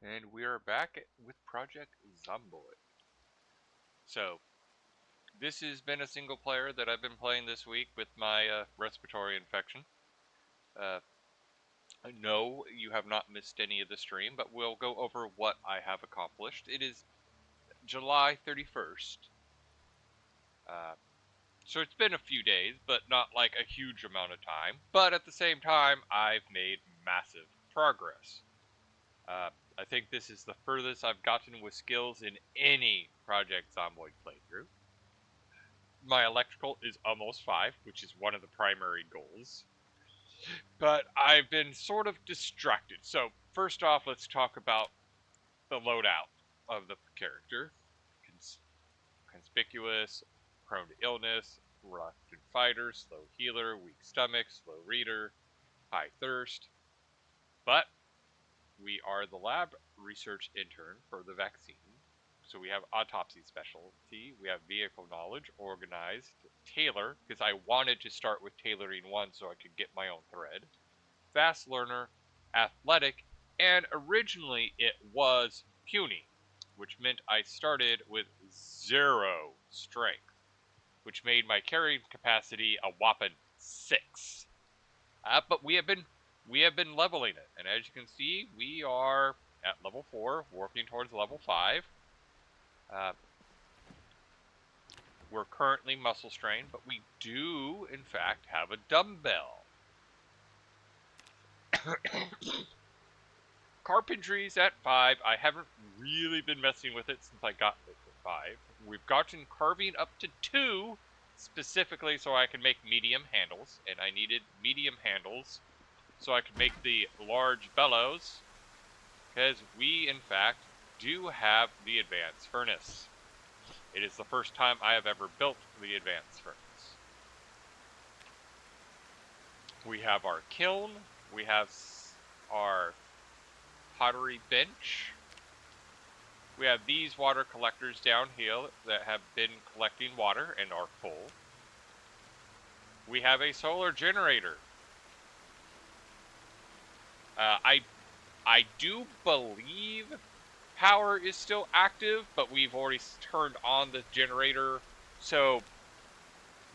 And we are back with Project Zomboid. So, this has been a single player that I've been playing this week with my respiratory infection. Uh, no, you have not missed any of the stream, but we'll go over what I have accomplished. It is July 31st. Uh, so it's been a few days, but not like a huge amount of time. But at the same time, I've made massive progress. Uh, I think this is the furthest I've gotten with skills in any Project Zomboid playthrough. My electrical is almost 5, which is one of the primary goals. But I've been sort of distracted. So, first off, let's talk about the loadout of the character. Conspicuous, prone to illness, reluctant fighter, slow healer, weak stomach, slow reader, high thirst. But we are the lab research intern for the vaccine. So we have autopsy specialty, we have vehicle knowledge, organized, tailor, because I wanted to start with tailoring one so I could get my own thread, fast learner, athletic, and originally it was puny, which meant I started with 0 strength, which made my carrying capacity a whopping 6. But we have been leveling it, and as you can see, we are at level 4, working towards level 5. Uh, we're currently muscle strained, but we do, in fact, have a dumbbell. Carpentry's at 5. I haven't really been messing with it since I got it to 5. We've gotten carving up to 2, specifically so I can make medium handles, and I needed medium handles so I could make the large bellows, because we, in fact, do have the advanced furnace. It is the first time I have ever built the advanced furnace. We have our kiln, we have our pottery bench, we have these water collectors down here that have been collecting water and are full. We have a solar generator. I do believe power is still active, but we've already turned on the generator, so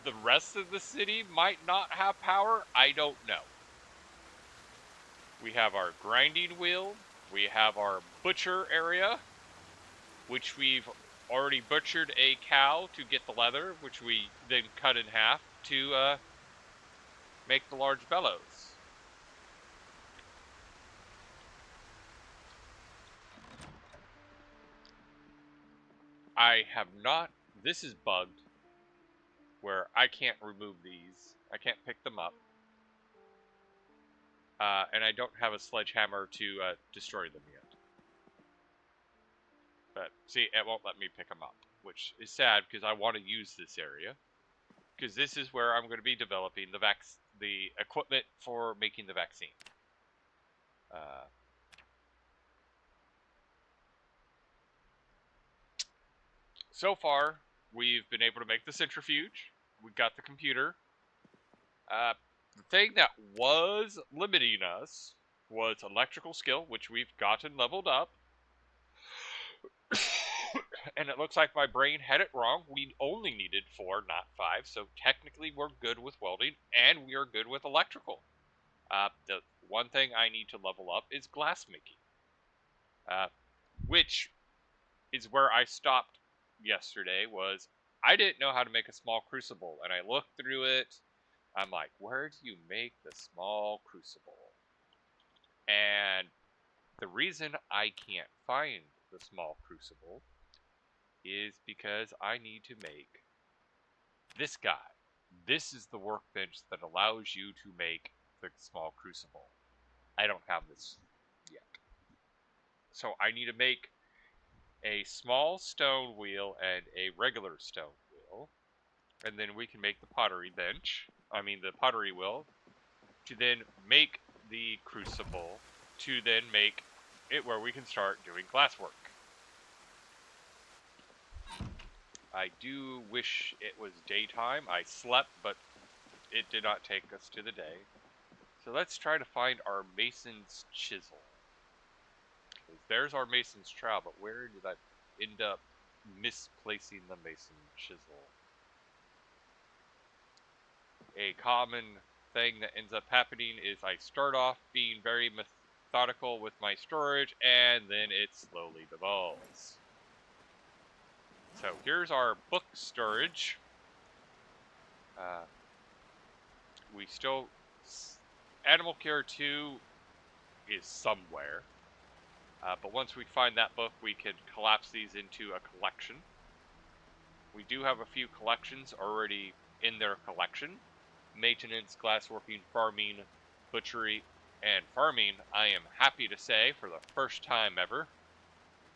the rest of the city might not have power. I don't know. We have our grinding wheel. We have our butcher area, which we've already butchered a cow to get the leather, which we then cut in half to make the large bellows. I have not. This is bugged, where I can't remove these. I can't pick them up. And I don't have a sledgehammer to destroy them yet. But see, it won't let me pick them up, which is sad because I want to use this area. Because this is where I'm going to be developing the equipment for making the vaccine. So far, we've been able to make the centrifuge. We got the computer. The thing that was limiting us was electrical skill, which we've gotten leveled up. And it looks like my brain had it wrong. We only needed 4, not 5. So technically we're good with welding, and we are good with electrical. The one thing I need to level up is glass making, which is where I stopped yesterday. Was I didn't know how to make a small crucible, and I looked through it. I'm like, where do you make the small crucible? And the reason I can't find the small crucible is because I need to make this guy. This is the workbench that allows you to make the small crucible. I don't have this yet. So I need to make a small stone wheel and a regular stone wheel. And then we can make the pottery the pottery wheel, to then make the crucible, to then make it where we can start doing glasswork. I do wish it was daytime. I slept, but it did not take us to the day. So let's try to find our mason's chisel. there's our mason's trowel, but where did I end up misplacing the mason chisel? A common thing that ends up happening is I start off being very methodical with my storage, and then it slowly devolves. So here's our book storage. We still... Animal Care 2 is somewhere. But once we find that book, we can collapse these into a collection. We do have a few collections already in their collection. Maintenance, glassworking, farming, butchery, and farming, I am happy to say, for the first time ever,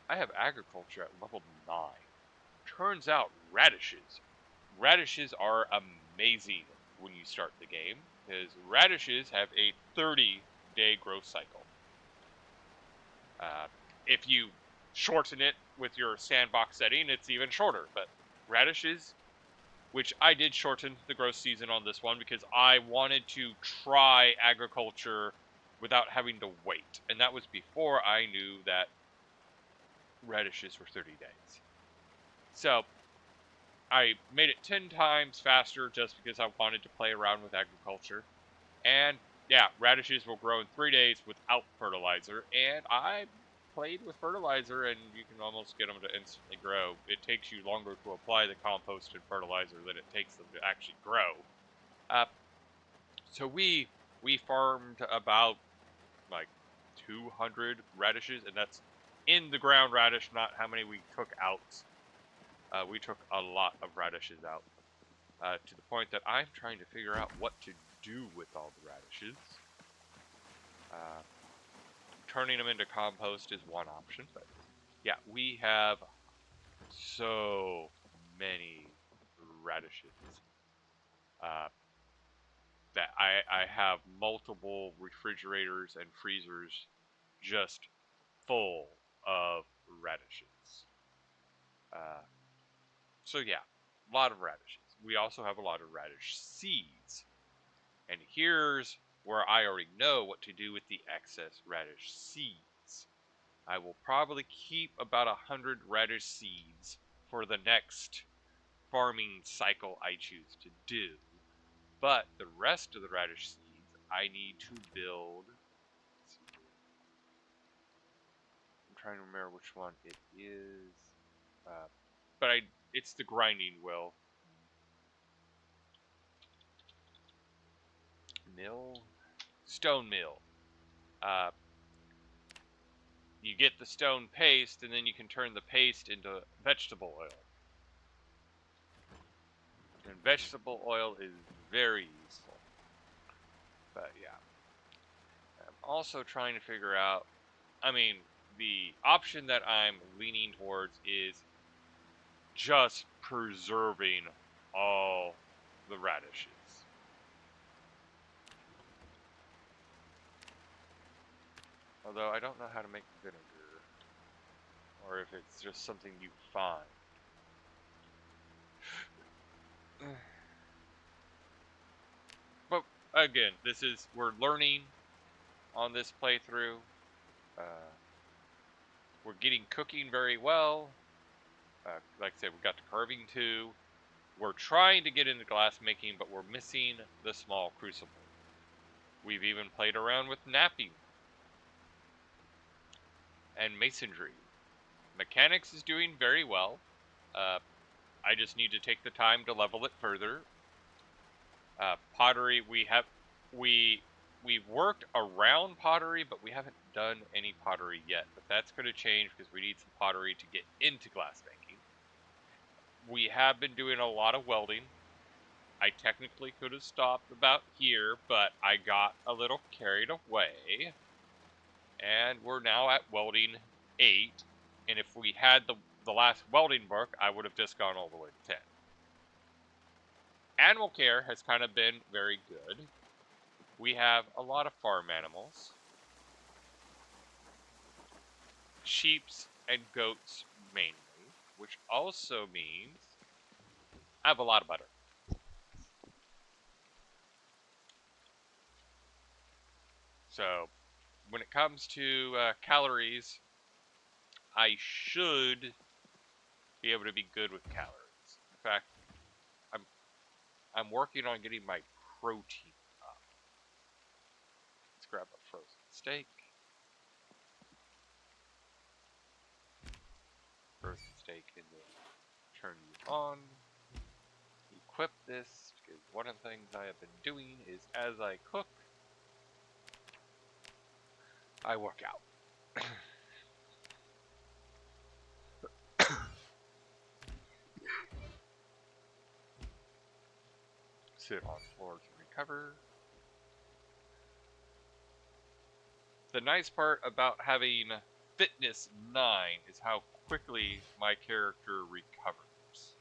I have agriculture at level 9. Turns out radishes. Radishes are amazing when you start the game, because radishes have a 30-day growth cycle. If you shorten it with your sandbox setting, it's even shorter. But radishes, which I did shorten the growth season on this one because I wanted to try agriculture without having to wait. And that was before I knew that radishes were 30 days. So I made it 10 times faster just because I wanted to play around with agriculture. And yeah, radishes will grow in 3 days without fertilizer. And I played with fertilizer, and you can almost get them to instantly grow. It takes you longer to apply the compost and fertilizer than it takes them to actually grow. So we farmed about like 200 radishes, and that's in the ground radish, not how many we took out. We took a lot of radishes out, to the point that I'm trying to figure out what to do with all the radishes. Turning them into compost is one option, but yeah, we have so many radishes that I have multiple refrigerators and freezers just full of radishes. So yeah, a lot of radishes. We also have a lot of radish seeds. And here's where I already know what to do with the excess radish seeds. I will probably keep about 100 radish seeds for the next farming cycle I choose to do. But the rest of the radish seeds, I need to build. I'm trying to remember which one it is. But it's the grinding wheel. Stone mill. You get the stone paste, and then you can turn the paste into vegetable oil. And vegetable oil is very useful. But yeah. I'm also trying to figure out, the option that I'm leaning towards is just preserving all the radishes. Although I don't know how to make vinegar, or if it's just something you find. But again, we're learning on this playthrough. We're getting cooking very well. Like I said, we got to carving 2. We're trying to get into glass making, but we're missing the small crucible. We've even played around with knapping and masonry. Mechanics is doing very well. I just need to take the time to level it further. Pottery, we've worked around pottery, but we haven't done any pottery yet. But that's going to change because we need some pottery to get into glass making. We have been doing a lot of welding. I technically could have stopped about here, but I got a little carried away. And we're now at welding 8. And if we had the last welding book, I would have just gone all the way to 10. Animal care has kind of been very good. We have a lot of farm animals. Sheeps and goats mainly, which also means I have a lot of butter. So when it comes to calories, I should be able to be good with calories. In fact, I'm working on getting my protein up. Let's grab a frozen steak. Frozen steak and then turn you on. Equip this, because one of the things I have been doing is as I cook, I work out. Sit on floor to recover. The nice part about having fitness 9 is how quickly my character recovers.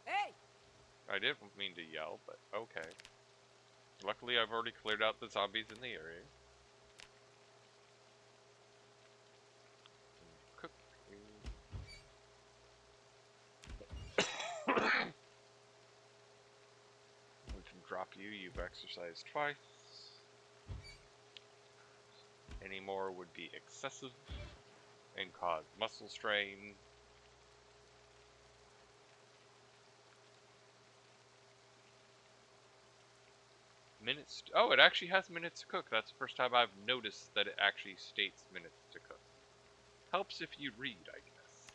Hey! I didn't mean to yell, but okay. Luckily, I've already cleared out the zombies in the area. Cook. We can drop you. You've exercised twice. Any more would be excessive and cause muscle strain. Minutes. Oh, it actually has minutes to cook. That's the first time I've noticed that it actually states minutes to cook. Helps if you read, I guess.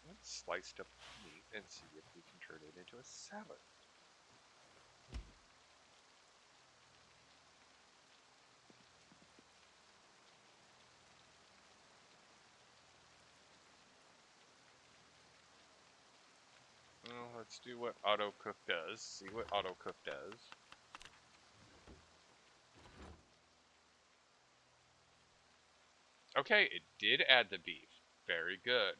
Let's slice up meat and see if we can turn it into a salad. Well, let's do what auto cook does. See what auto cook does. Okay, it did add the beef. Very good.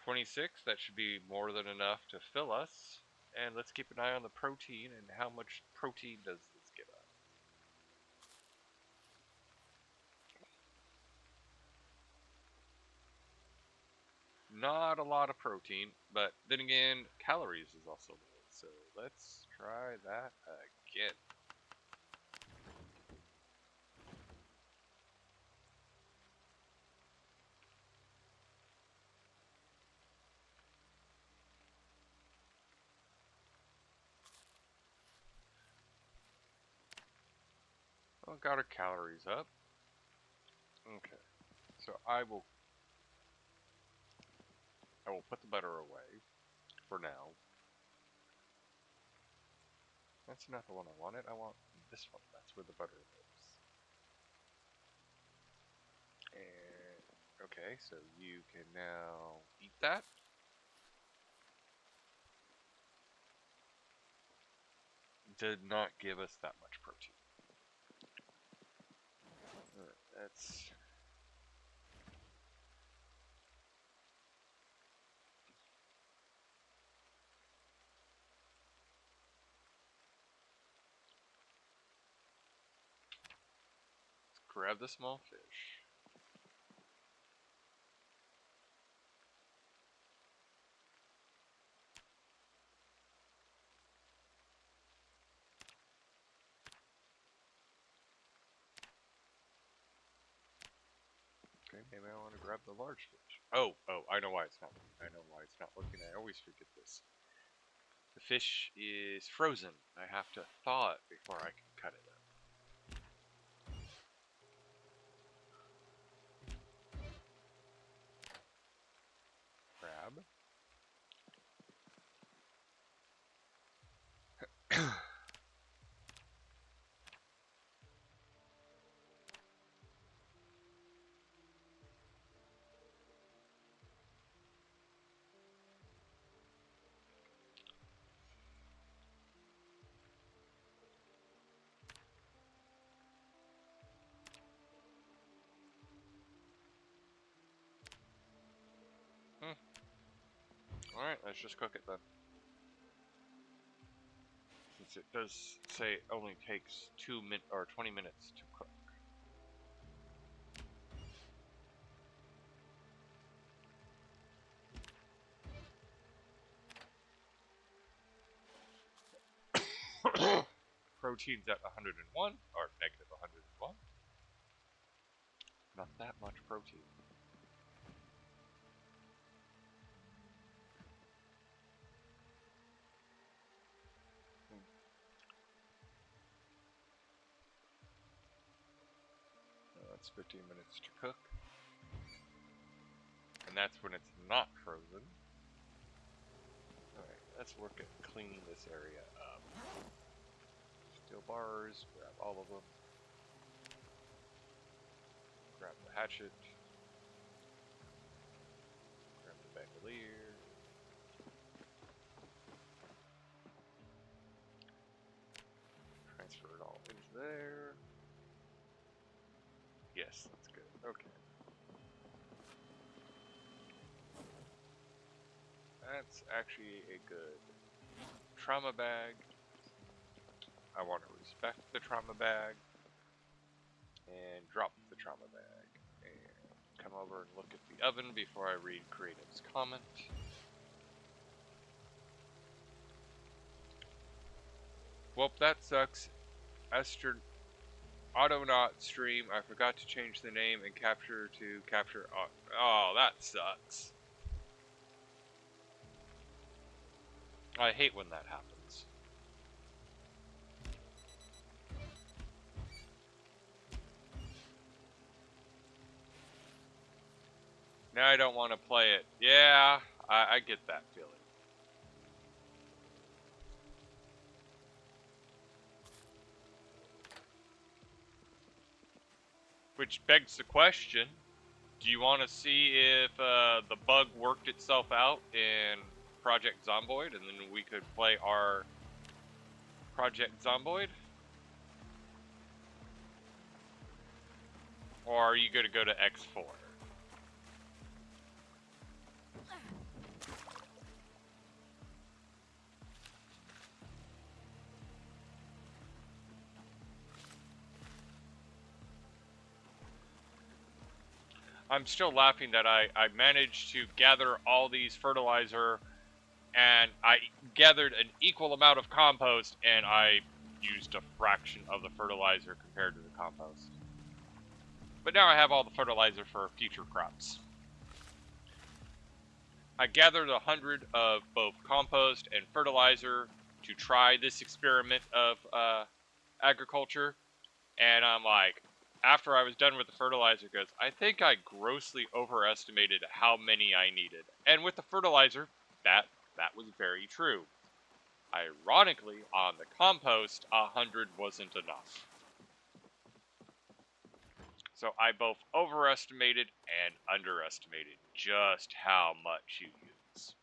26, that should be more than enough to fill us. And let's keep an eye on the protein and how much protein does this give us. Not a lot of protein, but then again, calories is also low. So let's try that again. Well, got our calories up. Okay, so I will put the butter away for now. That's not the one I wanted. I want this one. That's where the butter lives. And okay, so you can now eat that. Did not give us that much protein. Let's grab the small fish. Okay, maybe I want to grab the large fish. Oh, I know why it's not. I know why it's not working. I always forget this. The fish is frozen. I have to thaw it before I can cut it up. Crab. Alright, let's just cook it then. Since it does say it only takes 20 minutes to cook. protein's at 101, or negative 101. Not that much protein. That's 15 minutes to cook. And that's when it's not frozen. Alright, let's work at cleaning this area up. Steel bars, grab all of them. Grab the hatchet. Grab the bandolier. Transfer it all into there. Yes, that's good. Okay. That's actually a good trauma bag. I want to respect the trauma bag and drop the trauma bag and come over and look at the oven before I read Creative's comment. Well, that sucks. Esther Autonaut stream. I forgot to change the name and capture to capture. Oh, that sucks. I hate when that happens. Now I don't want to play it. Yeah, I get that feeling. Which begs the question, do you want to see if the bug worked itself out in Project Zomboid, and then we could play our Project Zomboid? Or are you going to go to X4? I'm still laughing that I managed to gather all these fertilizer, and I gathered an equal amount of compost, and I used a fraction of the fertilizer compared to the compost. But now I have all the fertilizer for future crops. I gathered 100 of both compost and fertilizer to try this experiment of agriculture, and I'm like, after I was done with the fertilizer goods, I think I grossly overestimated how many I needed. And with the fertilizer, that was very true. Ironically, on the compost, 100 wasn't enough. So I both overestimated and underestimated just how much you use.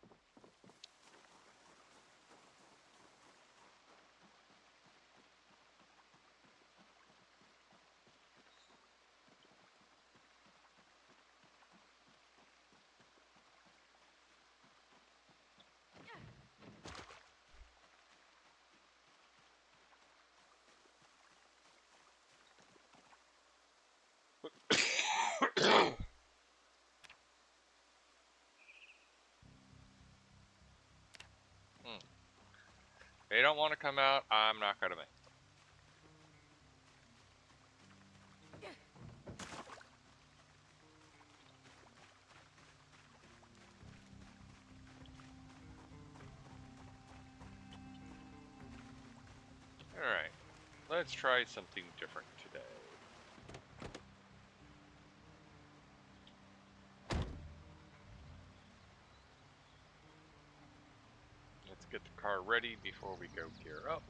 They don't want to come out, I'm not going to make them. Alright, let's try something different today. Let's get the car ready before we go gear up.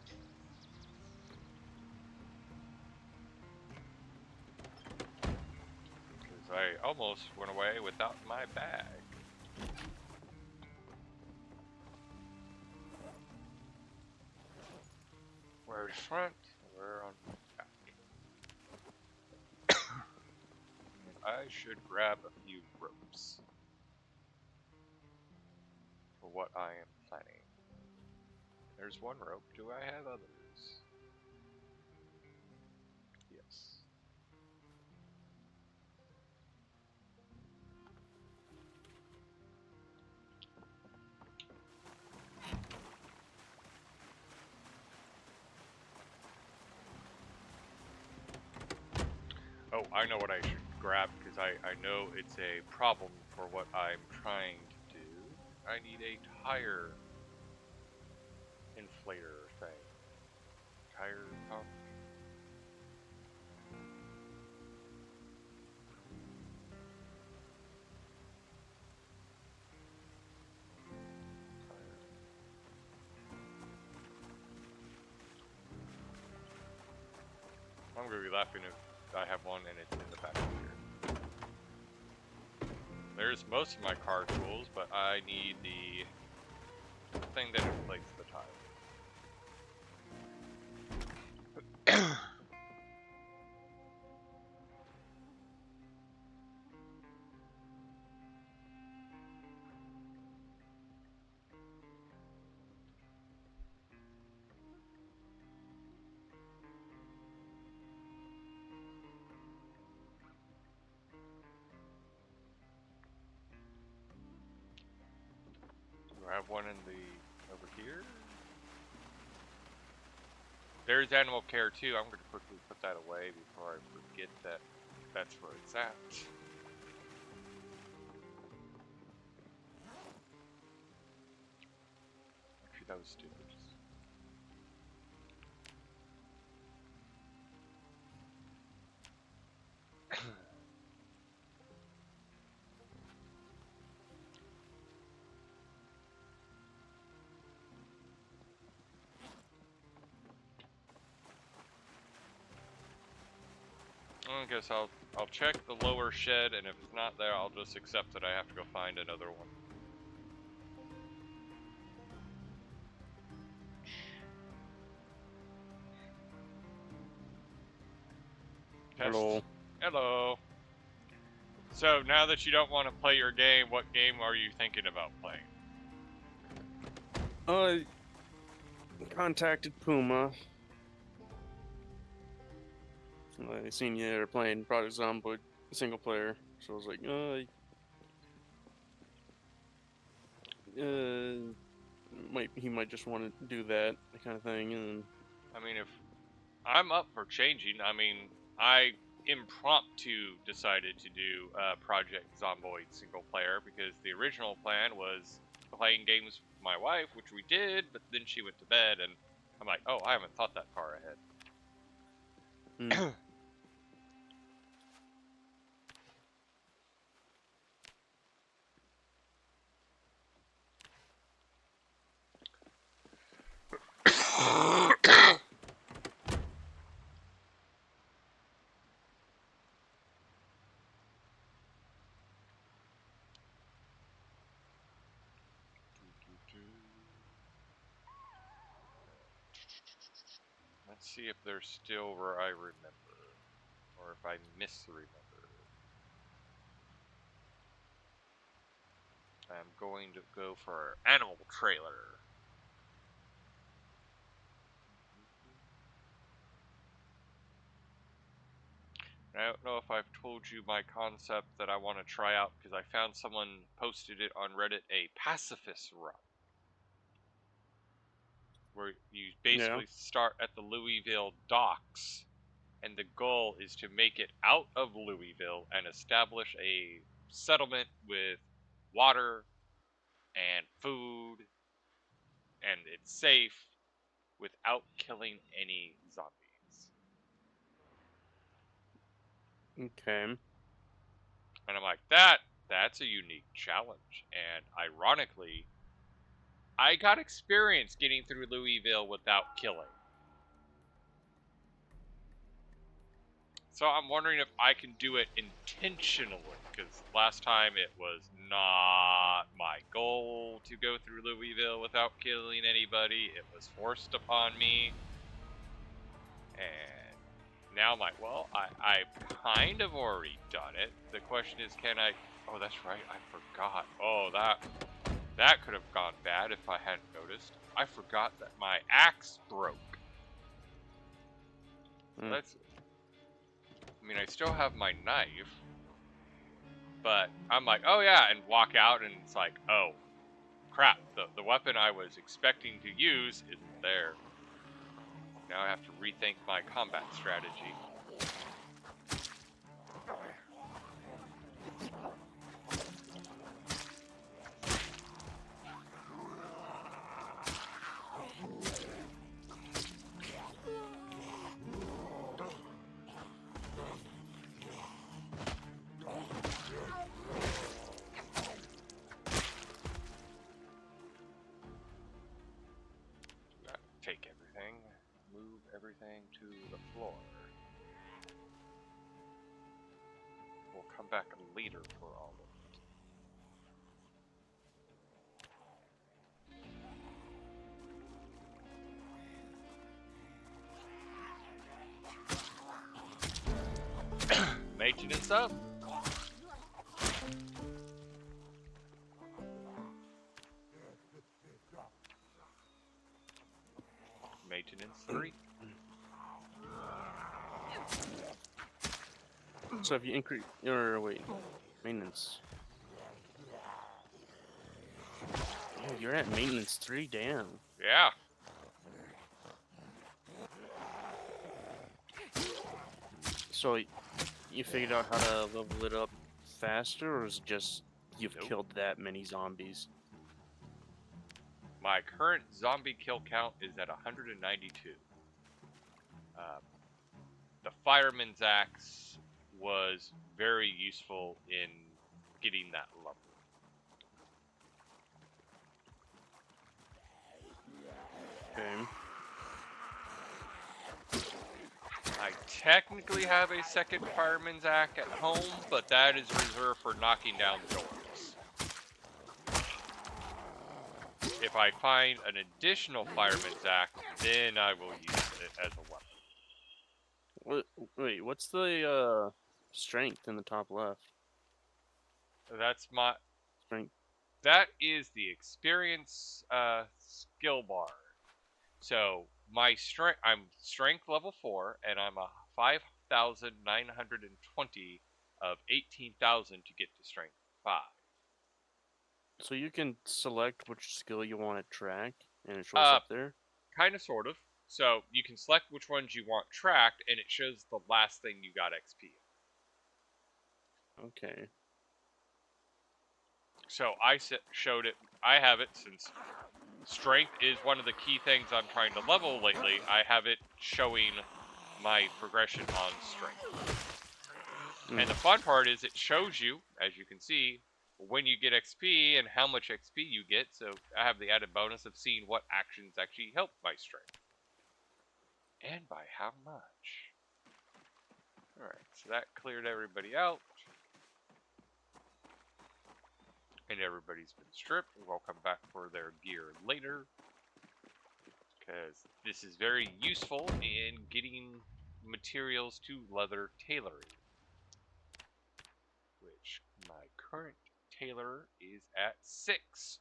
Because I almost went away without my bag. We're in front, we're on back. I should grab a few ropes for what I am planning. There's one rope. Do I have others? Yes. Oh, I know what I should grab, because I know it's a problem for what I'm trying to do. I need a tire inflator thing. Tire pump. I'm gonna be laughing if I have one and it's in the back here. There's most of my car tools, but I need the thing that inflates the tire. Do I have one in the over here? There's animal care too. I'm gonna quickly put that away before I forget that that's where it's at. Actually, that was stupid. I guess I'll check the lower shed, and if it's not there, I'll just accept that I have to go find another one. Test. Hello. Hello. So now that you don't want to play your game, what game are you thinking about playing? I contacted Puma. I seen you there playing Project Zomboid single player, so I was like, he might just want to do that kind of thing, and I mean, if I'm up for changing, I mean, I impromptu decided to do Project Zomboid single player because the original plan was playing games with my wife, which we did, but then she went to bed, and I'm like, oh, I haven't thought that far ahead. Let's see if they're still where I remember, or if I misremember. I'm going to go for Animal Trailer. I don't know if I've told you my concept that I want to try out because I found someone posted it on Reddit, a pacifist run. Where you basically start at the Louisville docks, and the goal is to make it out of Louisville and establish a settlement with water and food, and it's safe without killing any zombies. Okay. And I'm like, that's a unique challenge. And ironically, I got experience getting through Louisville without killing. So I'm wondering if I can do it intentionally, because last time it was not my goal to go through Louisville without killing anybody. It was forced upon me. And now I'm like, well, I've kind of already done it. The question is, can I... Oh, that's right, I forgot. Oh, that could have gone bad if I hadn't noticed. I forgot that my axe broke. So that's... I mean, I still have my knife, but I'm like, oh yeah, and walk out, and it's like, oh, crap, the weapon I was expecting to use isn't there. Now I have to rethink my combat strategy. everything to the floor. We'll come back later for all of it. Maintenance up. Maintenance 3. So if you increase or wait, maintenance. Oh, you're at maintenance 3, damn. Yeah. So you figured out how to level it up faster, or is it just you've Nope. killed that many zombies? My current zombie kill count is at 192. The fireman's axe was very useful in getting that level. Okay. I technically have a second fireman's axe at home, but that is reserved for knocking down doors. If I find an additional fireman's axe, then I will use it as a weapon. Wait, what's the strength in the top left? That's my... Strength. That is the experience skill bar. So my strength, I'm strength level 4, and I'm a 5,920 of 18,000 to get to strength 5. So you can select which skill you want to track, and it shows up there? Kind of, sort of. So you can select which ones you want tracked, and it shows the last thing you got XP. Okay. So I showed it. I have it since strength is one of the key things I'm trying to level lately. I have it showing my progression on strength. And the fun part is it shows you, as you can see, when you get XP and how much XP you get. So I have the added bonus of seeing what actions actually help my strength. And by how much. Alright, so that cleared everybody out. And everybody's been stripped. We'll come back for their gear later. Because this is very useful in getting materials to leather tailoring. Which my current tailor is at 6.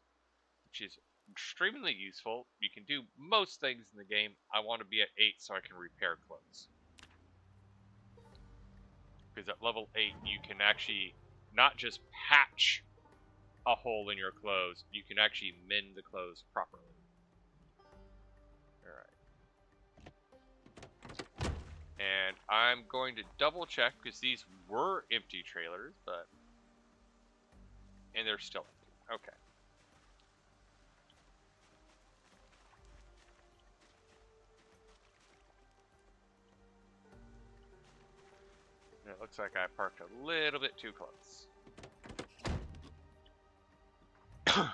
Which is extremely useful. You can do most things in the game. I want to be at 8 so I can repair clothes. Because at level 8 you can actually not just patch a hole in your clothes, you can actually mend the clothes properly. Alright. And I'm going to double check because these were empty trailers, but... And they're still empty. Okay. And it looks like I parked a little bit too close. And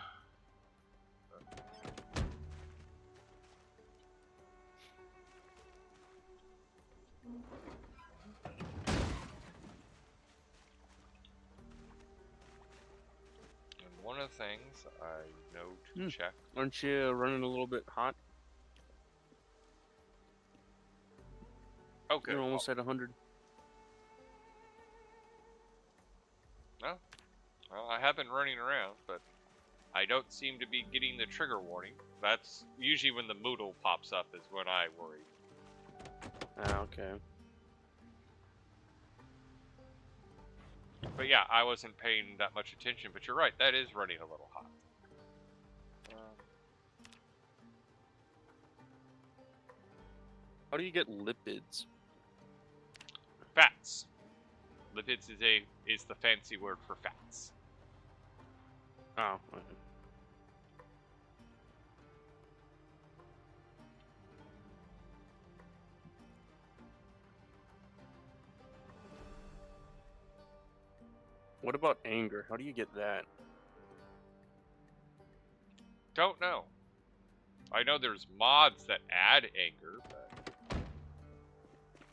one of the things I know to check. Aren't you running a little bit hot? Oh, good. You're almost at 100. No. Well, I have been running around, but I don't seem to be getting the trigger warning. That's usually when the Moodle pops up is when I worry. Ah, okay. But yeah, I wasn't paying that much attention, but you're right, that is running a little hot. How do you get lipids? Fats. Lipids is the fancy word for fats. Oh, okay. What about anger? How do you get that? Don't know. I know there's mods that add anger, but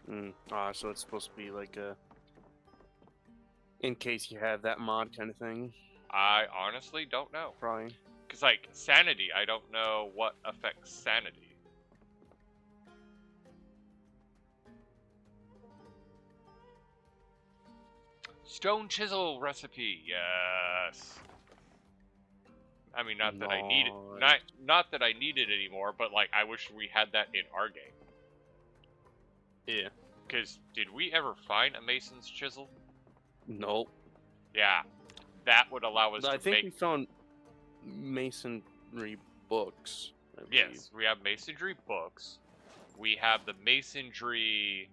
So it's supposed to be like a in case you have that mod kind of thing, I honestly don't know. probably. Because, like, sanity, I don't know what affects sanity. Stone chisel recipe, yes. I mean, not that I need it, Nice. not that I need it anymore, but like, I wish we had that in our game. Yeah. Because did we ever find a mason's chisel? Nope. Yeah, that would allow us I to think make. we found masonry books. I believe. Yes, we have masonry books. We have the masonry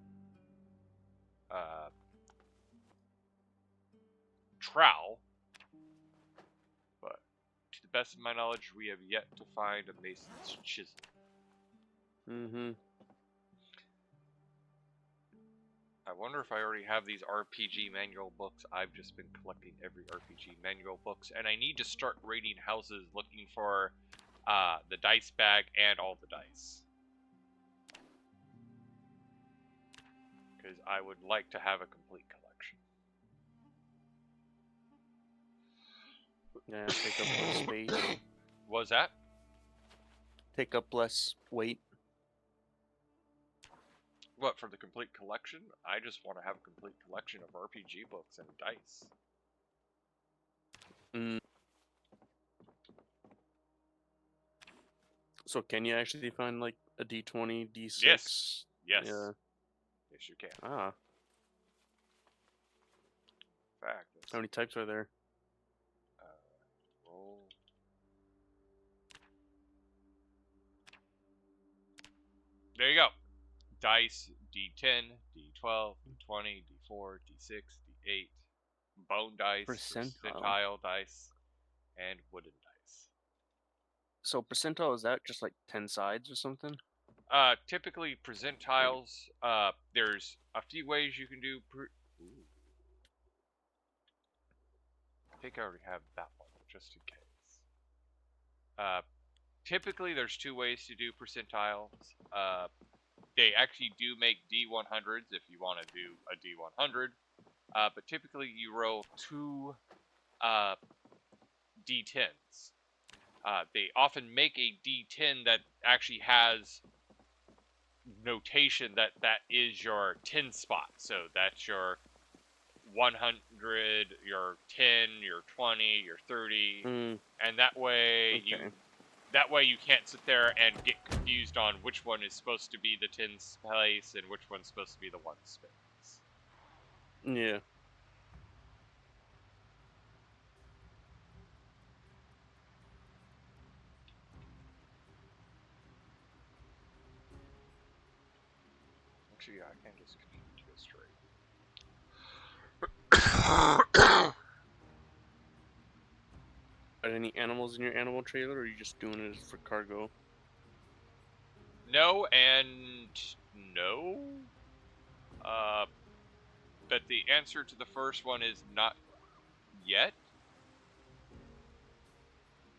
trowel, but to the best of my knowledge, we have yet to find a mason's chisel. Mm-hmm. I wonder if I already have these RPG manual books. I've just been collecting every RPG manual books, and I need to start raiding houses looking for the dice bag and all the dice. Because I would like to have a complete collection. Yeah, take up less space. What was that? Take up less weight. What, for the complete collection? I just want to have a complete collection of RPG books and dice. So can you actually find like a D20, D6? Yes. Yes. Yeah. Yes, you can. Ah. In fact, How many types are there? roll. There you go. Dice, D10, D12, D20, D4, D6, D8, bone dice, percentile dice, and wooden dice. So percentile, is that just like 10 sides or something? Typically percentiles, there's a few ways you can do I think I already have that one, just in case. Typically there's two ways to do percentiles. They actually do make D100s if you want to do a D100. But typically you roll two D10s. They often make a D10 that actually has notation that is your 10 spot. So that's your 100, your 10, your 20, your 30, and that way you can't sit there and get confused on which one is supposed to be the 10's place and which one's supposed to be the 1's place. Yeah. Actually, yeah, I can't just continue to go straight. Are any animals in your animal trailer, or are you just doing it for cargo? No and no. But the answer to the first one is not yet.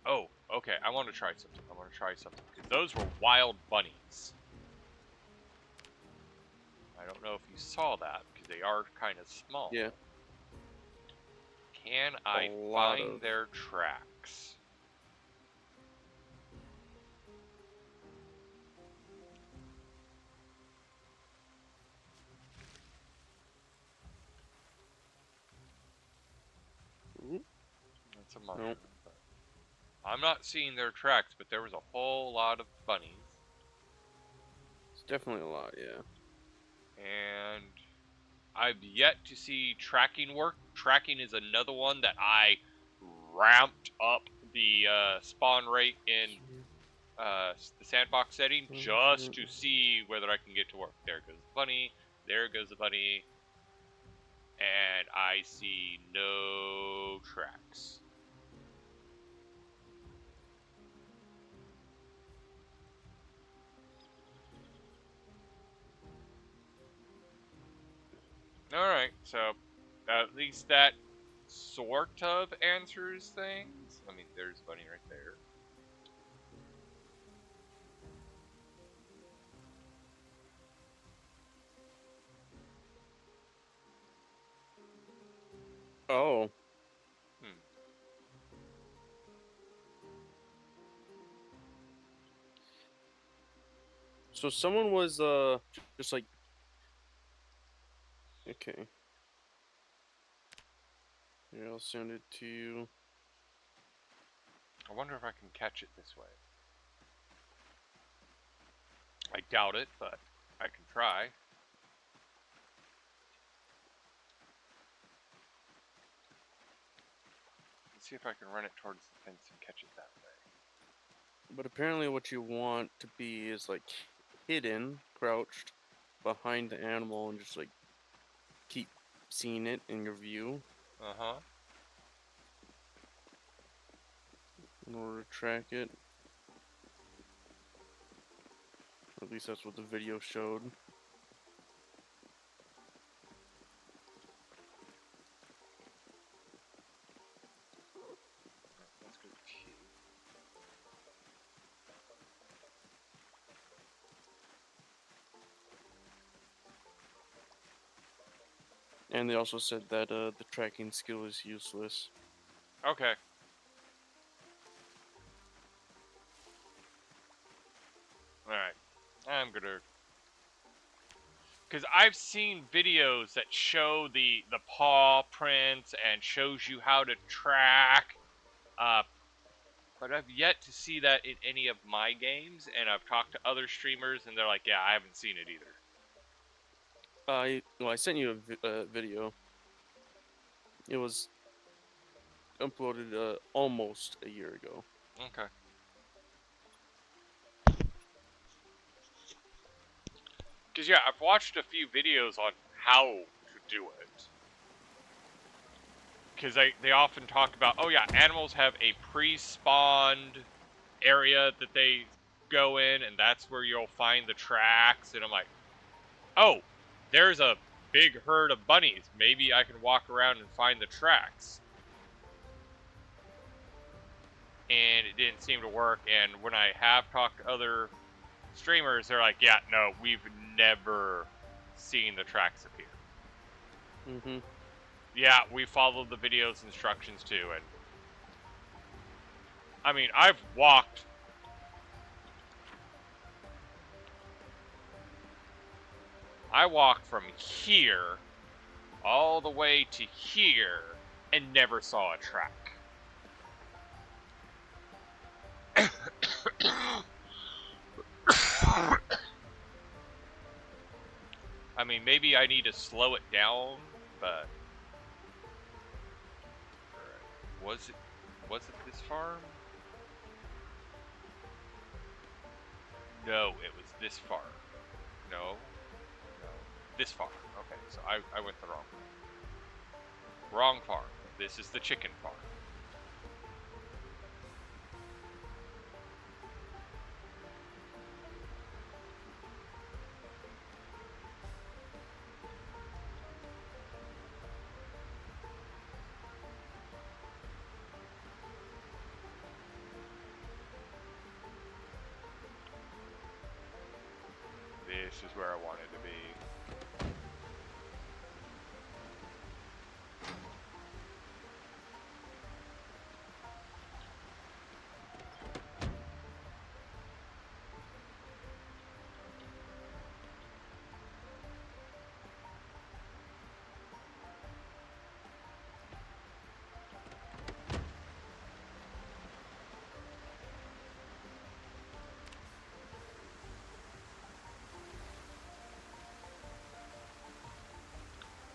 Oh, okay. I want to try something. Because those were wild bunnies. I don't know if you saw that, because they are kind of small. Yeah. Can I find their tracks? That's a mushroom. Nope. I'm not seeing their tracks, but there was a whole lot of bunnies. It's definitely a lot, yeah. And I've yet to see tracking work. Tracking is another one that I ramped up the spawn rate in the sandbox setting just to see whether I can get to work. There goes the bunny. There goes the bunny. And I see no tracks. Alright, so at least that sort of answers things. I mean, there's bunny right there. Oh, Hmm. so someone was just like, okay, here, I'll send it to you. I wonder if I can catch it this way. I doubt it, but I can try. Let's see if I can run it towards the fence and catch it that way. But apparently, what you want to be is like hidden, crouched behind the animal, and just like keep seeing it in your view Uh-huh. in order to track it. At least that's what the video showed. Let's go T. And they also said that the tracking skill is useless. Okay. Alright. I'm gonna... Because I've seen videos that show the paw prints and shows you how to track, but I've yet to see that in any of my games, and I've talked to other streamers, and they're like, yeah, I haven't seen it either. I sent you a video. It was uploaded almost a year ago. Okay. Because, yeah, I've watched a few videos on how to do it. Because they often talk about, oh yeah, animals have a pre-spawned area that they go in, and that's where you'll find the tracks. And I'm like, oh, there's a big herd of bunnies. Maybe I can walk around and find the tracks. And it didn't seem to work. And when I have talked to other streamers, they're like, yeah, no, we've never seen the tracks appear. Mm-hmm. Yeah, we followed the video's instructions too. And I mean, I've walked from here all the way to here and never saw a track. I mean, maybe I need to slow it down, but was it this farm? No, it was this farm. No, no, this farm. Okay, so I went the wrong way. Wrong farm. This is the chicken farm. This is where I wanted to be.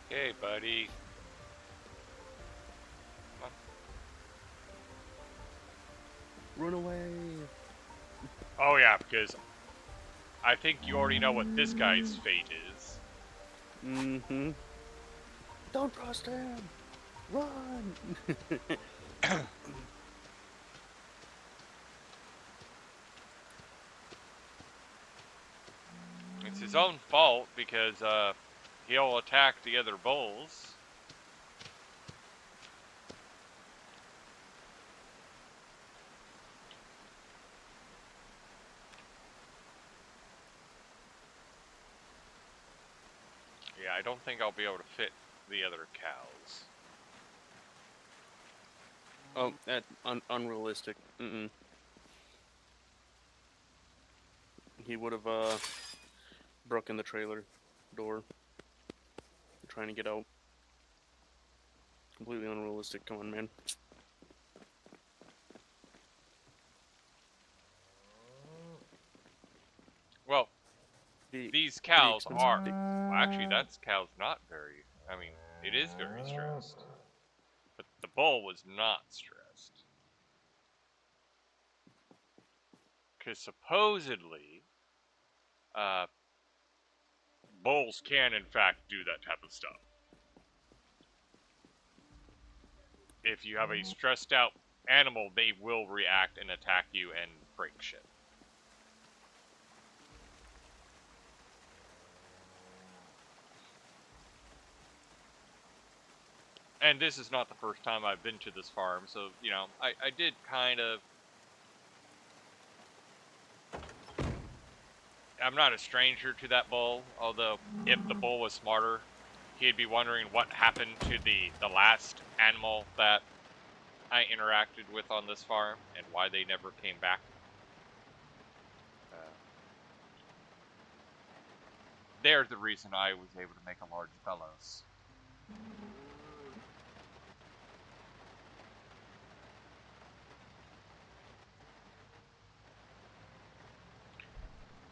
Hey, buddy. Come Run away! on. Oh yeah, because I think you already know what this guy's fate is. Mm-hmm. Don't trust him! Run! It's his own fault because he'll attack the other bulls. Yeah, I don't think I'll be able to fit the other cows. Oh, that unrealistic. Mm-mm. He would have broken the trailer door trying to get out. Completely unrealistic. Come on, man. Well, these Pretty cows expensive. are. Well, actually, that's cow's not very. I mean, it is very stressed. But the bull was not stressed. Because supposedly, uh, bulls can, in fact, do that type of stuff. If you have a stressed out animal, they will react and attack you and break shit. And this is not the first time I've been to this farm, so, you know, I did kind of. I'm not a stranger to that bull, although if the bull was smarter, he'd be wondering what happened to the last animal that I interacted with on this farm and why they never came back. They're the reason I was able to make a large bellows.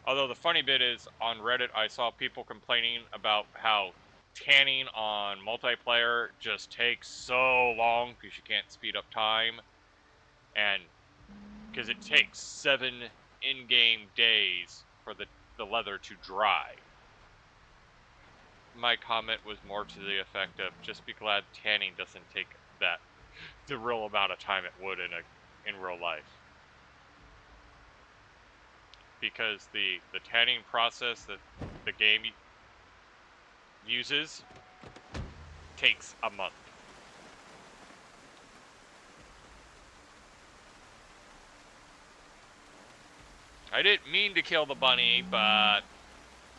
Although the funny bit is, on Reddit, I saw people complaining about how tanning on multiplayer just takes so long because you can't speed up time, and because it takes 7 in-game days for the leather to dry. My comment was more to the effect of, just be glad tanning doesn't take the real amount of time it would in real life. Because the tanning process that the game uses takes a month. I didn't mean to kill the bunny, but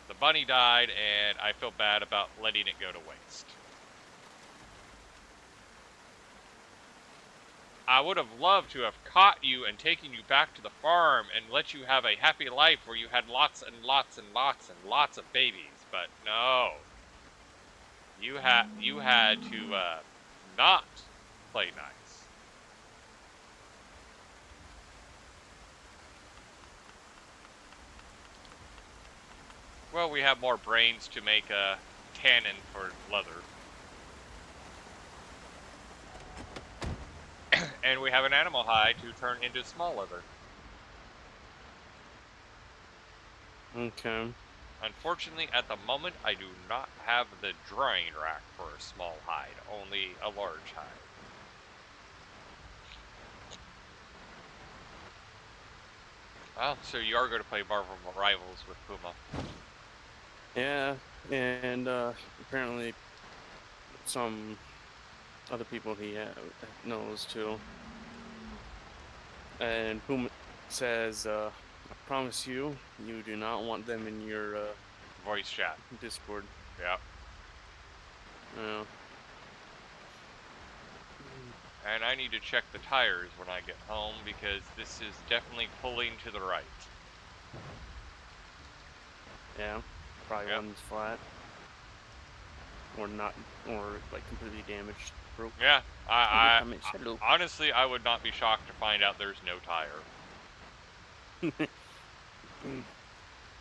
the bunny died, and I feel bad about letting it go to waste. I would have loved to have caught you and taken you back to the farm and let you have a happy life where you had lots and lots and lots and lots of babies, but no. You had to not play nice. Well, we have more brains to make a tannin for leather. And we have an animal hide to turn into small leather. Okay. Unfortunately, at the moment, I do not have the drying rack for a small hide, only a large hide. Well, so you are going to play Marvel Rivals with Puma. Yeah, and apparently some other people he knows too. And Puma says, "I promise you, you do not want them in your Voice chat. Discord." Yeah. Yeah. And I need to check the tires when I get home because this is definitely pulling to the right. Yeah. Probably Yep. one's flat. Or not, or like completely damaged, broke. Yeah. Hello, I comments. Hello. honestly, I would not be shocked to find out there's no tire.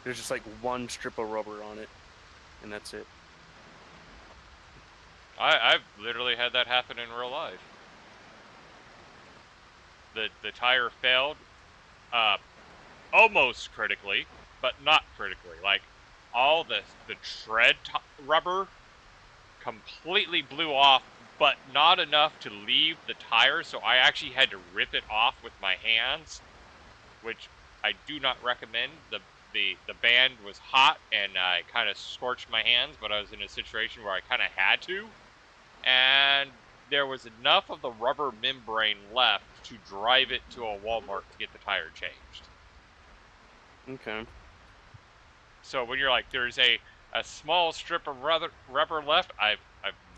There's just like one strip of rubber on it, and that's it. I've literally had that happen in real life. The tire failed, almost critically, but not critically. Like all the tread rubber completely blew off, but not enough to leave the tire. So I actually had to rip it off with my hands, which I do not recommend. The band was hot and I kind of scorched my hands, but I was in a situation where I kind of had to, and there was enough of the rubber membrane left to drive it to a Walmart to get the tire changed. Okay. So when you're like, there's a small strip of rubber left, I've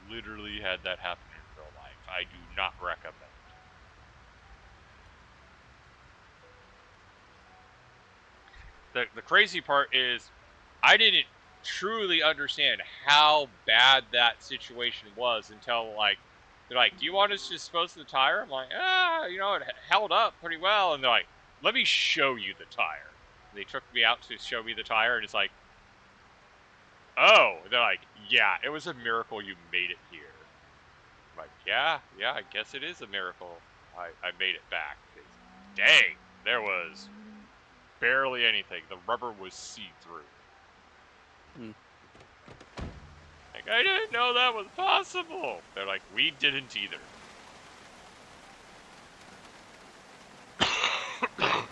literally had that happen in real life. I do not recommend. the crazy part is I didn't truly understand how bad that situation was until like they're like, "Do you want us to dispose of the tire?" I'm like, it held up pretty well. And they're like, "Let me show you the tire." And they took me out to show me the tire, and it's like, "Oh," they're like, "Yeah, it was a miracle you made it here." I'm like, yeah, I guess it is a miracle I made it back. 'Cause dang, there was barely anything. The rubber was see-through. Hmm. Like, I didn't know that was possible. They're like, we didn't either. Alright,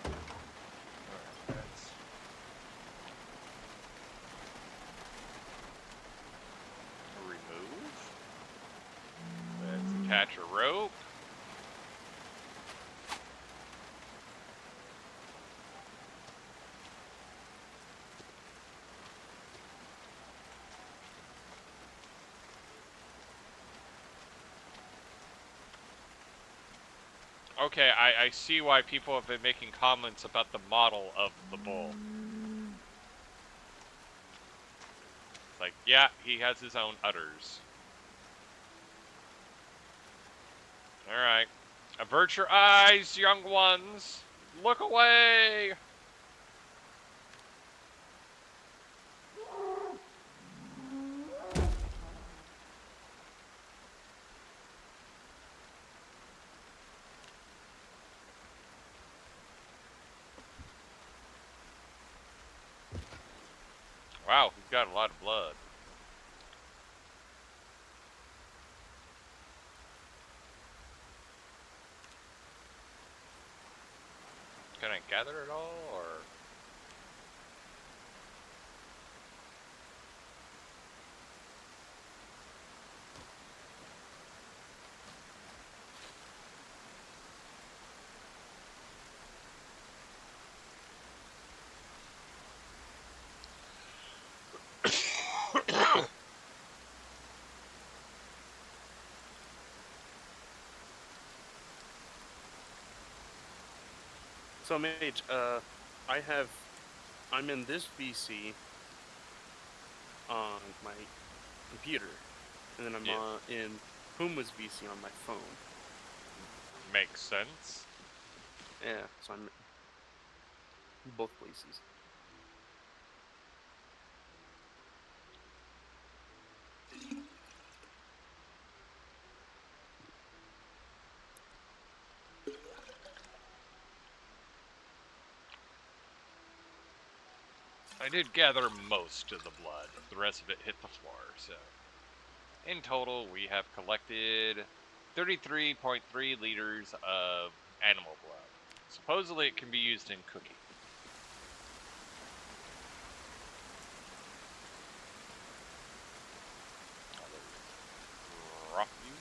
let's remove. Let's attach a rope. Okay, I see why people have been making comments about the model of the bull. It's like, yeah, he has his own udders. Alright. Avert your eyes, young ones! Look away! Wow, we've got a lot of blood. Can I gather it all, or...? So, Mage, I'm in this VC on my computer, and then I'm Yes. in Puma's VC on my phone. Makes sense. Yeah, so I'm in both places. I did gather most of the blood. The rest of it hit the floor, so... In total, we have collected 33.3 liters of animal blood. Supposedly it can be used in cooking. I'll drop you.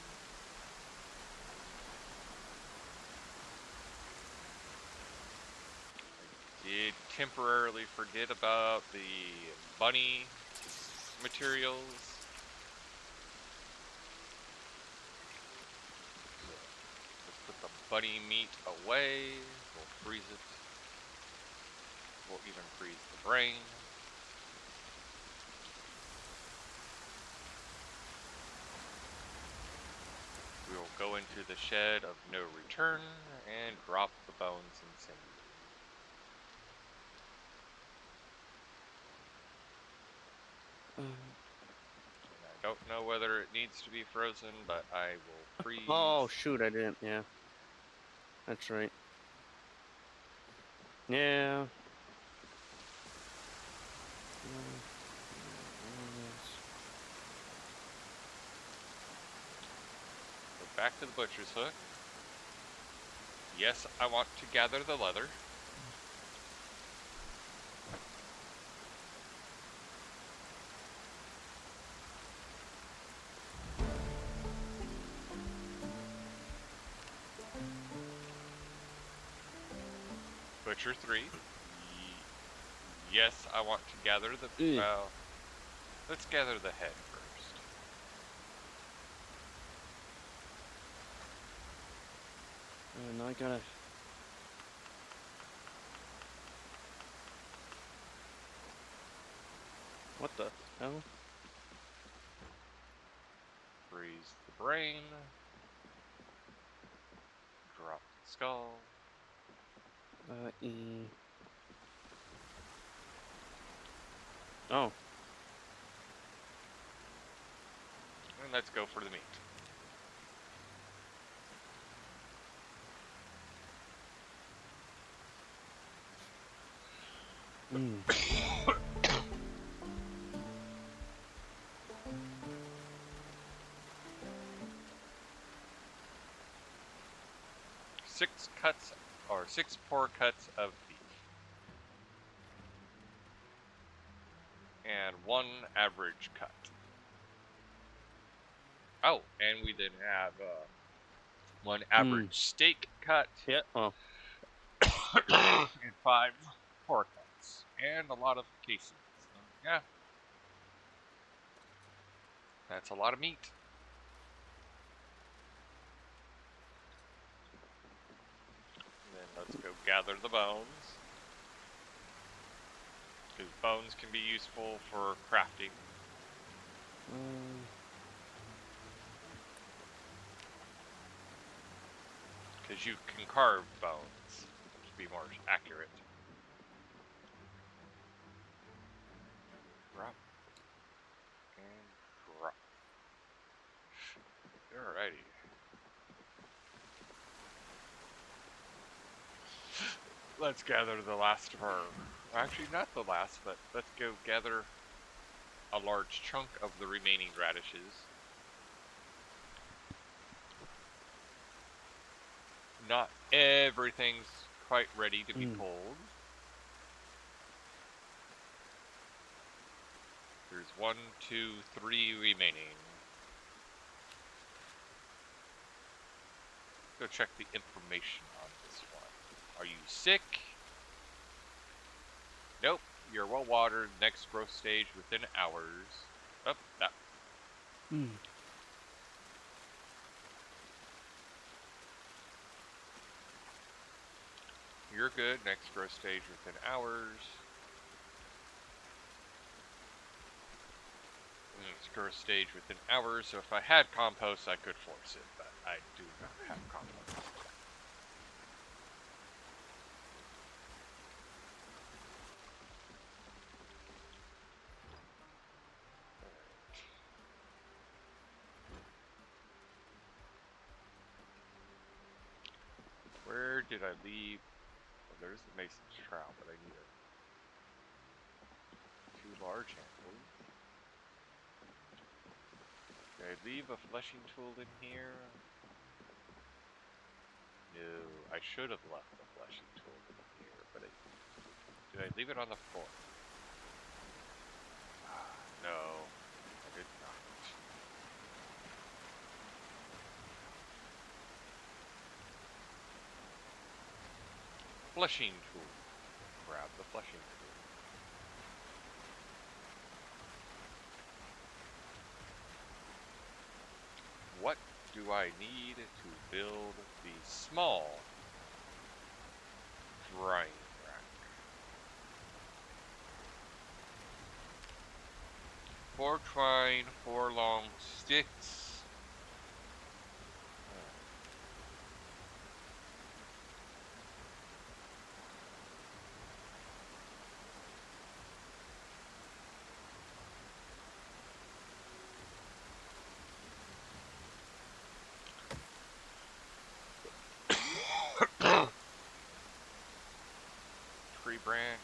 Did temporarily forget about the bunny materials. So let's put the bunny meat away. We'll freeze it. We'll even freeze the brain. We will go into the shed of no return and drop the bones and sinews. And I don't know whether it needs to be frozen, but I will freeze. Oh, shoot, I didn't, yeah. That's right. Yeah. Go back to the butcher's hook. Yes, I want to gather the leather. Butcher 3. Yes, I want to gather the... Well, let's gather the head first. Now I gotta... What the hell? Freeze the brain. Drop the skull. E. Oh. And let's go for the meat. Mm. 6 cuts or 6 pour cuts of beef. And 1 average cut. Oh, and we then have 1 average steak cut. Yeah. Oh. And 5 pork cuts. And a lot of casings. So, yeah. That's a lot of meat. And then let's go gather the bones. Because bones can be useful for crafting. Because you can carve bones, to be more accurate. Drop. And drop. Alrighty. Let's gather the last of our... Actually, not the last, but let's go gather a large chunk of the remaining radishes. Not everything's quite ready to be pulled. There's 1, 2, 3 remaining. Go check the information on this one. Are you sick? Nope. You're well watered. Next growth stage within hours. Oh, that. You're good. Next growth stage within hours. Next growth stage within hours. So if I had compost, I could force it, but I do not have compost. Where did I leave? Oh, there's the mason's trowel, but I need 2 large handfuls. Did I leave a fleshing tool in here? No, I should have left the fleshing tool in here, but did I leave it on the floor? No, I did not. Fleshing tool. Grab the fleshing tool. What do I need to build the small drying rack? 4 twine, 4 long sticks. Tree branch.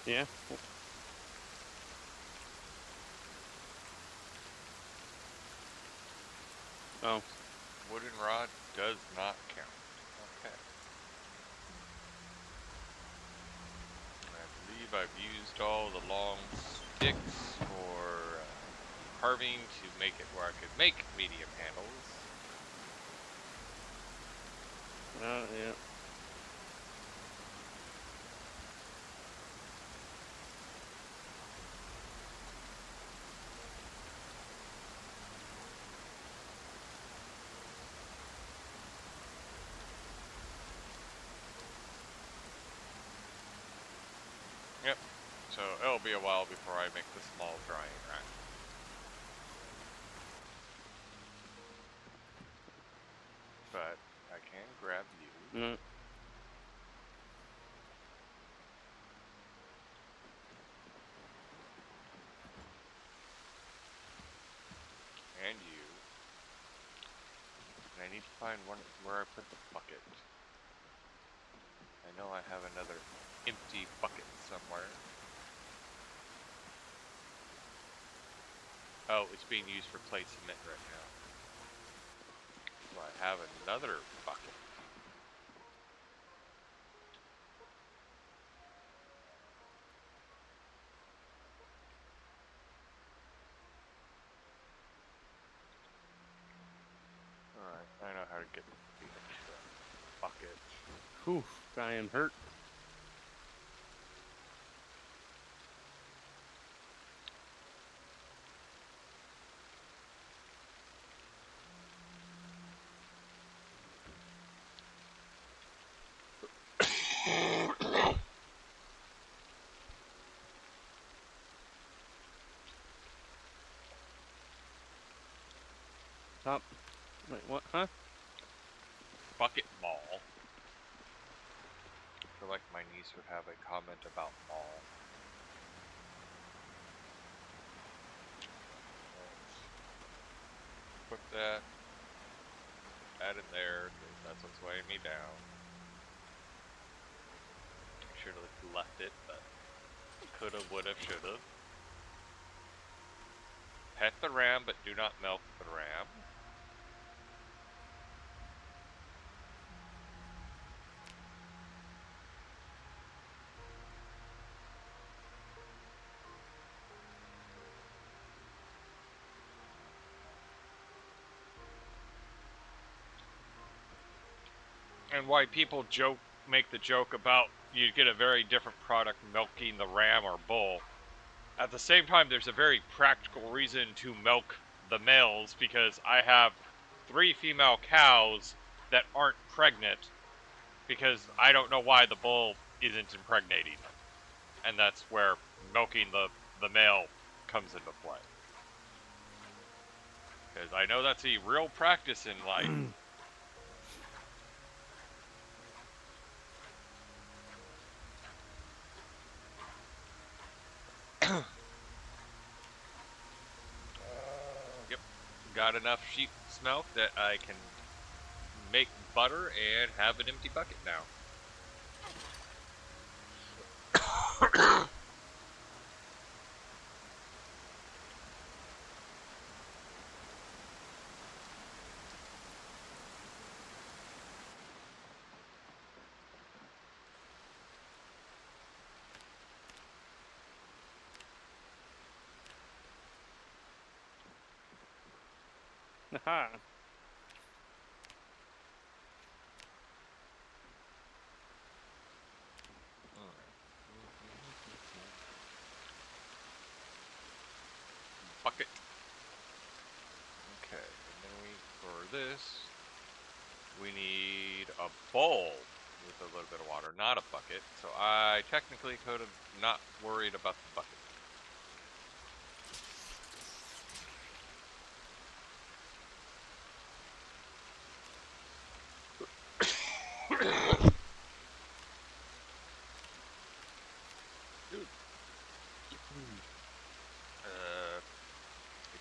Yeah. Oh. Wooden rod does not count. Okay. I believe I've used all the long sticks for carving to make it where I could make medium handles. Yeah. Yep. So it'll be a while before I make the small drying rack. But I can grab you. Mm. And you. And I need to find one where I put the bucket. I know I have another empty bucket somewhere. Oh, it's being used for clay cement right now. So I have another bucket. Alright, I know how to get the extra bucket. Whew. I am hurt. Top. Wait, what? Huh? Bucket mall. I feel like my niece would have a comment about mall. Put that in there, because that's what's weighing me down. I should have left it, but coulda, woulda, shoulda. Pet the ram, but do not milk the ram. And why people make the joke about you get a very different product milking the ram or bull. At the same time, there's a very practical reason to milk the males, because I have 3 female cows that aren't pregnant, because I don't know why the bull isn't impregnating them. And that's where milking the male comes into play. Because I know that's a real practice in life. Yep. Got enough sheep's milk that I can make butter and have an empty bucket now. Aha. Bucket. Okay, and then for this, we need a bowl with a little bit of water, not a bucket. So I technically could have not worried about the bucket. I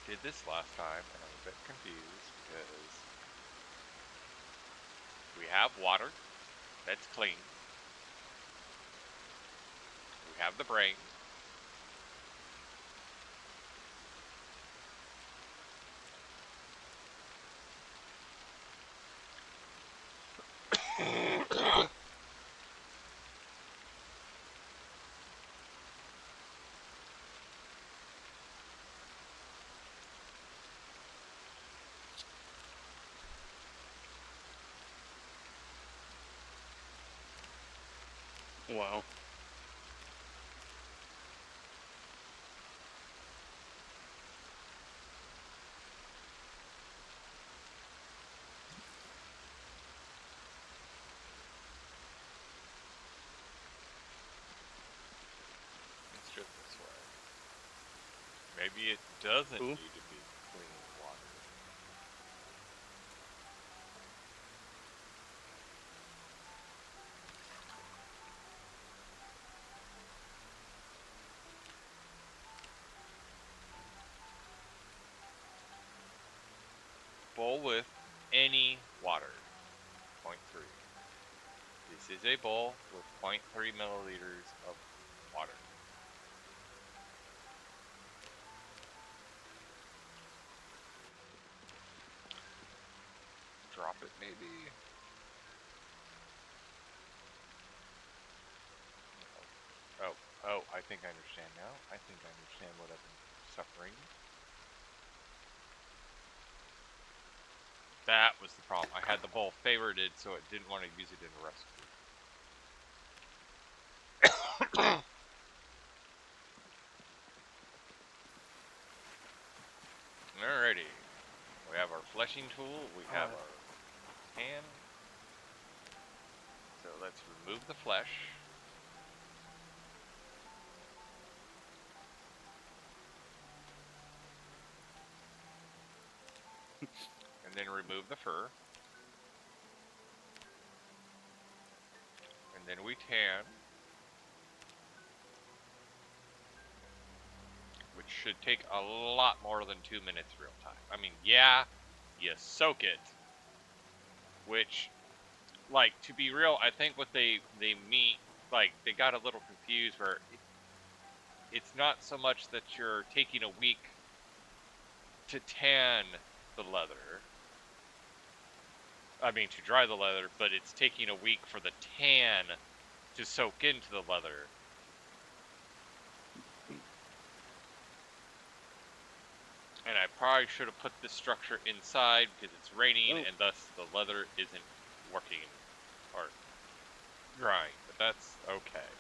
did this last time, and I'm a bit confused because we have water that's clean. We have the brains. Wow. Let's do it this way. Maybe it doesn't Ooh. need to be clean water. Bowl with any water. 0.3. This is a bowl with 0.3 milliliters of water. Drop it maybe. Oh, I think I understand now. I think I understand what I've been suffering. That was the problem. I had the bowl favorited, so it didn't want to use it in a recipe. Alrighty. We have our fleshing tool. We have our pan. So let's remove the flesh. And then remove the fur. And then we tan. Which should take a lot more than 2 minutes real time. I mean, yeah, you soak it. Which, like, to be real, I think what they mean, like, they got a little confused where it's not so much that you're taking a week to tan the leather. I mean, to dry the leather, but it's taking a week for the tan to soak into the leather. And I probably should have put this structure inside because it's raining and thus the leather isn't working or drying, but that's okay.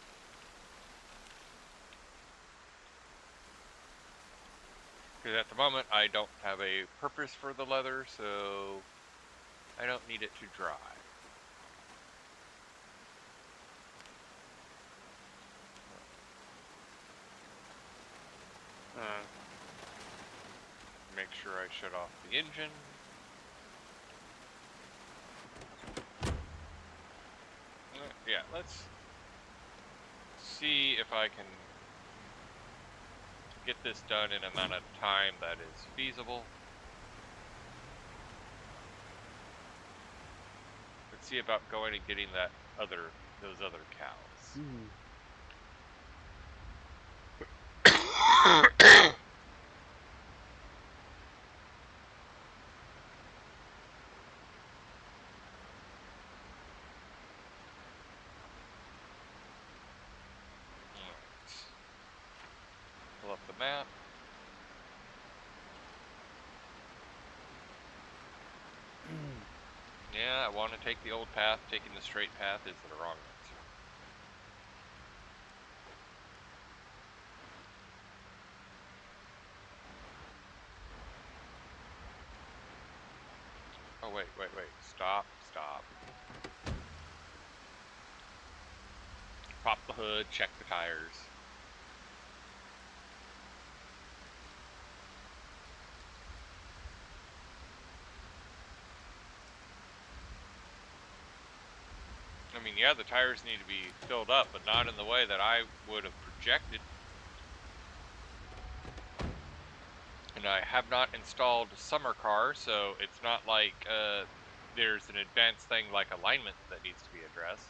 Because at the moment I don't have a purpose for the leather, so I don't need it to dry. Make sure I shut off the engine. Yeah, let's see if I can get this done in an amount of time that is feasible. Let's see about going and getting those other cows. Pull up the map. Yeah, I want to take the old path. Taking the straight path is the wrong answer. Oh, wait. Stop. Pop the hood, check the tires. I mean, yeah, the tires need to be filled up, but not in the way that I would have projected. And I have not installed summer car, so it's not like there's an advanced thing like alignment that needs to be addressed.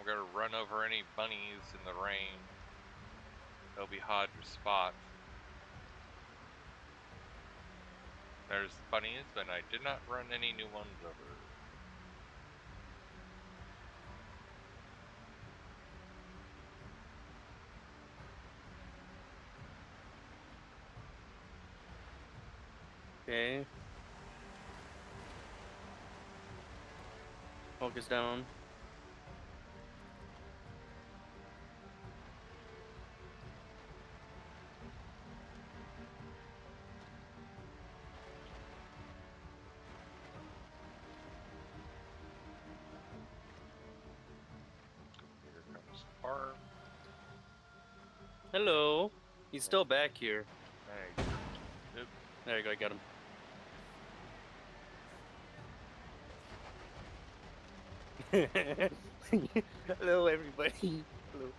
gonna run over any bunnies in the rain. They'll be hard to spot. There's bunnies, but I did not run any new ones over. Okay. Focus down. Here comes Farm. Hello. He's still back here. Hey. Oop. There you go, I got him. Hello, everybody. Hello.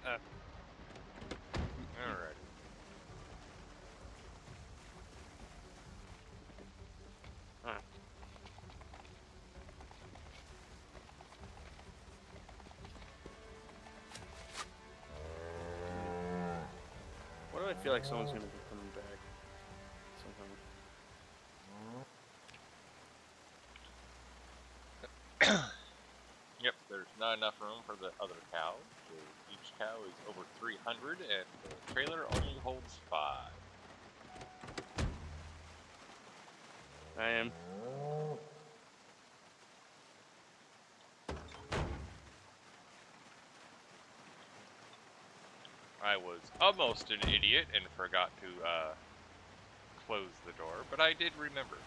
Alright. Why do I feel like someone's gonna be coming back somehow? Yep, there's not enough room for the other cow. So each cow is over 300, and the trailer only holds 5. I am. I was almost an idiot and forgot to close the door, but I did remember.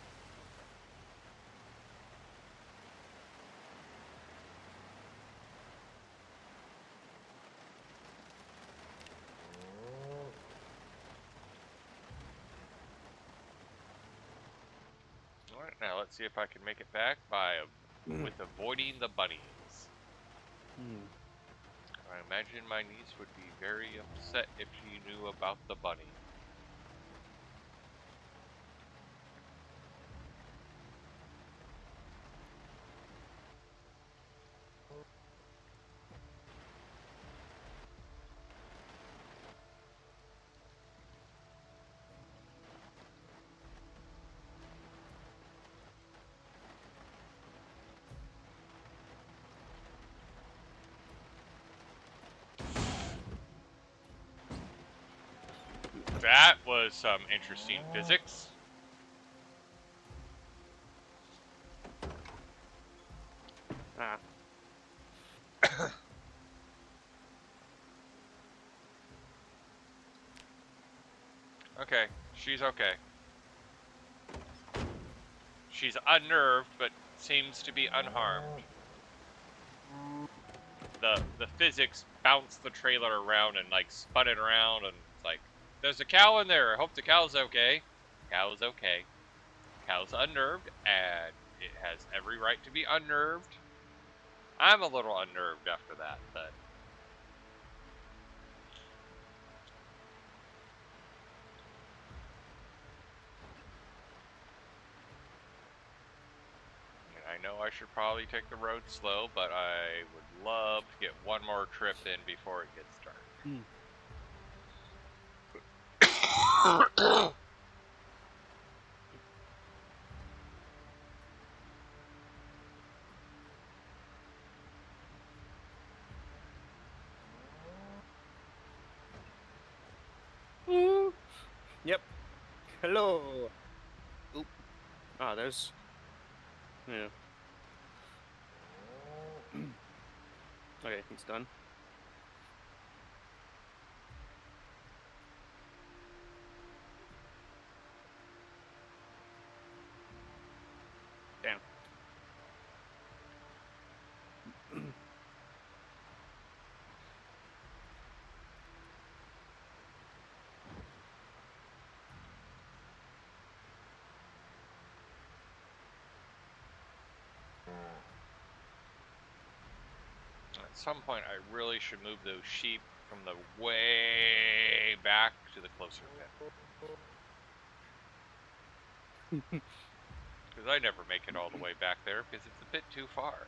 Alright, now let's see if I can make it back with avoiding the bunnies. I imagine my niece would be very upset if she knew about the bunny. That was some interesting physics. Okay, she's okay. She's unnerved, but seems to be unharmed. The physics bounced the trailer around and like spun it around, and it's like, there's a cow in there. I hope the cow's okay. Cow's okay. Cow's unnerved, and it has every right to be unnerved. I'm a little unnerved after that, but I know I should probably take the road slow, but I would love to get one more trip in before it gets dark. Yep. Hello. Oop. Ah, there's. Yeah. Okay, he's done. Damn. At some point, I really should move those sheep from the way back to the closer pit. Because I never make it all the way back there because it's a bit too far.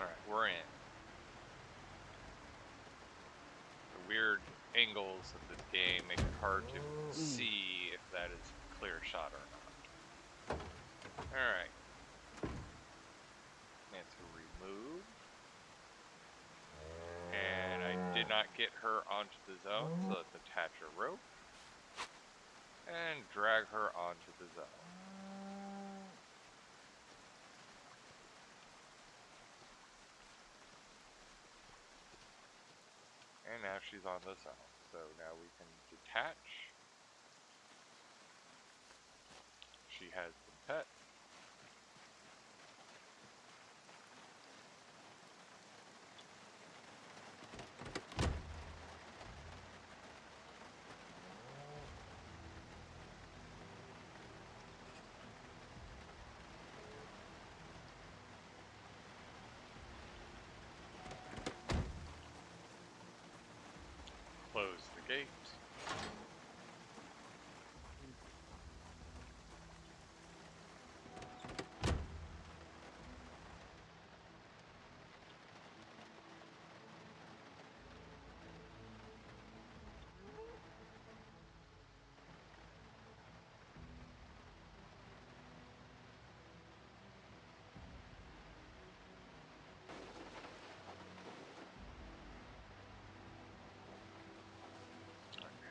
Alright, we're in. The weird angles of this game make it hard to see if that is a clear shot or not. Alright. Answer remove. And I did not get her onto the zone, so let's attach a rope and drag her onto the zone. And now she's on the zone. So now we can detach. She has been pet. Close the gate.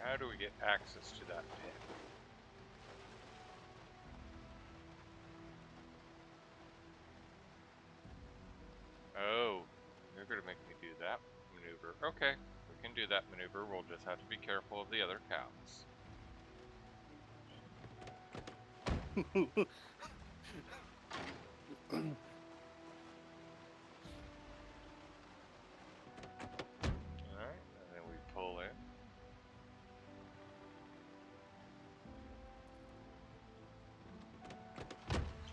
How do we get access to that pin? Oh, they're gonna make me do that maneuver. Okay, we can do that maneuver. We'll just have to be careful of the other cows. Alright, and then we pull in.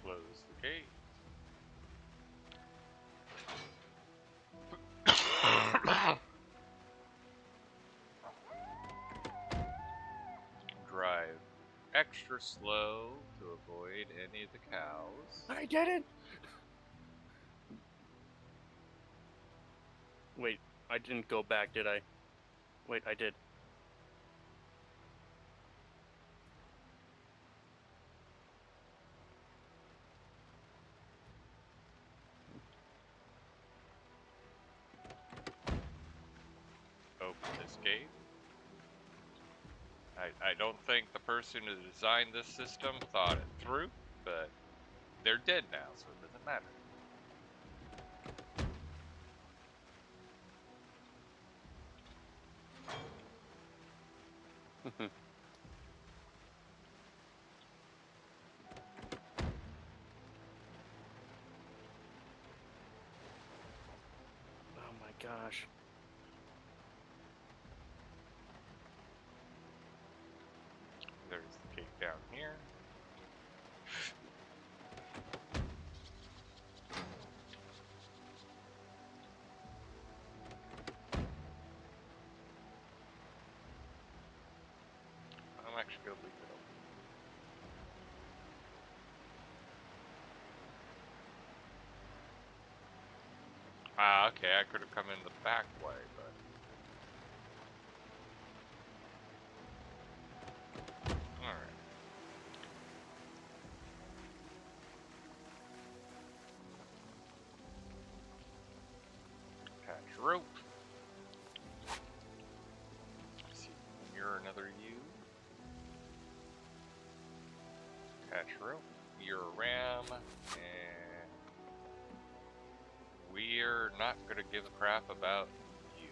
Close the gate. Drive extra slow to avoid any of the cows. I did it! Wait, I didn't go back, did I? Wait, I did. Open this gate. I don't think the person who designed this system thought it through, but they're dead now, so it doesn't matter. Oh my gosh. There's the gate down here. I'm actually going to leave it open. Ah, okay, I could have come in the back way, but... Alright. Attach rope. Let's see, mirror another U. Attach rope. Mirror ram. And... we're not going to give a crap about you.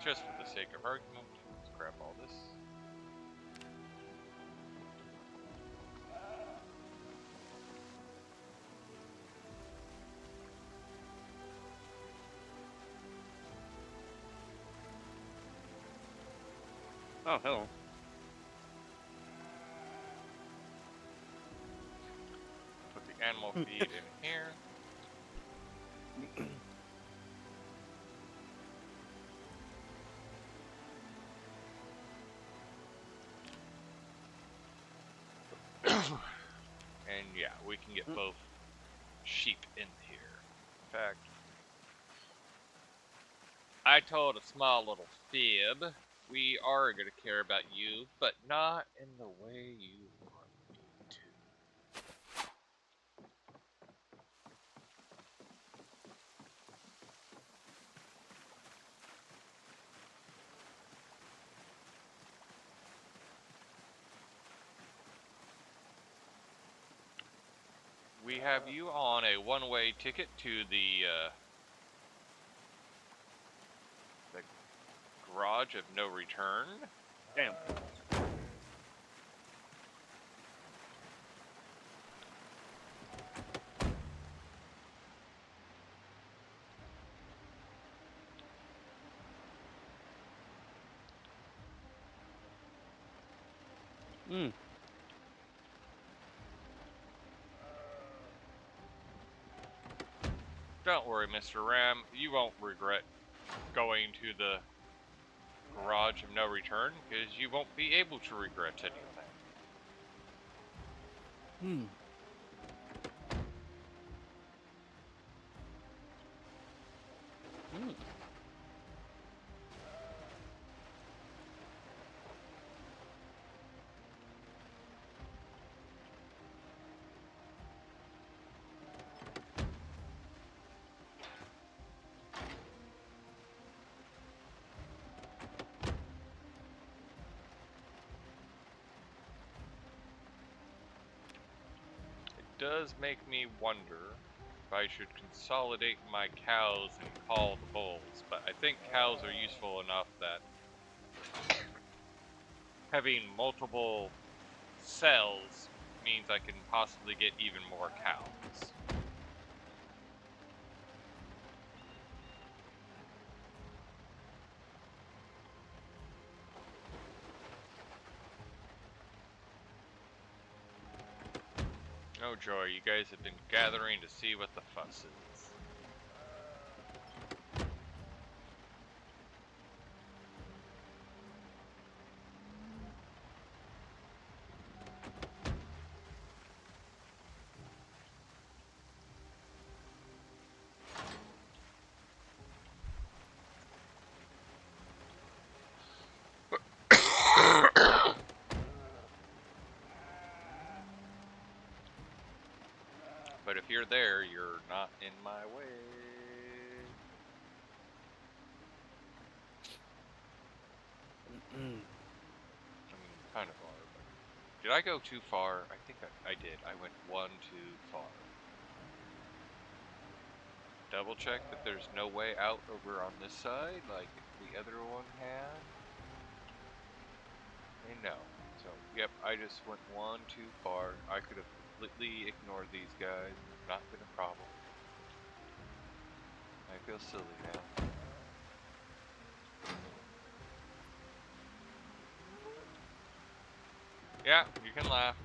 just for the sake of argument, let's grab all this. Oh, hello. Put the animal feed in here. And yeah, we can get both sheep in here. In fact, I told a small little fib. We are going to care about you, but not in the way you want me to. We have you on a one-way ticket to the garage of no return. Damn. Don't worry, Mr. Ram. You won't regret going to the garage of no return, because you won't be able to regret anything. It does make me wonder if I should consolidate my cows and call the bulls, but I think cows are useful enough that having multiple cells means I can possibly get even more cows. Oh joy, you guys have been gathering to see what the fuss is. But if you're there, you're not in my way. I mean, kind of are, but... Did I go too far? I think I did. I went one too far. Double check that there's no way out over on this side, like the other one had. And no. So, yep, I just went one too far. I could have completely ignored these guys. Not been a problem. I feel silly now. Yeah, you can laugh.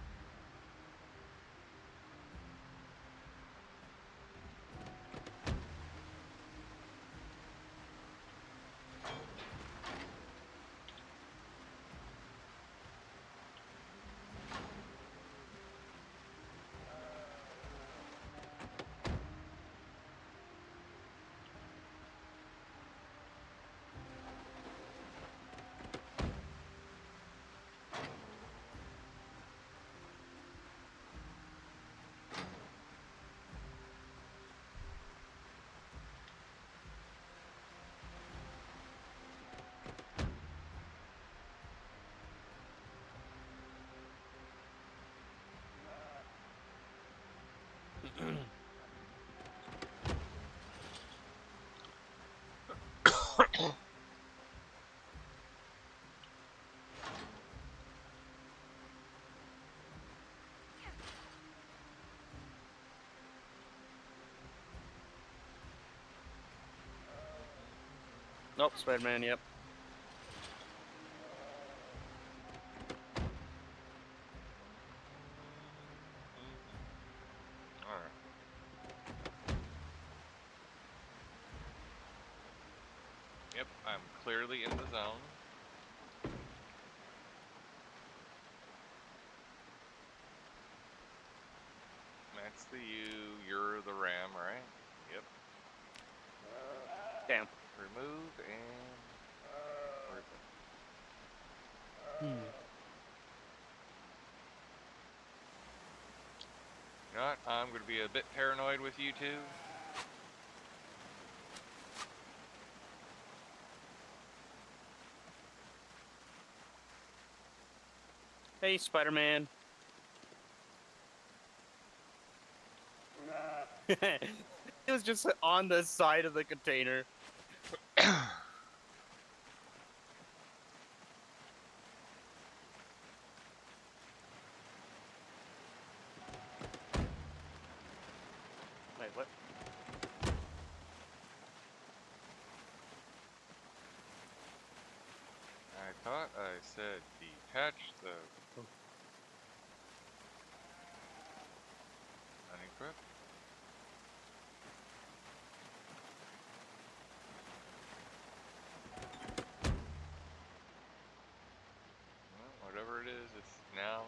Nope, Spider-Man, yep. Alright. Yep, I'm clearly in the zone. That's the you're the ram, right? Yep. Damn. Remove and Hmm. You know what? I'm going to be a bit paranoid with you two. Hey, Spider-Man. It was just on the side of the container. Wait, what? I thought I said detach the unequip. Well, whatever it is, it's now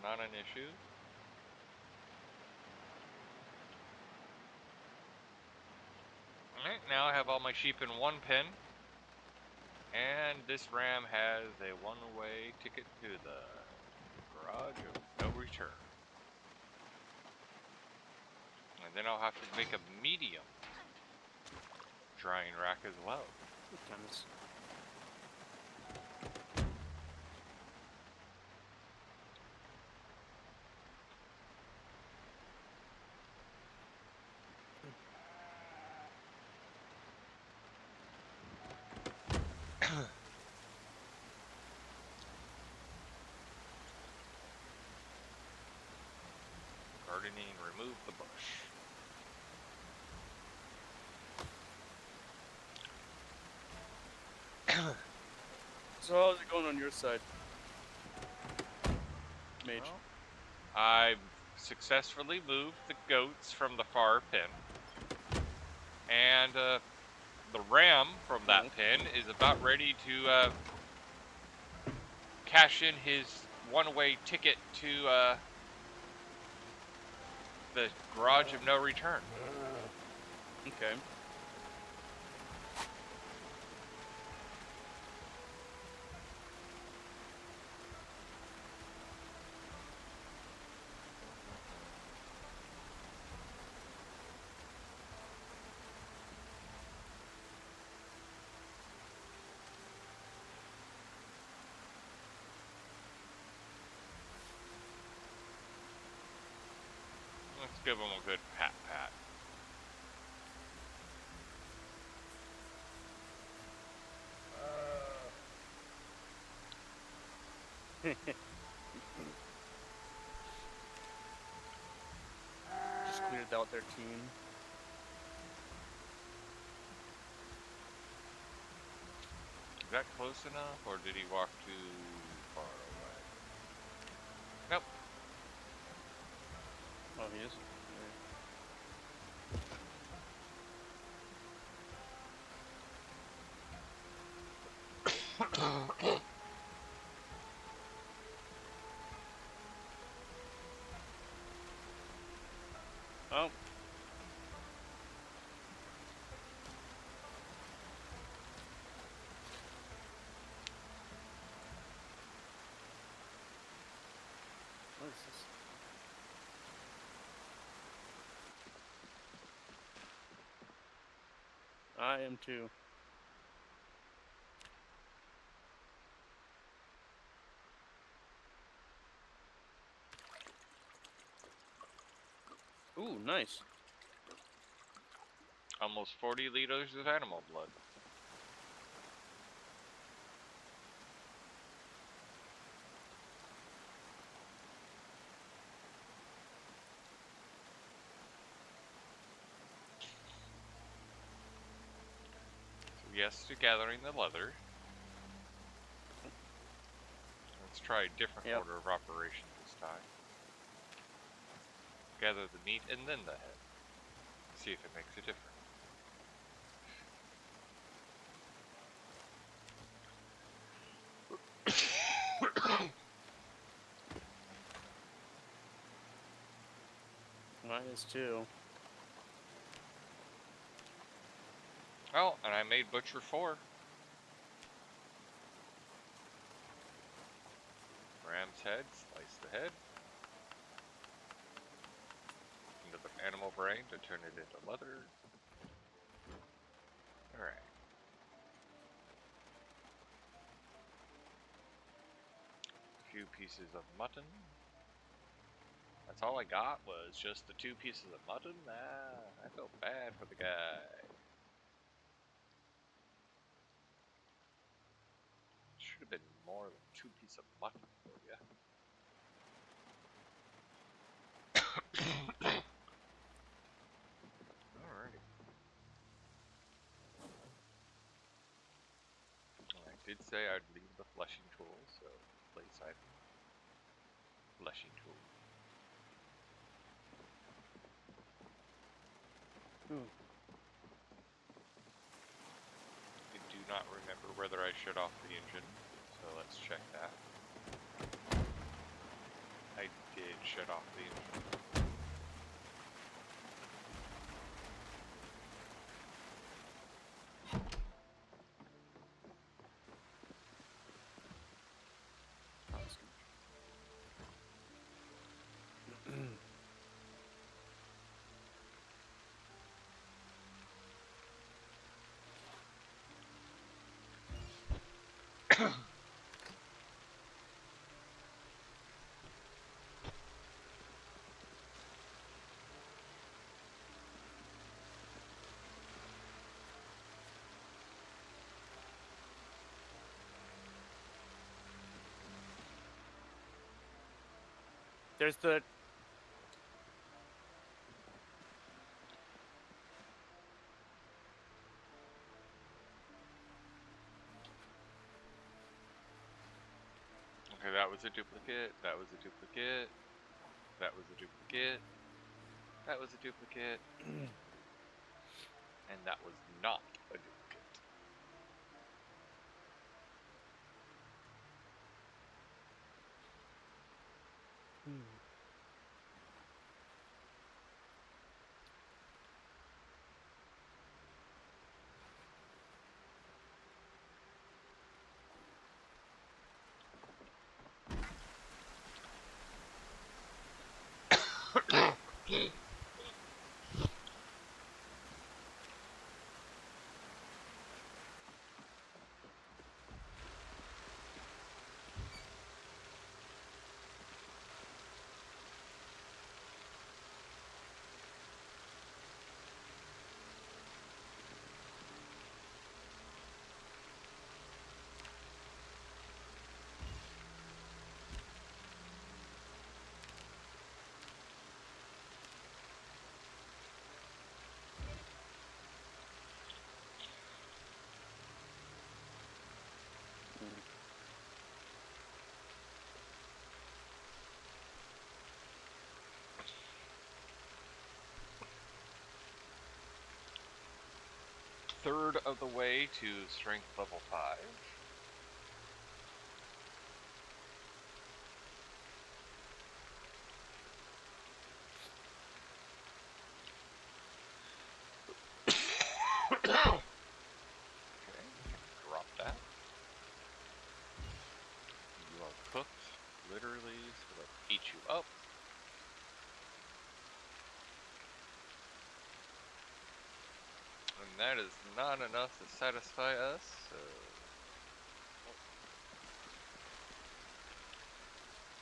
not an issue. Alright, now I have all my sheep in one pen. And this ram has a one-way ticket to the garage of no return. And then I'll have to make a medium drying rack as well. Goodness. Gardening, remove the bush. So how's it going on your side? Mage. Well, I've successfully moved the goats from the far pen. And the ram from that pen is about ready to cash in his one-way ticket to the garage of no return. Okay. Let's give him a good pat. Just cleared out their team. Is that close enough, or did he walk too far away? Nope. Oh, he is? Oh. What is this? I am too. Ooh, nice. Almost 40 liters of animal blood. So yes to gathering the leather. Let's try a different Yep. order of operation this time. Gather the meat and then the head. See if it makes a difference. Mine is too. Oh, and I made Butcher 4. Ram's head, slice the head. Into the animal brain to turn it into leather. Alright. A few pieces of mutton. That's all I got was just the 2 pieces of mutton? Ah, I felt bad for the guy. Should have been more than 2 pieces of mutton for you. Alrighty. I did say I'd leave the fleshing tool, so place item. Fleshing tool. I do not remember whether I shut off the engine, so let's check that. I did shut off the engine. There's the... Okay, that was a duplicate, that was a duplicate, that was a duplicate, that was a duplicate, and that was not a duplicate. Third of the way to strength level 5. Okay, drop that. You are cooked, literally, so let's eat you up. And that is not enough to satisfy us, so...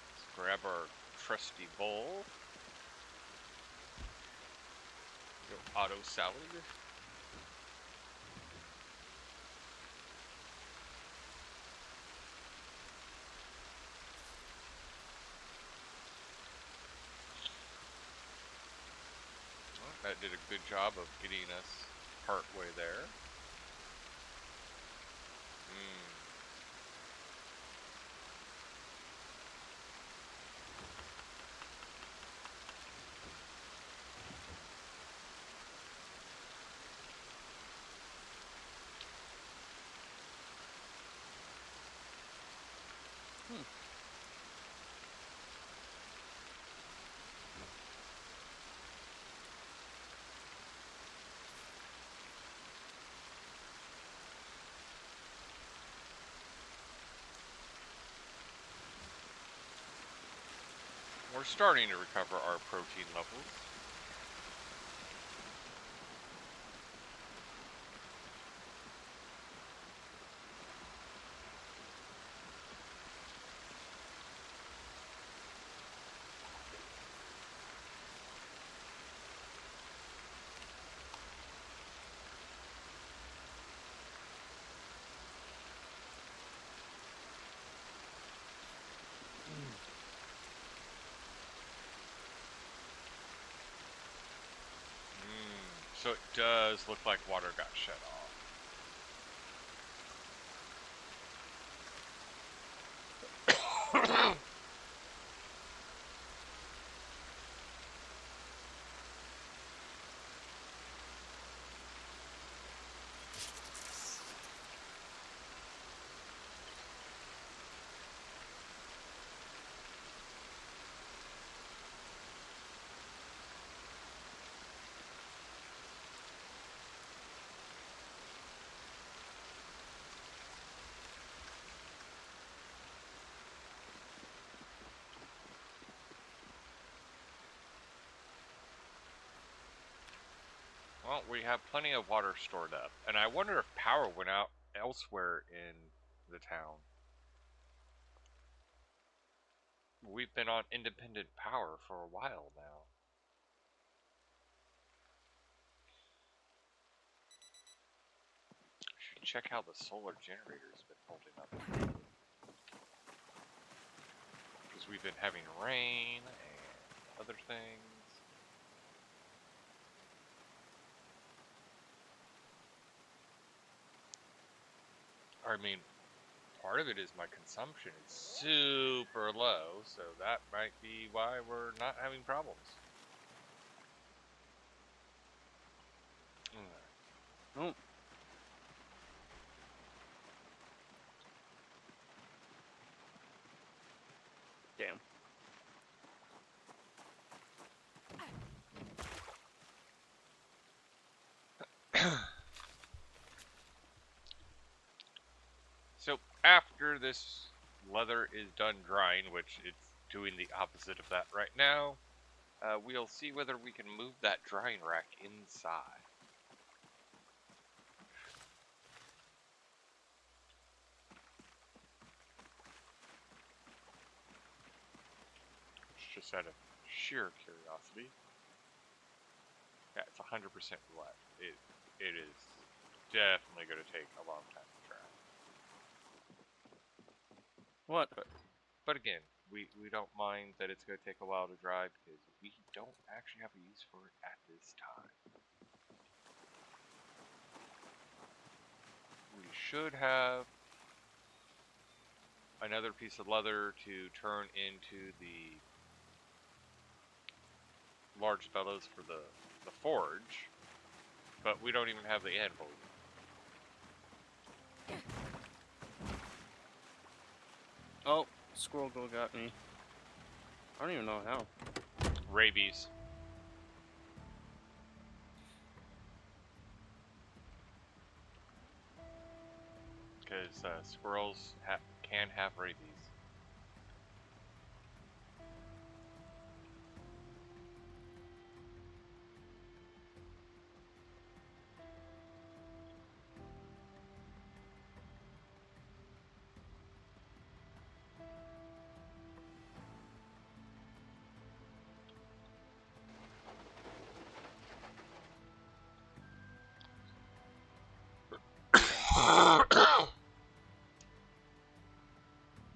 Let's grab our trusty bowl. Go auto salad. Well, that did a good job of getting us part way there. We're starting to recover our protein levels. So it does look like water got shut off. Well, we have plenty of water stored up, and I wonder if power went out elsewhere in the town. We've been on independent power for a while now. Should check how the solar generator's been holding up. Because we've been having rain and other things. I mean, part of it is my consumption is super low, so that might be why we're not having problems. Oh. Damn. So after this leather is done drying, which it's doing the opposite of that right now, we'll see whether we can move that drying rack inside. It's just out of sheer curiosity. Yeah, it's 100% wet. It is definitely going to take a long time to dry. What? But again, we don't mind that it's going to take a while to dry because we don't actually have a use for it at this time. We should have another piece of leather to turn into the large bellows for the forge, but we don't even have the anvil yet. Oh, squirrel girl got me. I don't even know how. Rabies. Because squirrels can have rabies.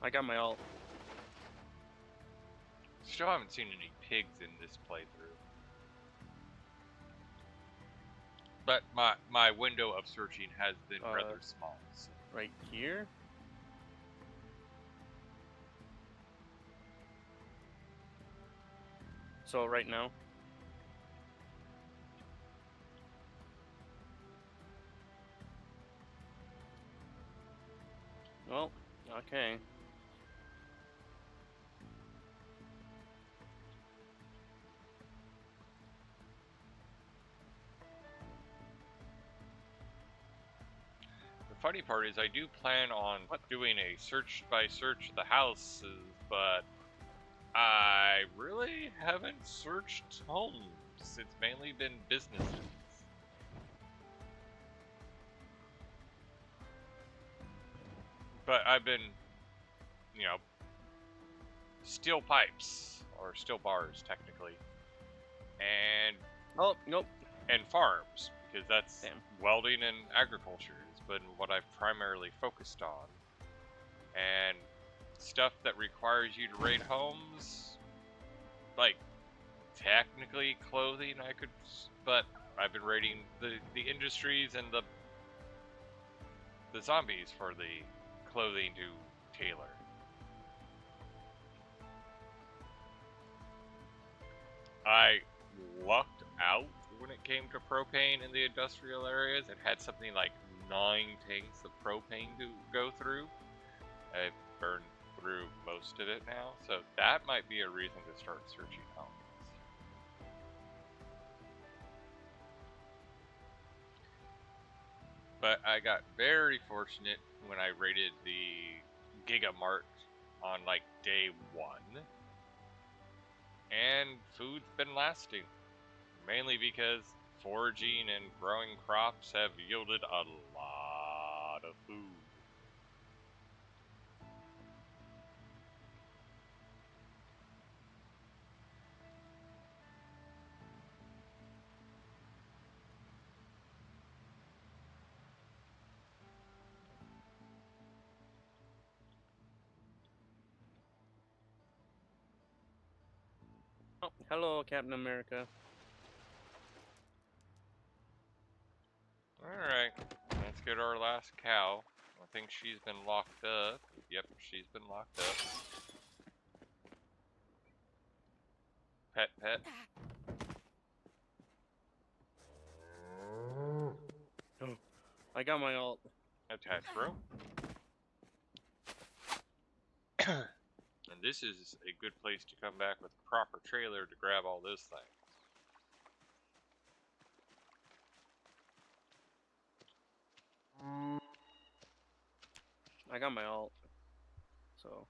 I got my ult. Still haven't seen any pigs in this playthrough. But my window of searching has been rather small. So. Right here? So right now? Well, okay. The funny part is I do plan on doing a search by search of the houses, but I really haven't searched homes. It's mainly been businesses. But I've been, you know, steel pipes, or steel bars technically, and Oh, nope. farms, because that's Damn. welding and agriculture has been what I've primarily focused on. And stuff that requires you to raid homes, like technically clothing, but I've been raiding the industries and the zombies for the clothing to tailor. I lucked out when it came to propane in the industrial areas. It had something like 9 tanks of propane to go through. I've burned through most of it now, so that might be a reason to start searching homes. But I got very fortunate when I raided the Giga Mart on like day 1, and food's been lasting. Mainly because foraging and growing crops have yielded a lot of food. Oh, hello, Captain America. Alright, let's get our last cow. I think she's been locked up. Yep, she's been locked up. Pet, pet. Oh, I got my ult. Attach rope. And this is a good place to come back with a proper trailer to grab all this thing. I got my ult. So.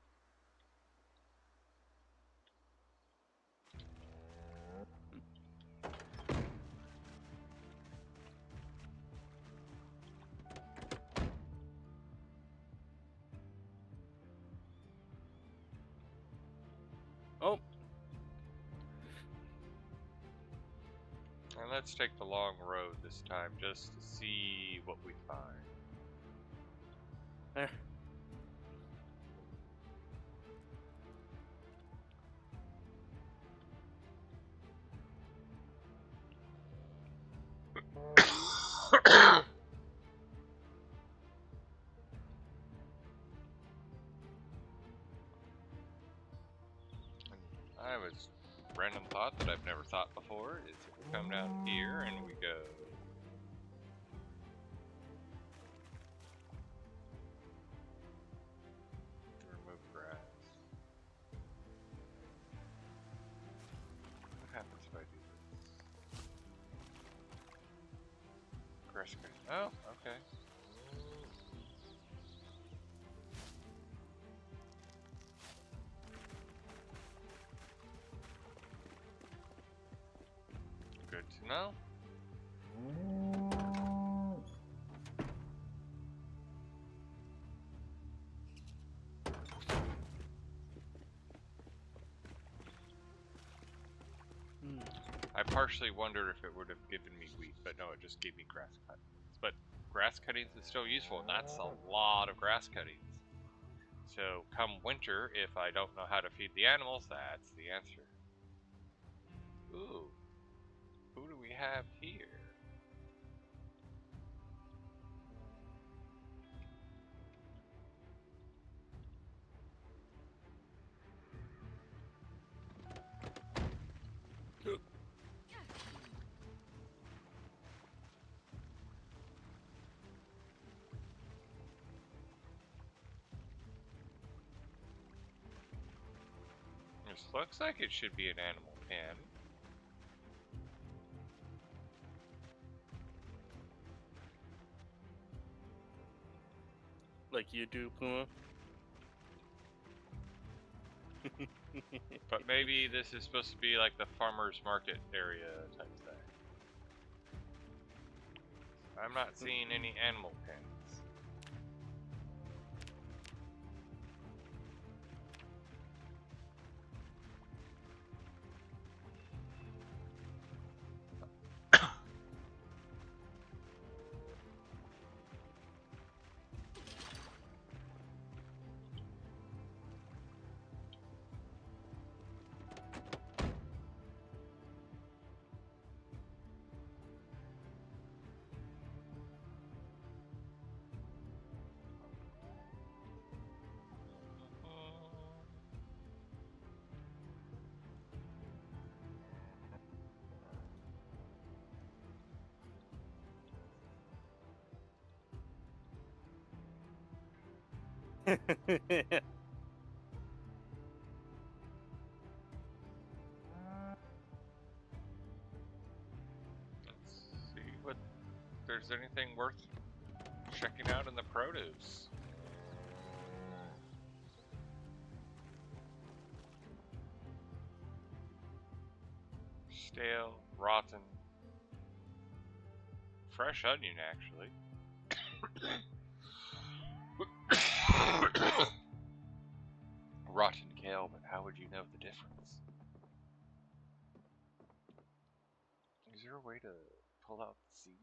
Oh. And let's take the long road this time just to see what we find. There. I was random thought that I've never thought before is if we come down here and we go remove grass. What happens if I do this? Grass cutting. Oh, okay. Good to know. I partially wonder if it would have given me wheat, but no, it just gave me grass cuttings. But grass cuttings is still useful, and that's a lot of grass cuttings. So come winter, if I don't know how to feed the animals, that's the answer. Ooh, who do we have here? This looks like it should be an animal pen. Like you do, Puma. But maybe this is supposed to be like the farmer's market area type thing. I'm not seeing any animal pens. Let's see what there's anything worth checking out in the produce. Stale, rotten, fresh onion actually. Rotten kale, but how would you know the difference? Is there a way to pull out the seed?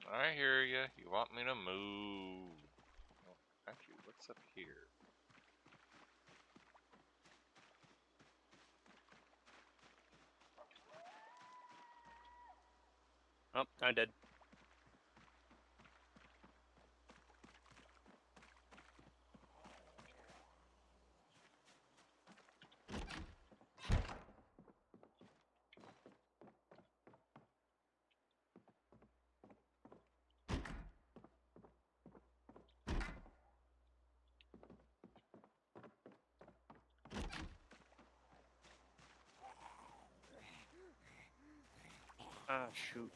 I hear ya. You want me to move. Well, actually, what's up here? Oh, I'm dead. Ah, shoot.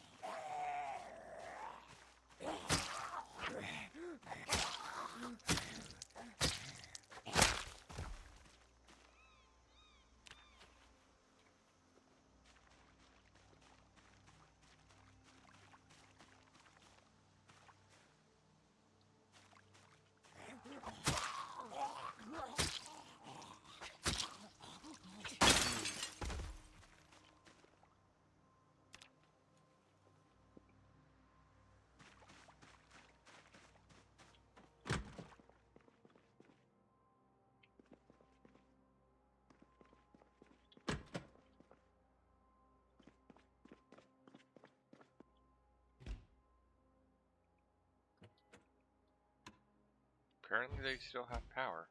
Apparently they still have power.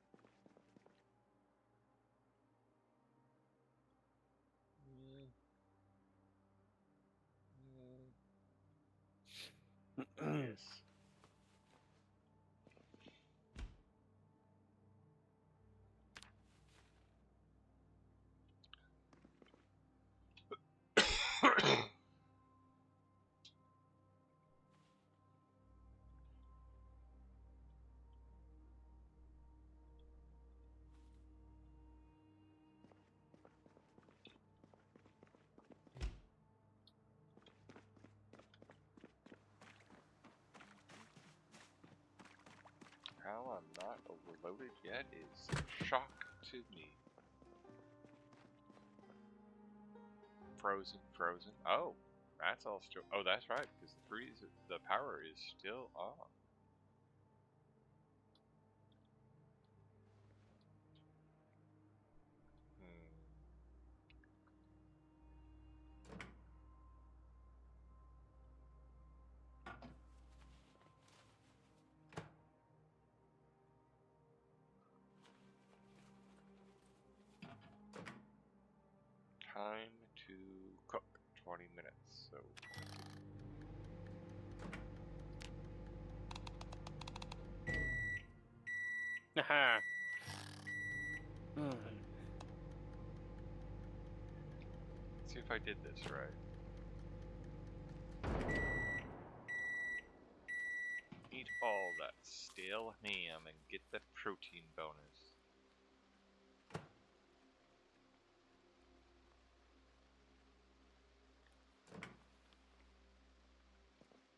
Yes. How I'm not overloaded yet is a shock to me. Frozen. Oh, that's all still. Oh, that's right, because the power is still on. time to cook, 20 minutes. So Haha. let's see if I did this right. Eat all that stale ham and get the protein bonus.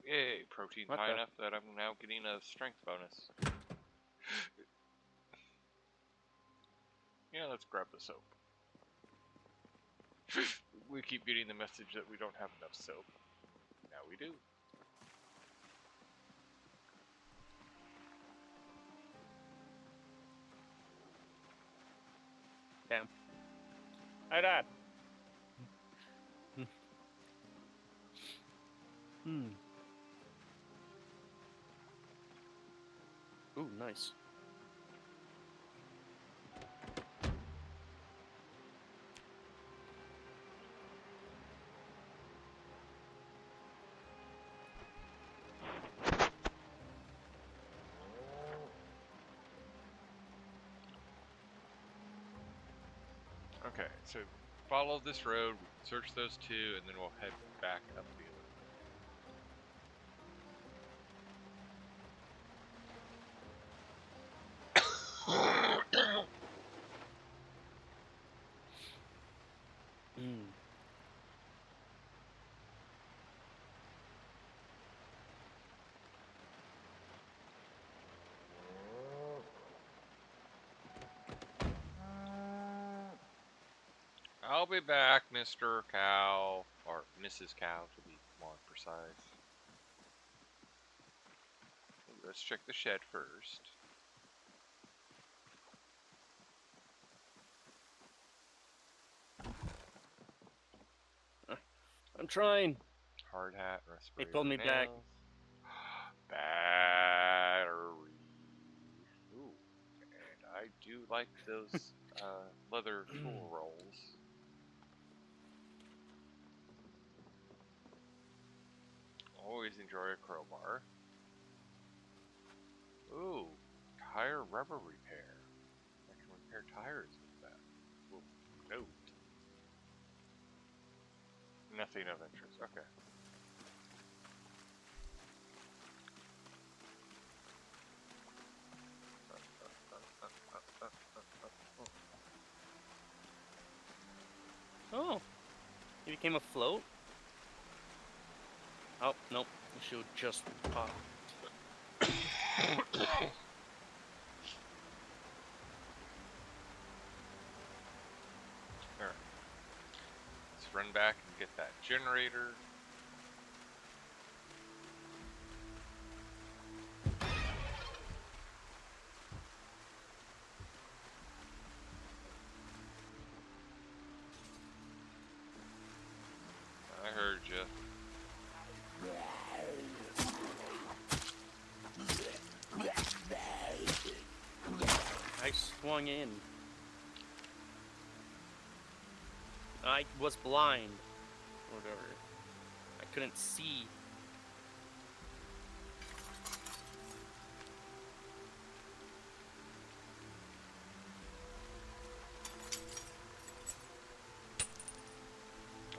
Yay, protein What high the? enough that I'm now getting a strength bonus. Yeah, let's grab the soap. We keep getting the message that we don't have enough soap. Now we do. Damn. I died. Hmm. Ooh, nice. Okay, so follow this road, we can search those two, and then we'll head back up the other. Hmm. I'll be back, Mr. Cow, or Mrs. Cow to be more precise. Let's check the shed first. I'm trying. Hard hat, They respirator, pulled me back. nails. Battery. Ooh, and I do like those leather tool rolls. Always enjoy a crowbar. Ooh, tire rubber repair. I can repair tires with that. Ooh, note. Nothing of interest. Okay. Oh, he became afloat? Oh, nope. The shoe just popped. Alright. Let's run back and get that generator. I heard you. I swung in. I was blind. Or whatever. I couldn't see.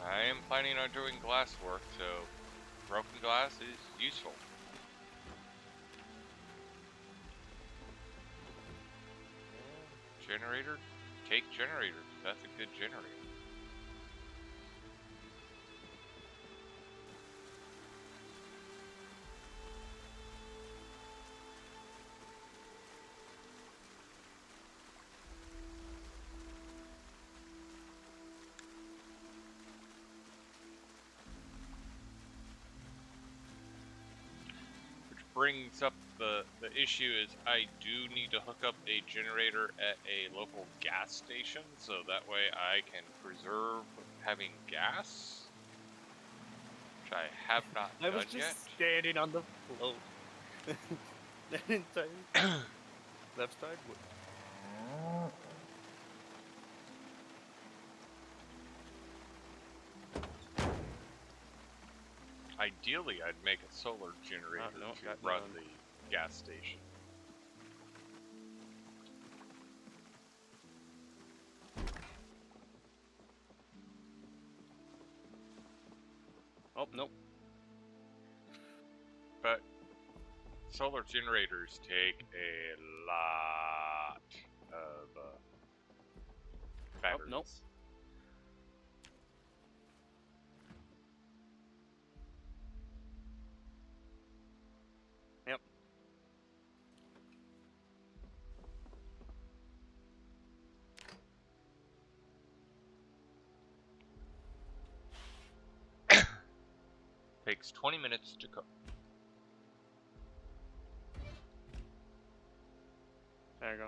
I am planning on doing glass work, so broken glass is useful. Generator? Take generator. That's a good generator. Which brings up the issue is I do need to hook up a generator at a local gas station, so that way I can preserve having gas, which I have not I was done just yet. standing on the float. That entire left side would. Ideally, I'd make a solar generator no, to got run none. the gas station. Oh, nope. But solar generators take a lot of batteries. Oh, nope. Yep. Takes 20 minutes to cook. There you go.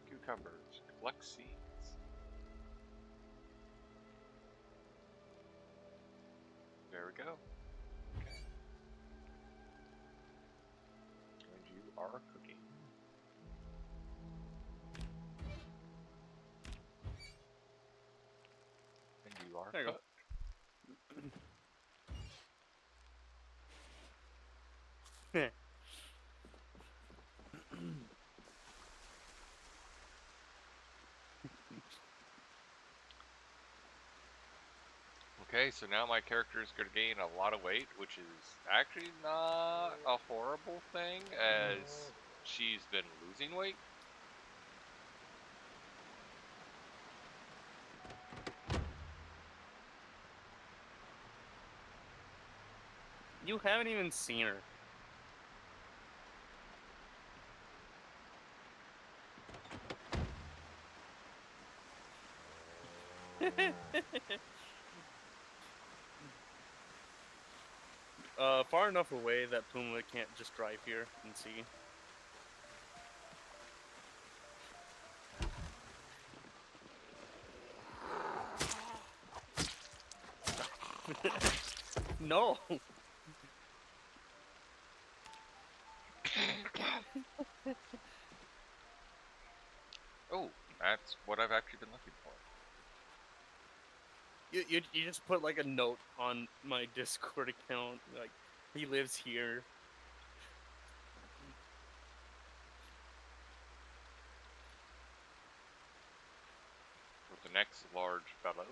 Cucumbers. Collect seeds. There we go. Okay. And you are cooking. And you are There you cooked. go. Okay, so now my character is going to gain a lot of weight, which is actually not a horrible thing, as she's been losing weight. You haven't even seen her. Far enough away that Puma can't just drive here and see. No. Oh, that's what I've actually been looking for. You just put like a note on my Discord account, like he lives here. With the next large fellows.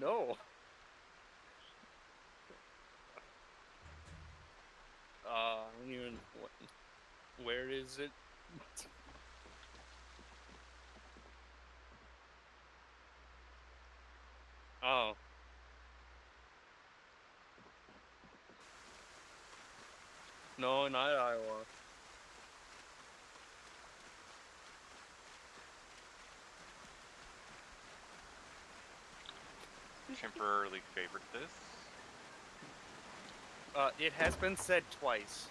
No. I don't even. Where is it? Oh. No, not Iowa. Temporarily favorite this. It has been said twice.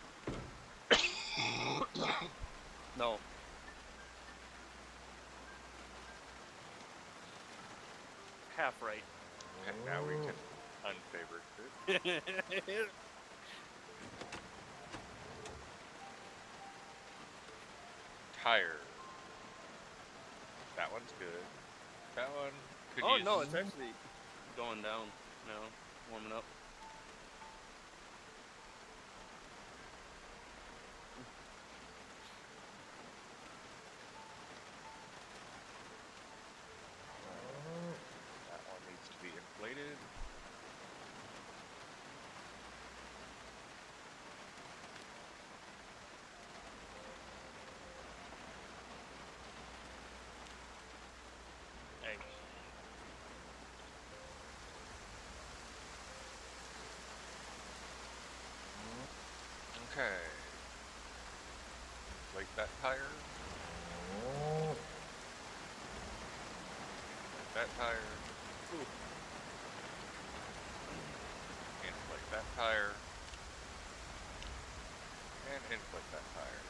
No. Half right. Okay, now we can unfavorite this. Tire. That one's good. That one could Oh use... no, it's actually going down now, warming up. That one needs to be inflated. Hey. Okay. Inflate that tire. Inflate that tire. Ooh. Inflate that tire. And inflate that tire.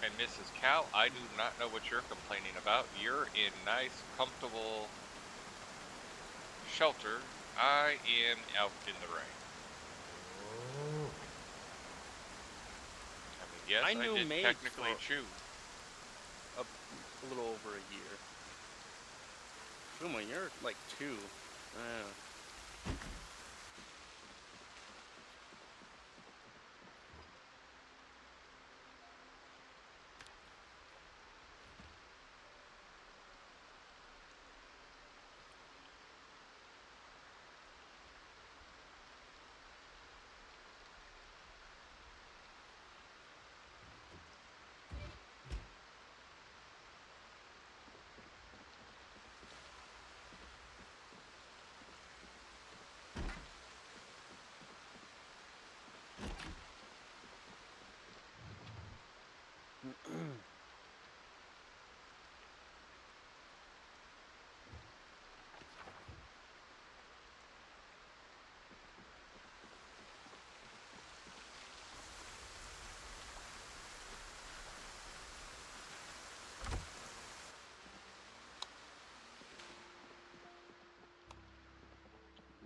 And Mrs. Cow, I do not know what you're complaining about. You're in nice, comfortable shelter, I am out in the rain. I mean, yes, I I knew did maids technically for choose. a little over a year. Shuma, you're like 2.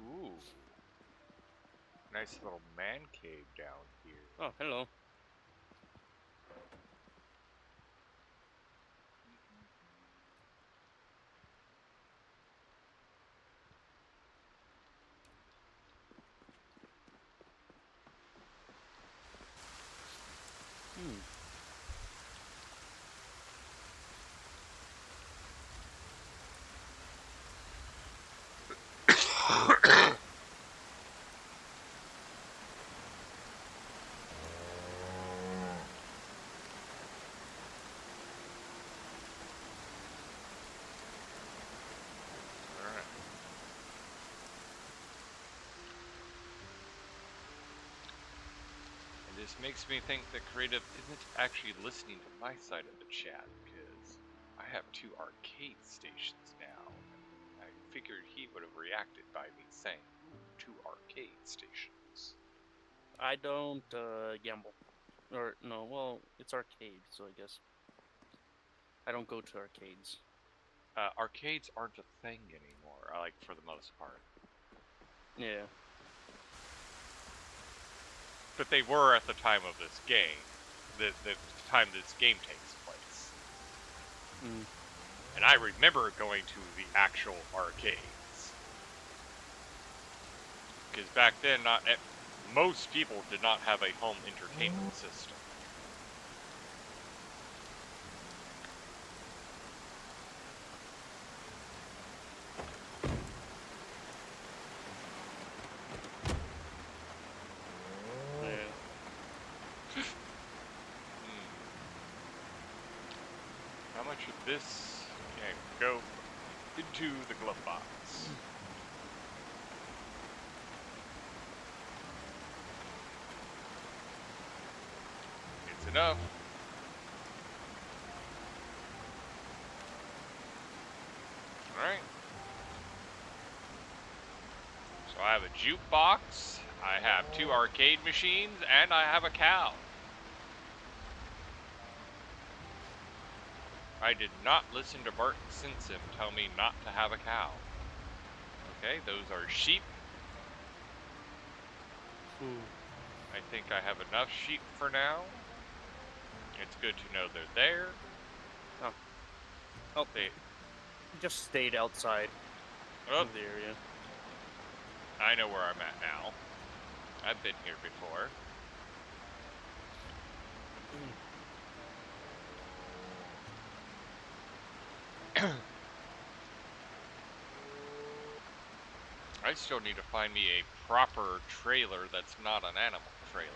Ooh, nice little man cave down here. Oh, hello. Hmm. Alright. And this makes me think that Creative isn't actually listening to my side of the chat, because I have 2 arcade stations now, and I figured he would have reacted by me saying, ooh, 2 arcade stations. I don't gamble. Or, no, well, it's arcade, so I guess. I don't go to arcades. Arcades aren't a thing anymore, like, for the most part. Yeah. But they were at the time of this game. The time this game takes place. Mm. And I remember going to the actual arcades. Because back then, most people did not have a home entertainment system. Yeah. How much of this can go into the glove box? It's enough. Alright. So I have a jukebox, I have 2 arcade machines, and I have a cow. I did not listen to Bart Simpson tell me not to have a cow. Okay, those are sheep. Ooh. I think I have enough sheep for now. It's good to know they're there. Oh. Oh, They, just stayed outside oh, of the area. I know where I'm at now. I've been here before. I still need to find me a proper trailer that's not an animal trailer.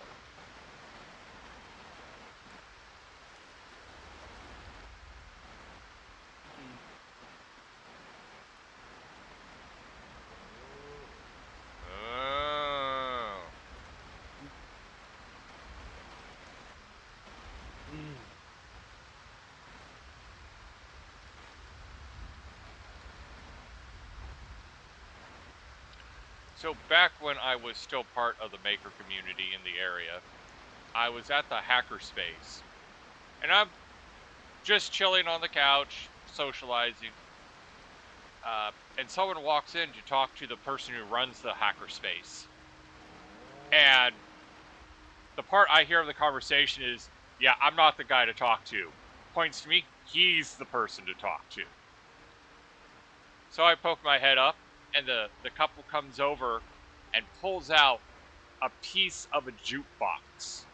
Oh. So back when I was still part of the maker community in the area, I was at the hackerspace, and I'm just chilling on the couch, socializing. and someone walks in to talk to the person who runs the hackerspace. And the part I hear of the conversation is, yeah, I'm not the guy to talk to. Points to me, he's the person to talk to. So I poke my head up, and the couple comes over and pulls out a piece of a jukebox.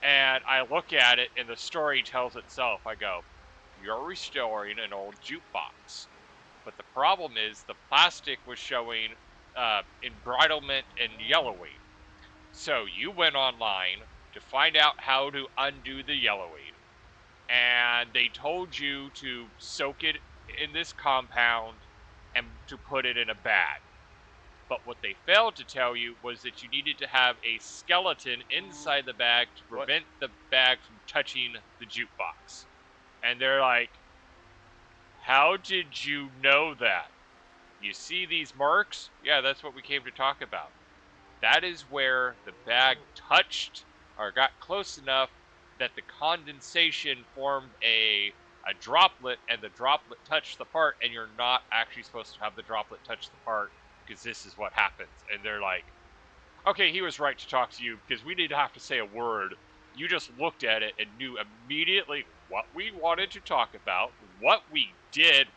And I look at it, and the story tells itself. I go, you're restoring an old jukebox. But the problem is the plastic was showing embridlement and yellowing. So you went online to find out how to undo the yellowing. And they told you to soak it in this compound and to put it in a bag. But what they failed to tell you was that you needed to have a skeleton inside the bag to prevent the bag from touching the jukebox. And they're like, how did you know that? You see these marks? Yeah, that's what we came to talk about. That is where the bag touched or got close enough that the condensation formed a droplet, and the droplet touched the part, and you're not actually supposed to have the droplet touch the part because this is what happens. And they're like, okay, he was right to talk to you because we didn't have to say a word. You just looked at it and knew immediately what we wanted to talk about, what we did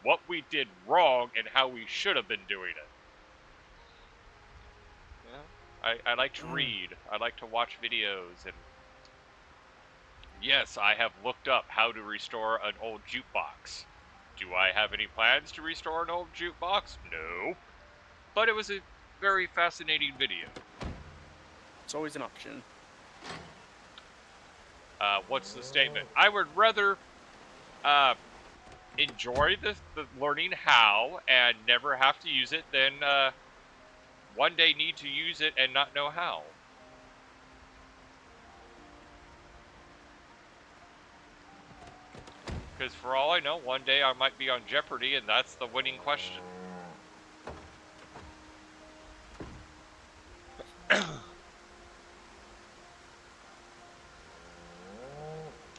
wrong, and how we should have been doing it. Yeah. I like to read. I like to watch videos, and yes, I have looked up how to restore an old jukebox. Do I have any plans to restore an old jukebox? No. But it was a very fascinating video. It's always an option. What's the statement? I would rather enjoy the learning how and never have to use it than one day need to use it and not know how. Because for all I know, one day I might be on Jeopardy, and that's the winning question.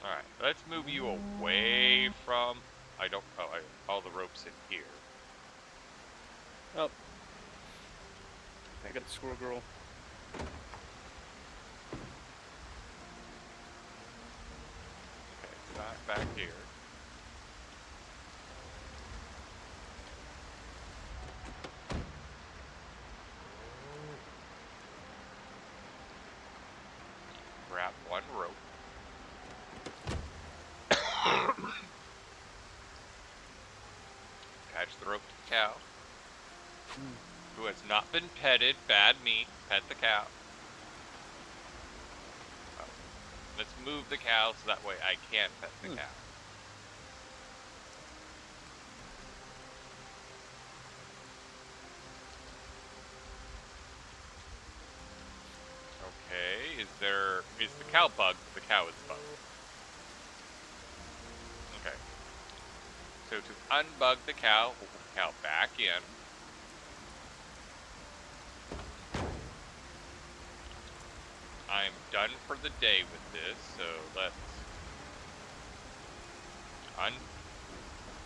Alright, let's move you away from... all the ropes in here. Oh. I got the squirrel girl. Okay, back here. Grab one rope. Attach the rope to the cow. Who has not been petted. Bad meat. Pet the cow. Oh. Let's move the cow so that way I can pet the cow. Okay, is the cow bugged? The cow is bugged. Okay. So to unbug the cow, we'll put the cow back in. I'm done for the day with this, so let's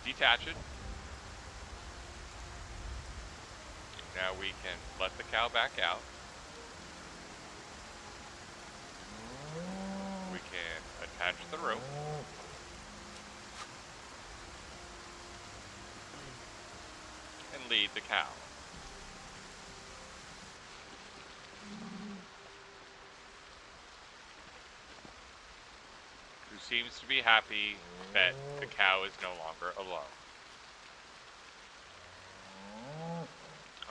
detach it. Now we can let the cow back out. We can attach the rope. And lead the cow. Who seems to be happy that the cow is no longer alone.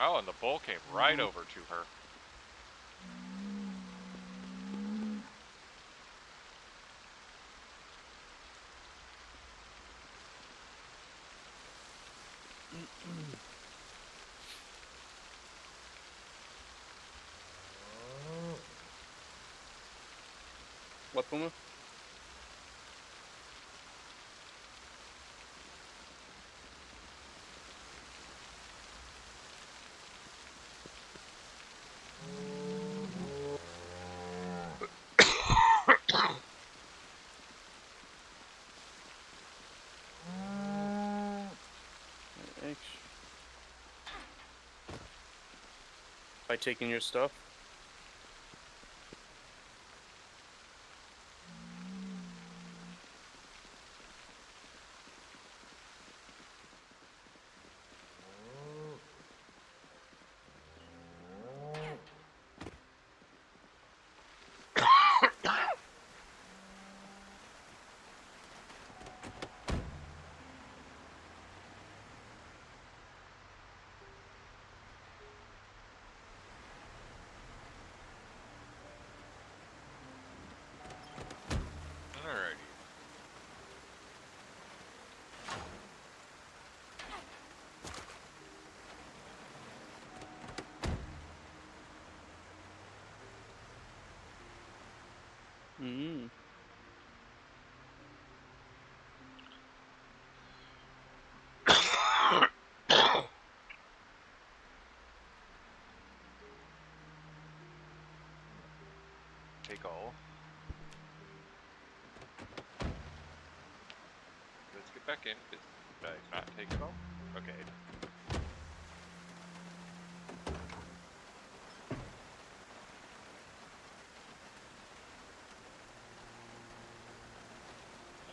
Oh, and the bull came right over to her. What, Puma? Thanks. By taking your stuff? Alrighty. Mm. Take all. Let's get back in, because did I not take it all? Okay.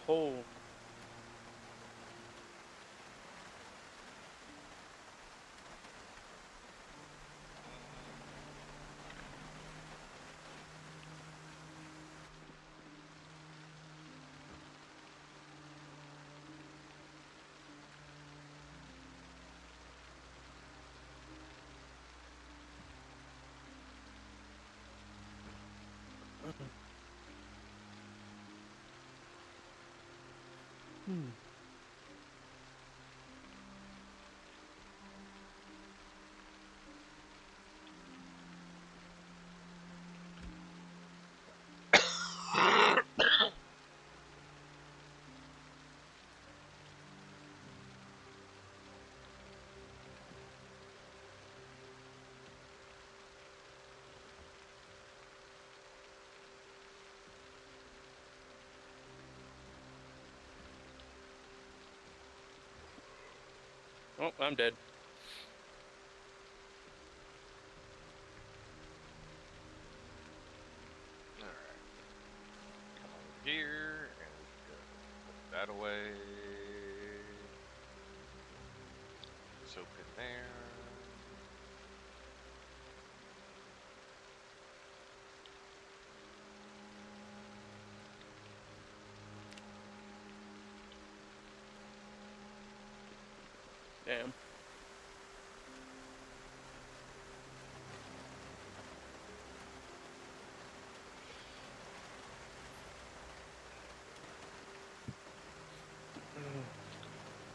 Oh. Hmm. Oh, I'm dead. Alright. Come over here, and we can go put that away. Soap in there. Damn.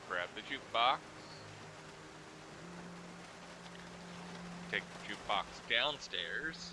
Grab the jukebox. Take the jukebox downstairs.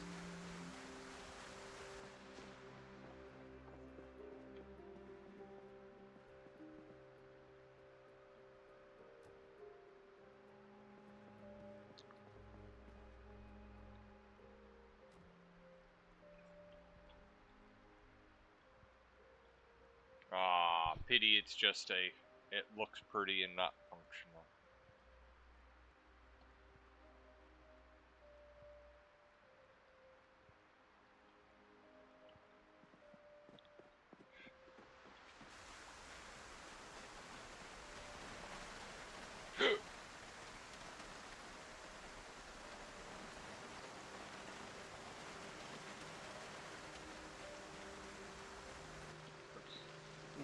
Ah, pity it's just it looks pretty and not functional.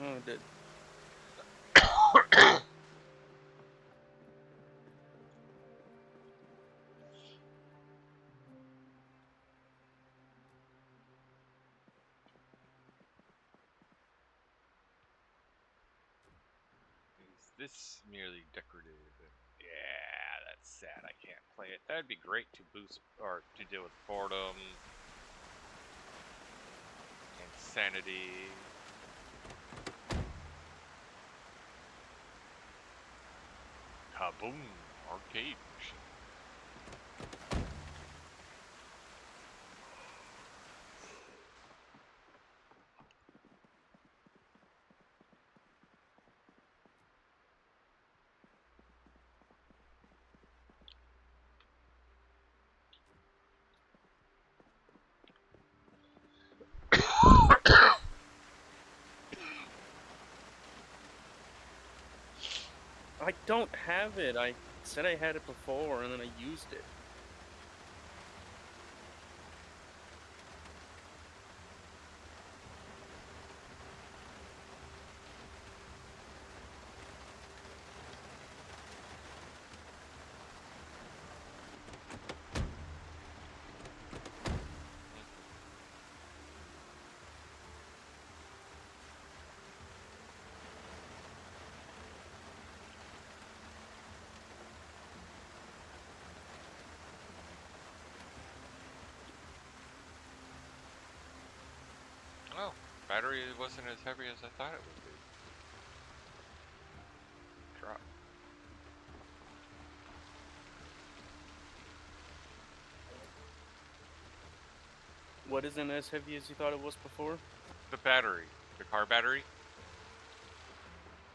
Oh, I did. Is this merely decorative? Yeah, that's sad. I can't play it. That'd be great to boost or to deal with boredom, insanity. Kaboom! Arcade machine. I don't have it. I said I had it before and then I used it. Oh, battery wasn't as heavy as I thought it would be. Drop. What isn't as heavy as you thought it was before? The battery, the car battery,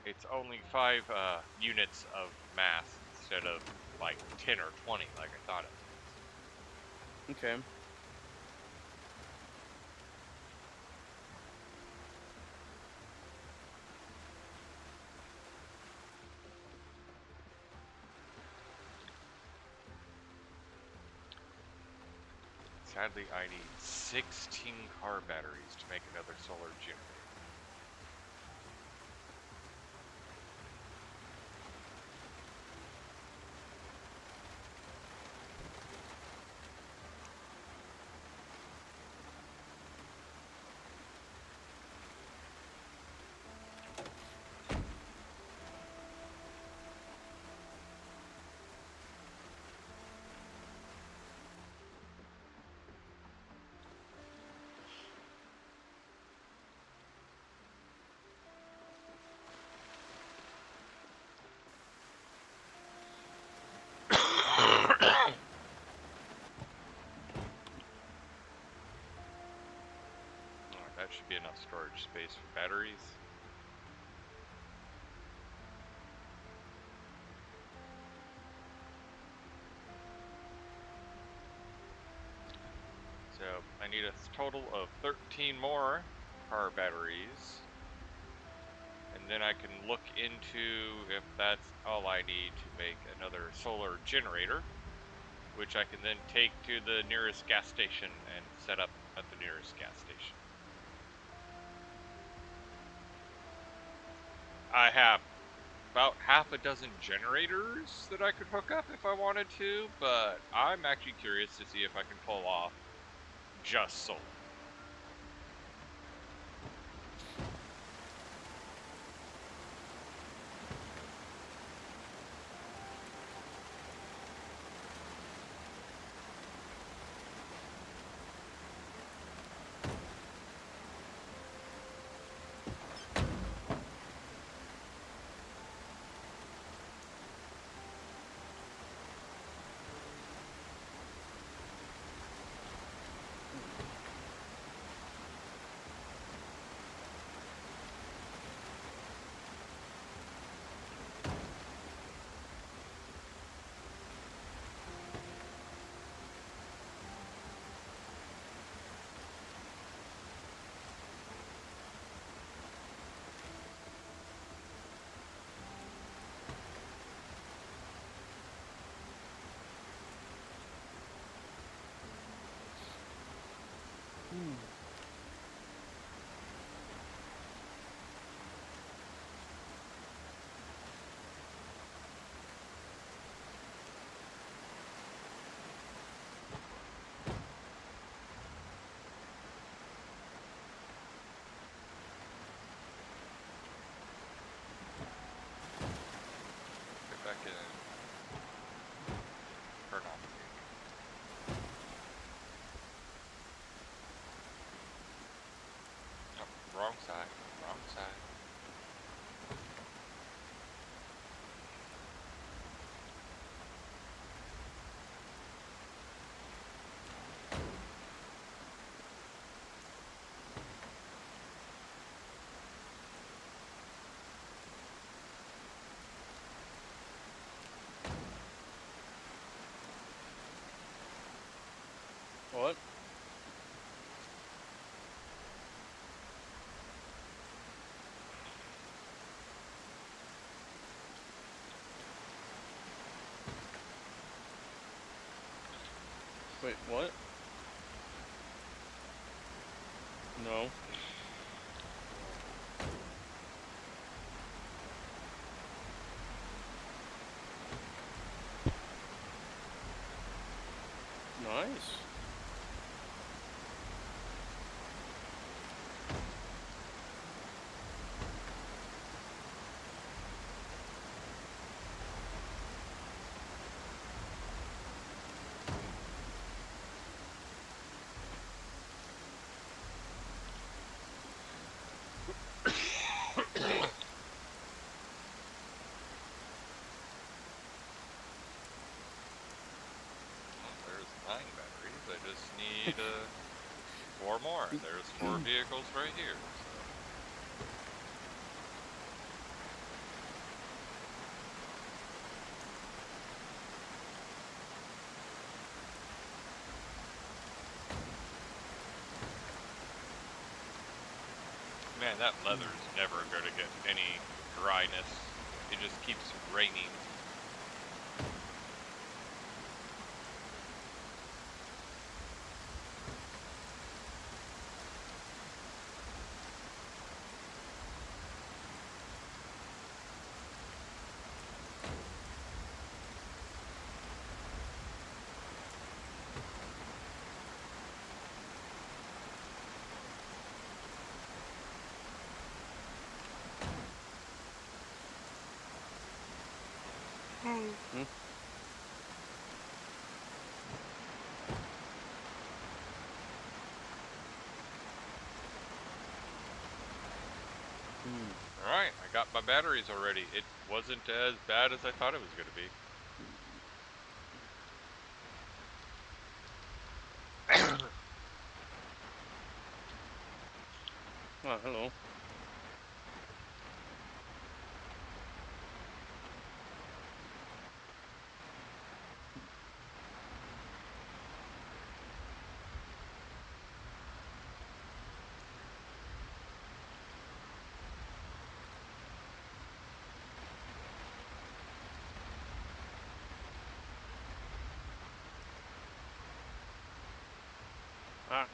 it's only 5 units of mass instead of like 10 or 20 like I thought it was. Okay. Sadly, I need 16 car batteries to make another solar generator. That should be enough storage space for batteries. So I need a total of 13 more car batteries. And then I can look into if that's all I need to make another solar generator, which I can then take to the nearest gas station and set up at the nearest gas station. I have about half a dozen generators that I could hook up if I wanted to, but I'm actually curious to see if I can pull off just solar. Get back in and turn off the... Oh, wrong side, wrong side. What? Wait, what? No. Nice. There's 9 batteries. I just need 4 more, and there's 4 vehicles right here. So. Man, that leather's never going to get any dryness. It just keeps raining. Hmm. Alright, I got my batteries already. It wasn't as bad as I thought it was going to be. Oh, hello. Ah.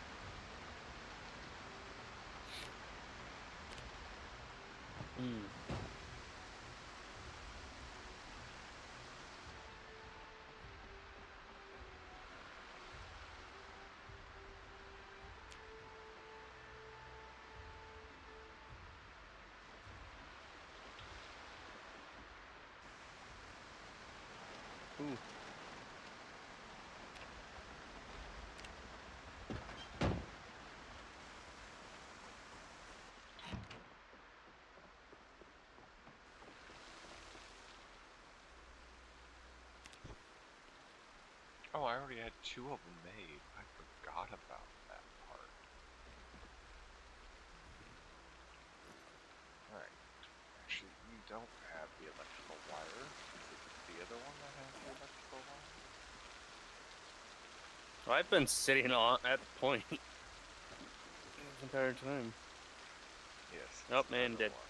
Ooh. Oh, I already had 2 of them made. I forgot about that part. Alright. Actually, you don't have the electrical wire. Is it the other one that has the electrical wire? I've been sitting on at point this entire time. Yes. Oh, It's man, the other dead. one.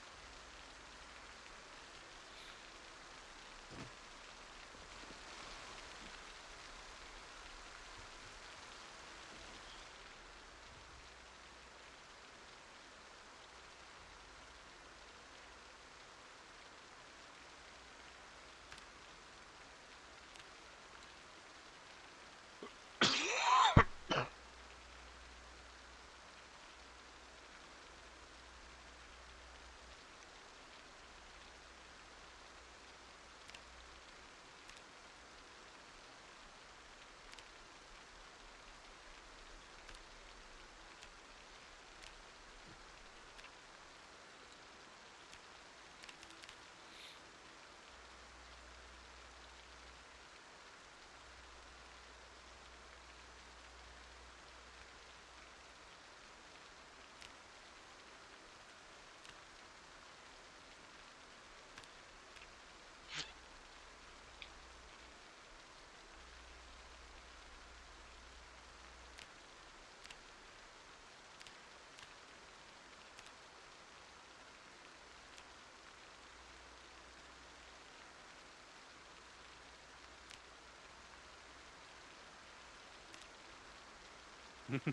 Okay,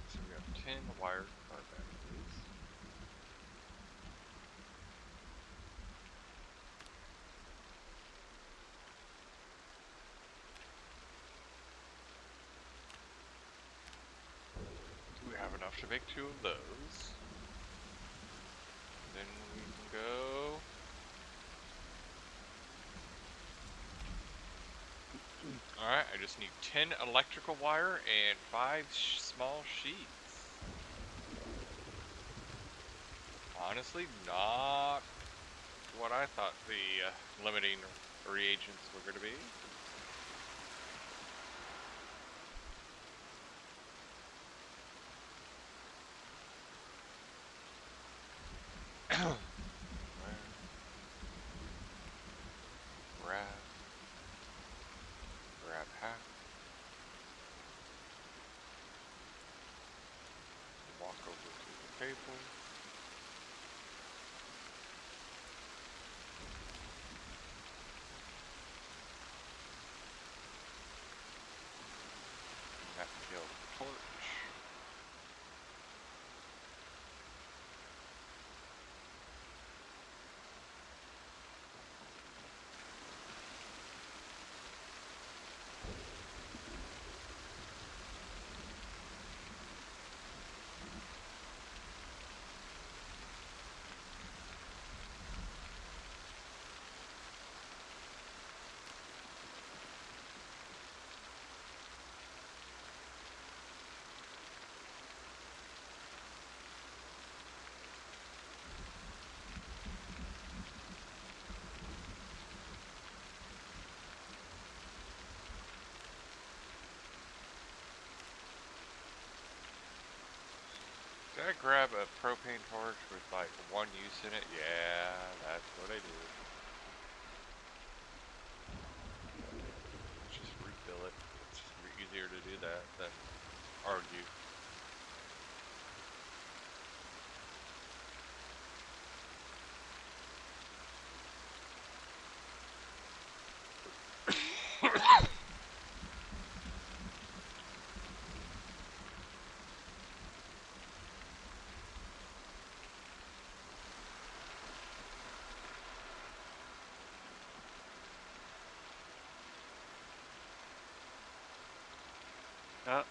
so we have 10 wired car batteries. We have enough to make 2 of those. Then we can go. Alright, I just need 10 electrical wire and 5 small sheets. Honestly, not what I thought the limiting reagents were going to be. Where? Grab. Grab half. Walk over to the table. And that kills the torch. Did I grab a propane torch with like 1 use in it? Yeah, that's what I did. Let's just refill it. It's just easier to do that than argue. Ah,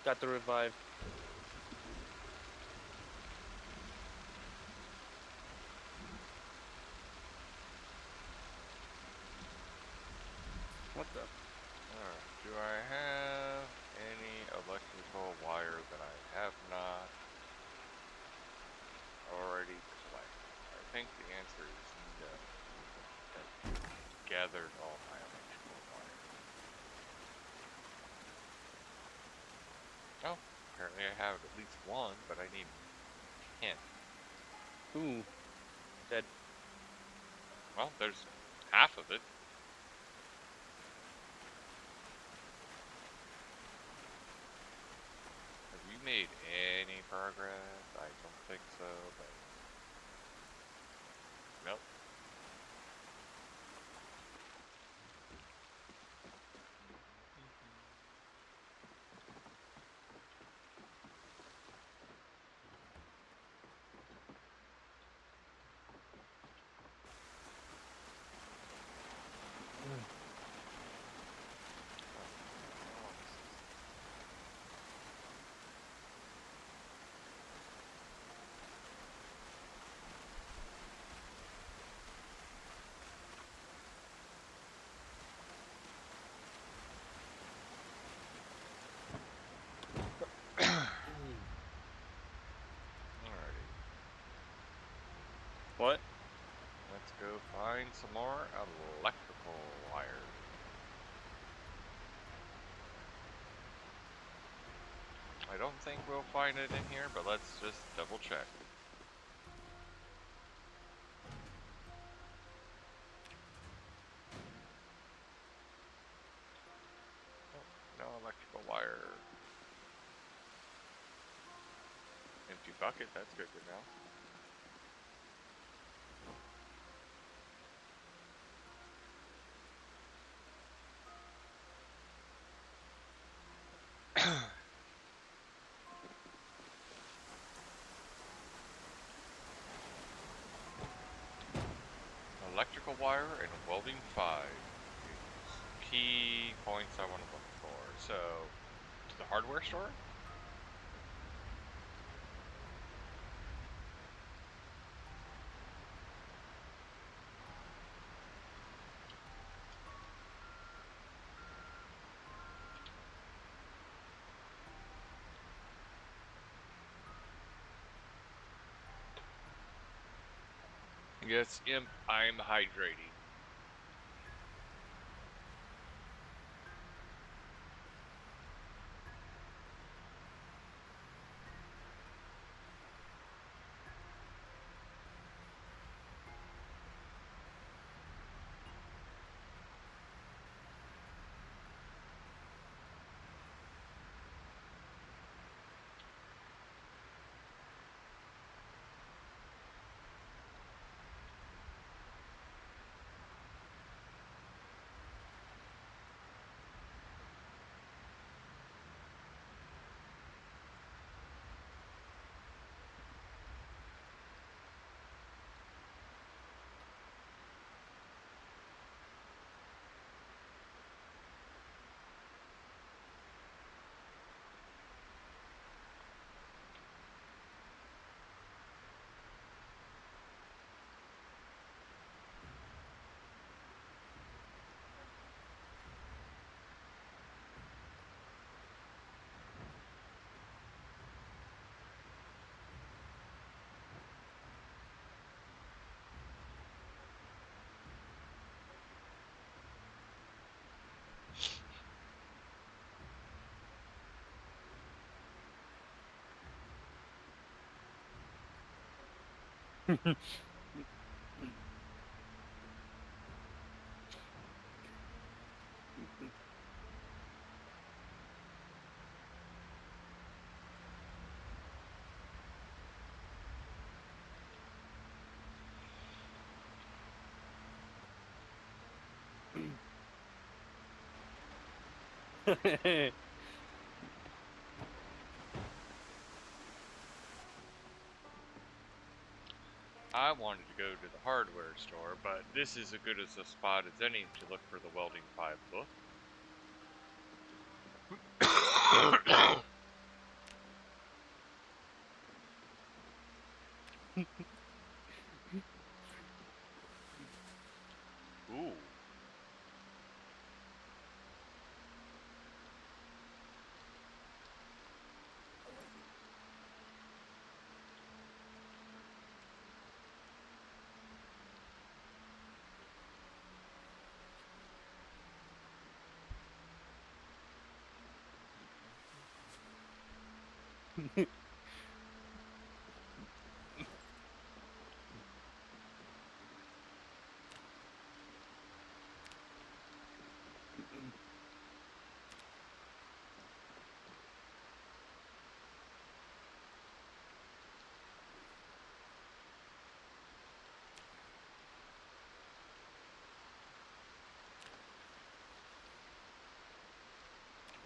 got the revive. What the? Alright, do I have any electrical wire that I have not already collected? I think the answer is no. I've gathered all my electrical wire. Oh, apparently I have at least one, but I need 10. Ooh, dead. Well, there's half of it. Have you made any progress? I don't think so, but nope. Oh, alrighty, What? let's go find some more electrical wire. I don't think we'll find it in here, but let's just double check. Oh, no electrical wire. Empty bucket, that's good to know. electrical wire and welding 5 is key points I want to look for. So, to the hardware store? Yes, Imp, I'm hydrating. I wanted to go to the hardware store, but this is as good as a spot as any to look for the welding 5 book. Ooh.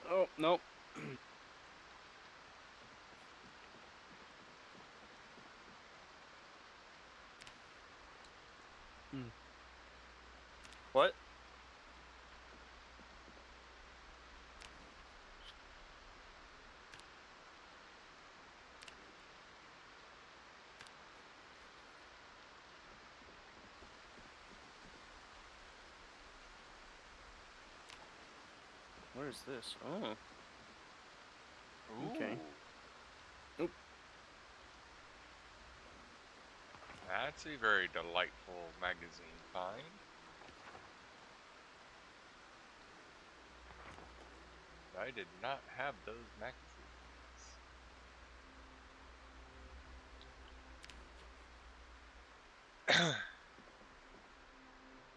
Oh, nope. What? Where is this? Oh, okay. Ooh. Oop. That's a very delightful magazine find. I did not have those magazines.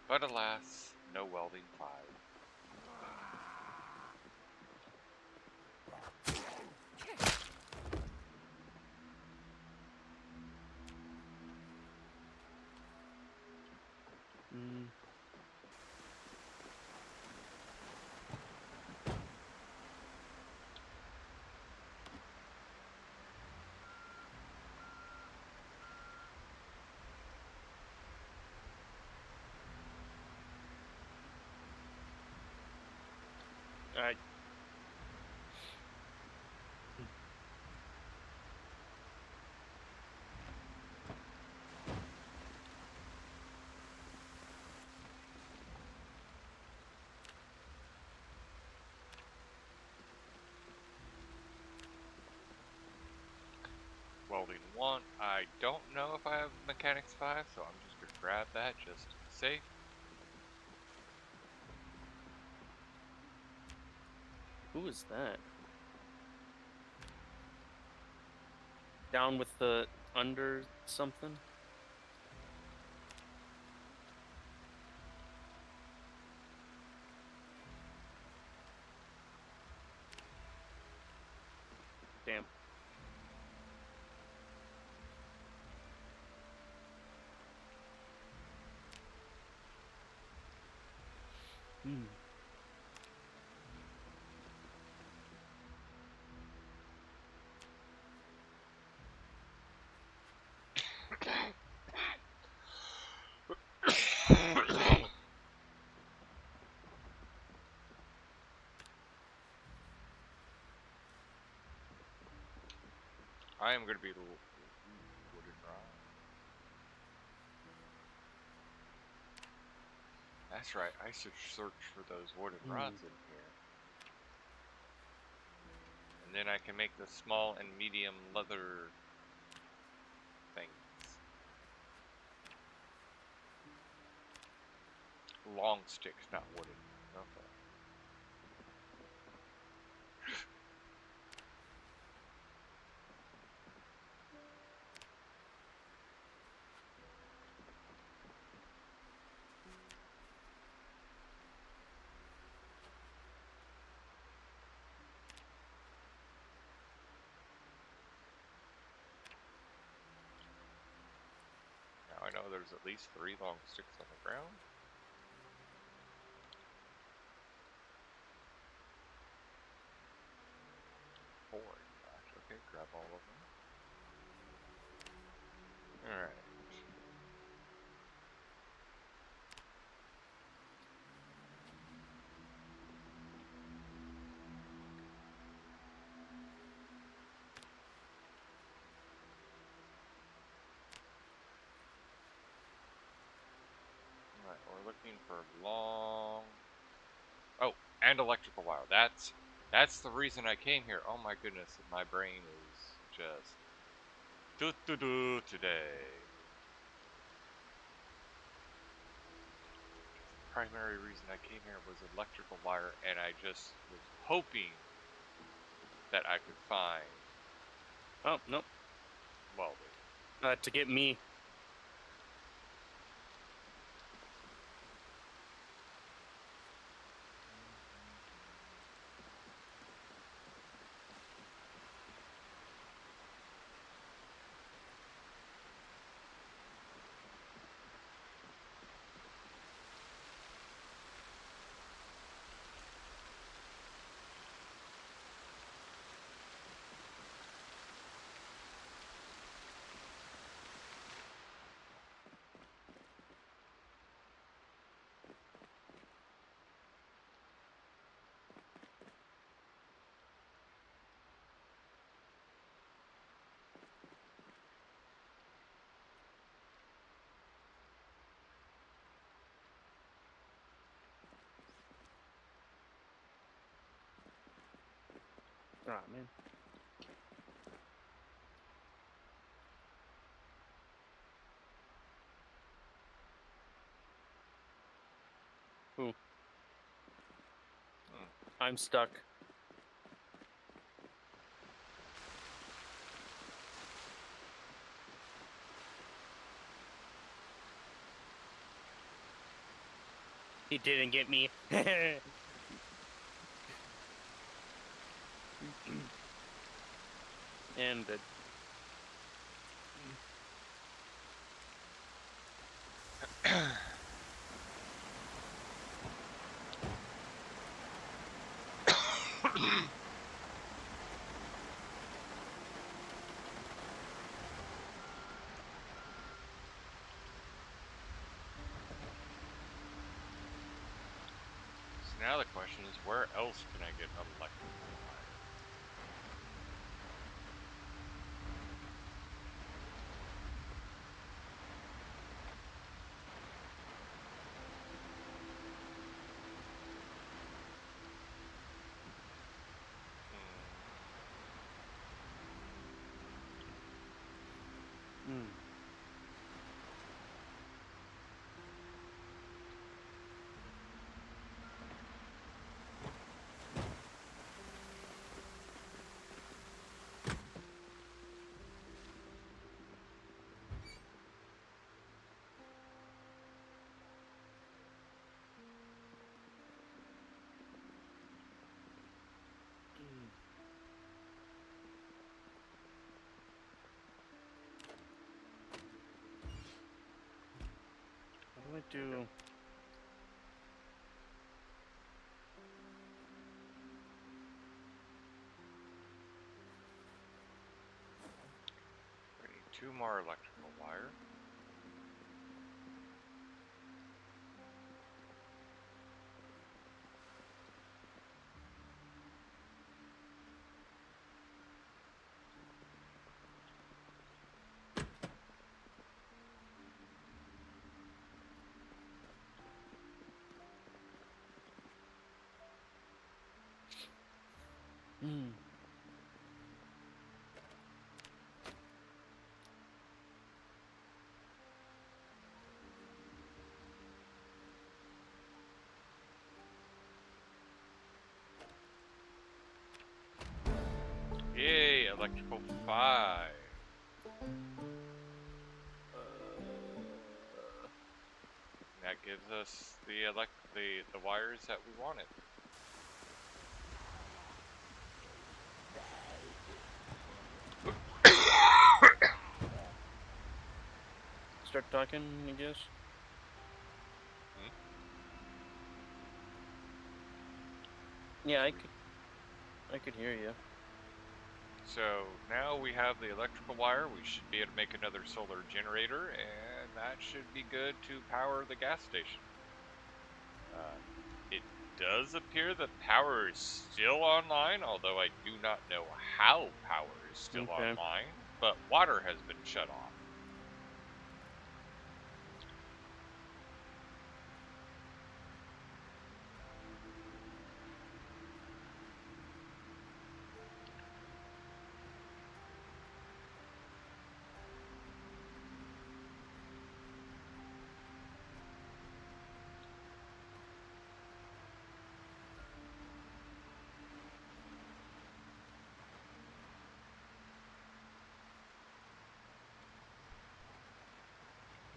But alas, no welding 5. Mm. I. Welding 1. I don't know if I have Mechanics 5, so I'm just going to grab that just to be safe. Who is that? Down with the under something? Damn. Hmm. I am going to be the wooden rod. That's right, I should search for those wooden rods in here. And then I can make the small and medium leather things. Long sticks, not wooden. Okay. Now I know there's at least 3 long sticks on the ground. Four, in fact. Okay, grab all of them. Alright. Alright, we're looking for long... Oh, and electrical wire. That's the reason I came here. Oh my goodness, my brain is just... doo-doo-doo today. The primary reason I came here was electrical wire, and I just was hoping that I could find Oh, nope. welding. To get me. Ah, man. Ooh. I'm stuck. He didn't get me. And So now the question is, where else can I get electrical wire? Hmm. What do I There we go. do? We need 2 more electrical wire. Hmm. Yay, electrical 5. That gives us the wires that we wanted. Start talking, I guess. Hmm? Yeah, So, I could hear you. so now we have the electrical wire. We should be able to make another solar generator, and that should be good to power the gas station. It does appear that power is still online, although I do not know how power is still Okay. online, but water has been shut off.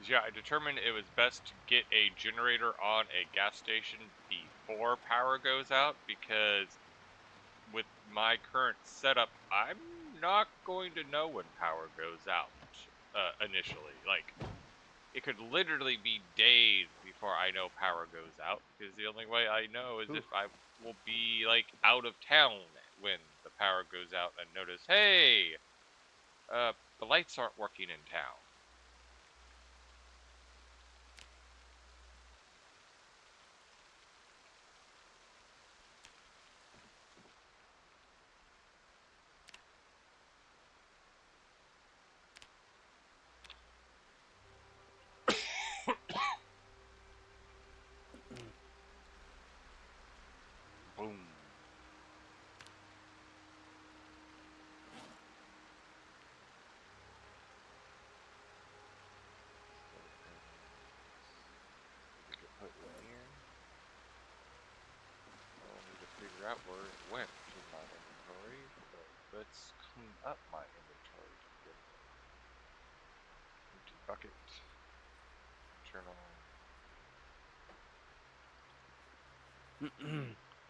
Yeah, I determined it was best to get a generator on a gas station before power goes out because with my current setup, I'm not going to know when power goes out initially. Like, it could literally be days before I know power goes out because the only way I know is Ooh. if I will be, like, out of town when the power goes out and notice, hey, the lights aren't working in town. Boom. We could put one here. I'll need to figure out where it went in my inventory, but let's clean up my inventory to begin with. Empty bucket. Journal.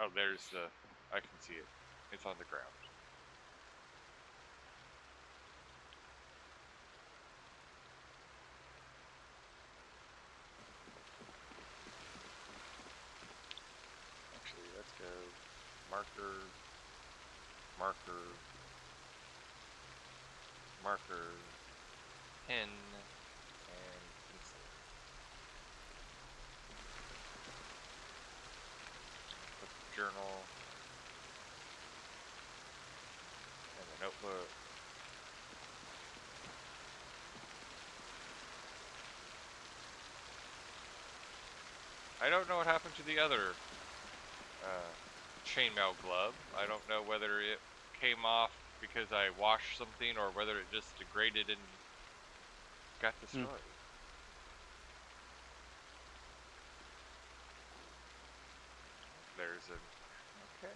Oh, there's the... I can see it. It's on the ground. Actually, let's go marker, marker, marker, pen, and pencil. look. I don't know what happened to the other chainmail glove. I don't know whether it came off because I washed something or whether it just degraded and got destroyed. There's an okay.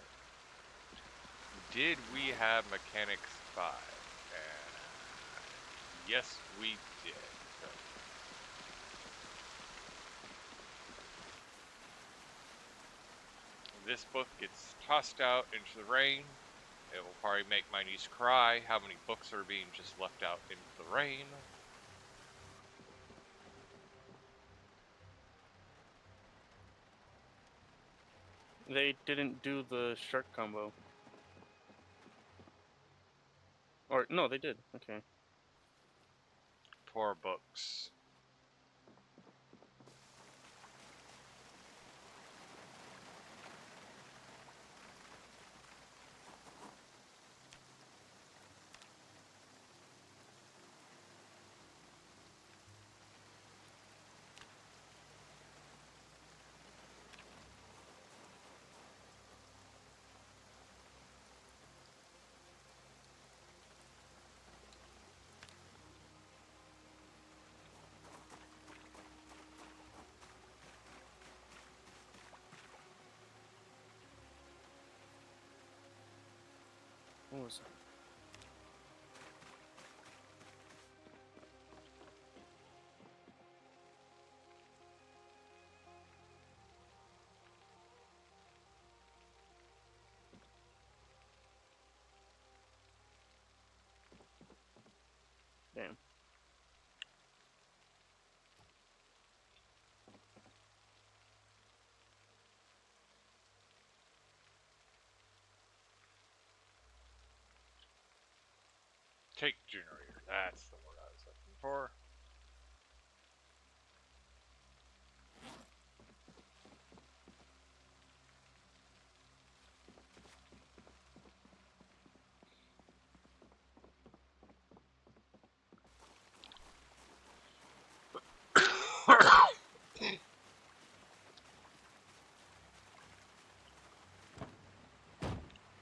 Did we have mechanics 5? Yes, we did. So this book gets tossed out into the rain. It will probably make my niece cry how many books are being just left out into the rain. They didn't do the shark combo. Or, no, they did. Okay. Poor books. What was that? Damn. Take generator. That's the word I was looking for.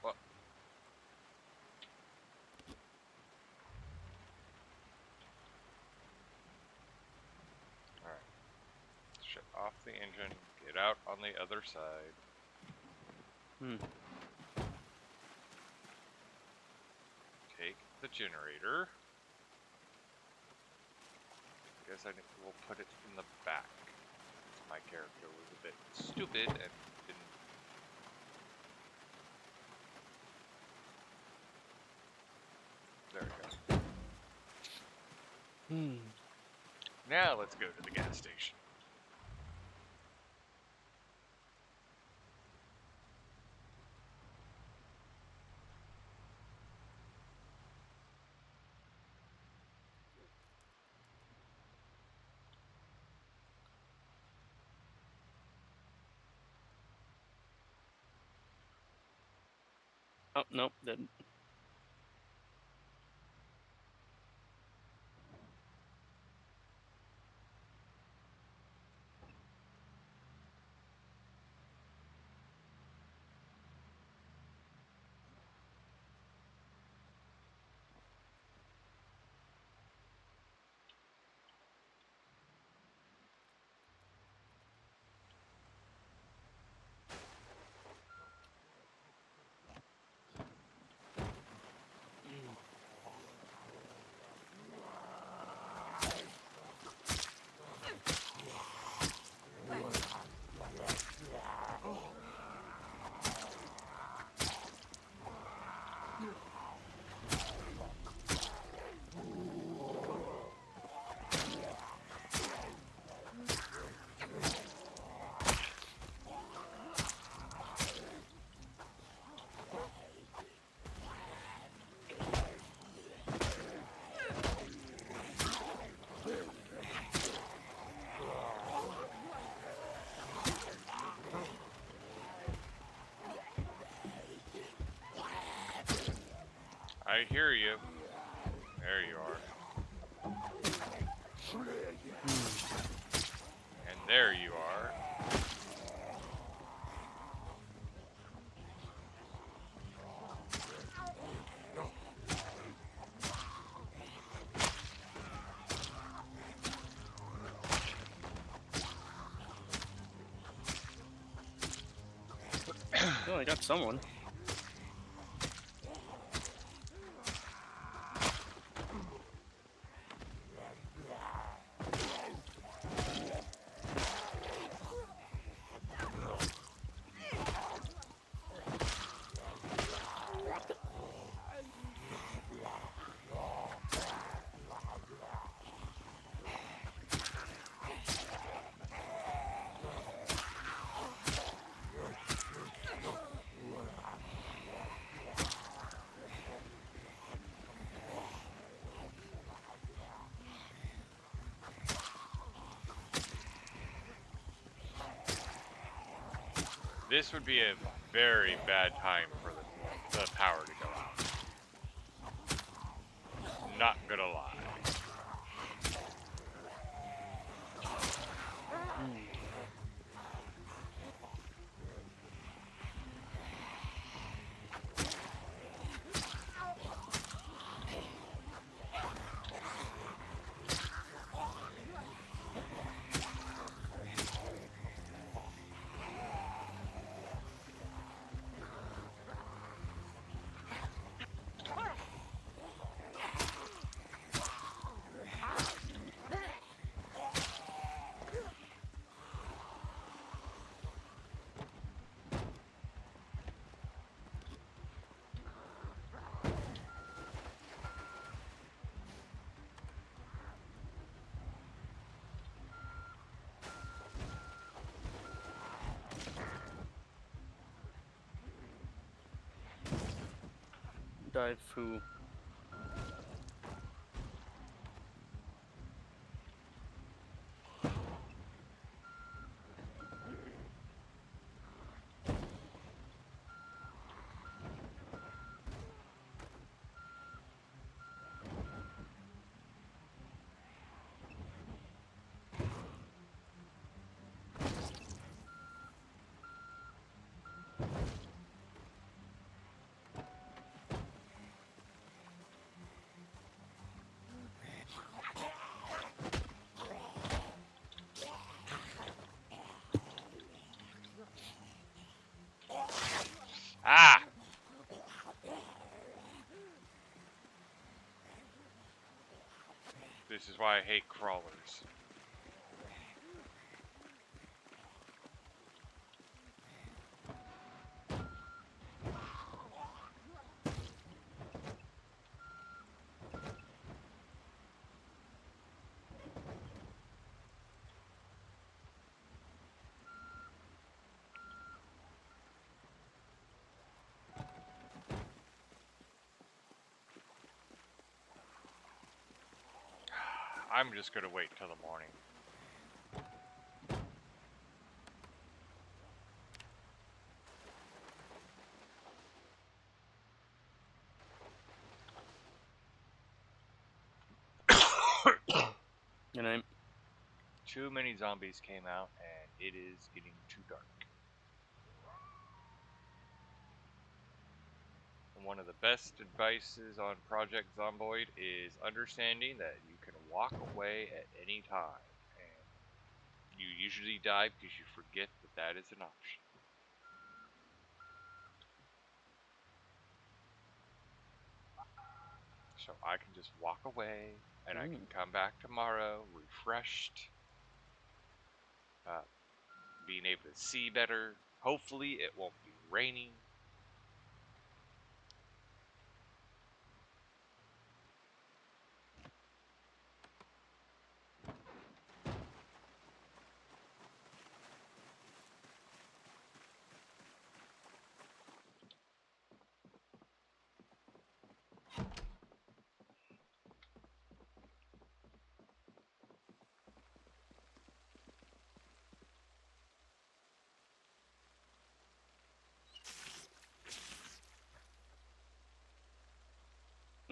Well, alright. Shut off the engine. Get out on the other side. Take the generator. Guess we'll put it in the back. My character was a bit stupid and didn't. There we go. Now let's go to the gas station. Oh, nope, didn't. I hear you. There you are. And there you are. Oh, I got someone. This would be a very bad time for the power to go out. Not gonna lie. Dive who? Ah! This is why I hate crawlers. I'm just gonna wait till the morning. And I'm. Too many zombies came out, and it is getting too dark. And one of the best advices on Project Zomboid is understanding that you can walk away at any time. And you usually die because you forget that that is an option. So I can just walk away, and I can come back tomorrow refreshed, uh, being able to see better. Hopefully, it won't be raining.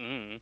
Mm.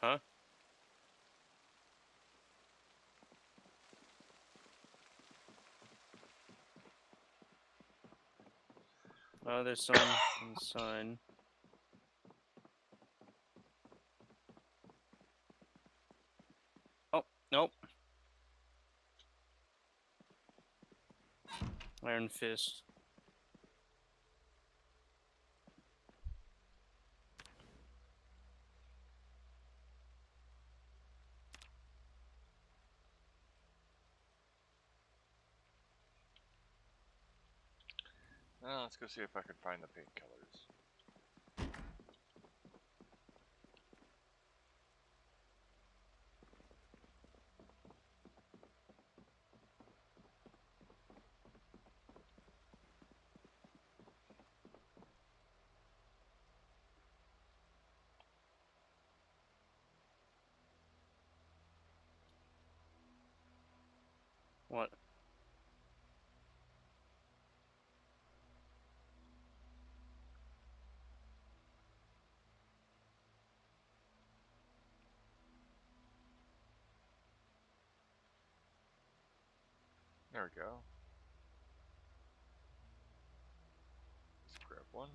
Huh? Oh, there's someone inside. Oh, nope. Iron Fist. Well, let's go see if I can find the painkillers. What? There we go. Let's grab one.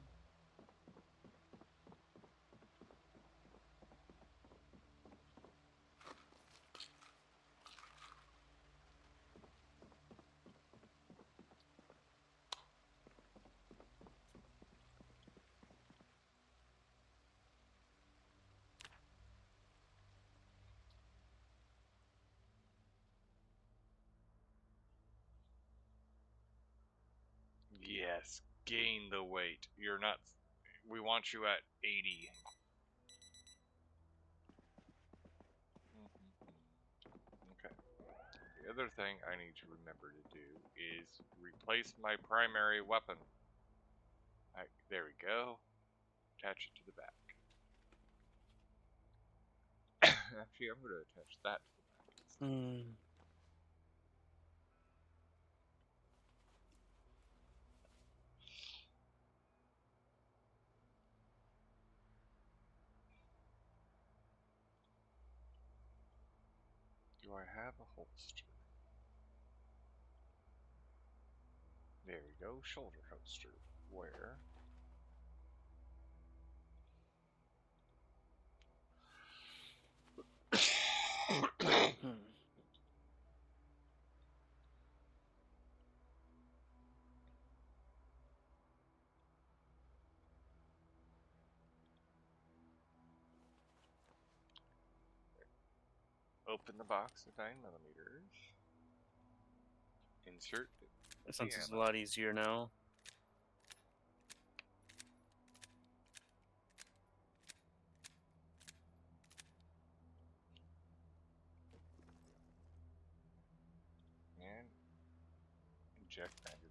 Yes, gain the weight. You're not. We want you at 80. Okay. The other thing I need to remember to do is replace my primary weapon. There we go. Attach it to the back. Actually, I'm going to attach that to the back instead. Hmm. Do I have a holster? There we go, shoulder holster. Where? Hmm. Open the box of 9mm. Insert the Since it's a ammo. lot easier now. And inject magazine.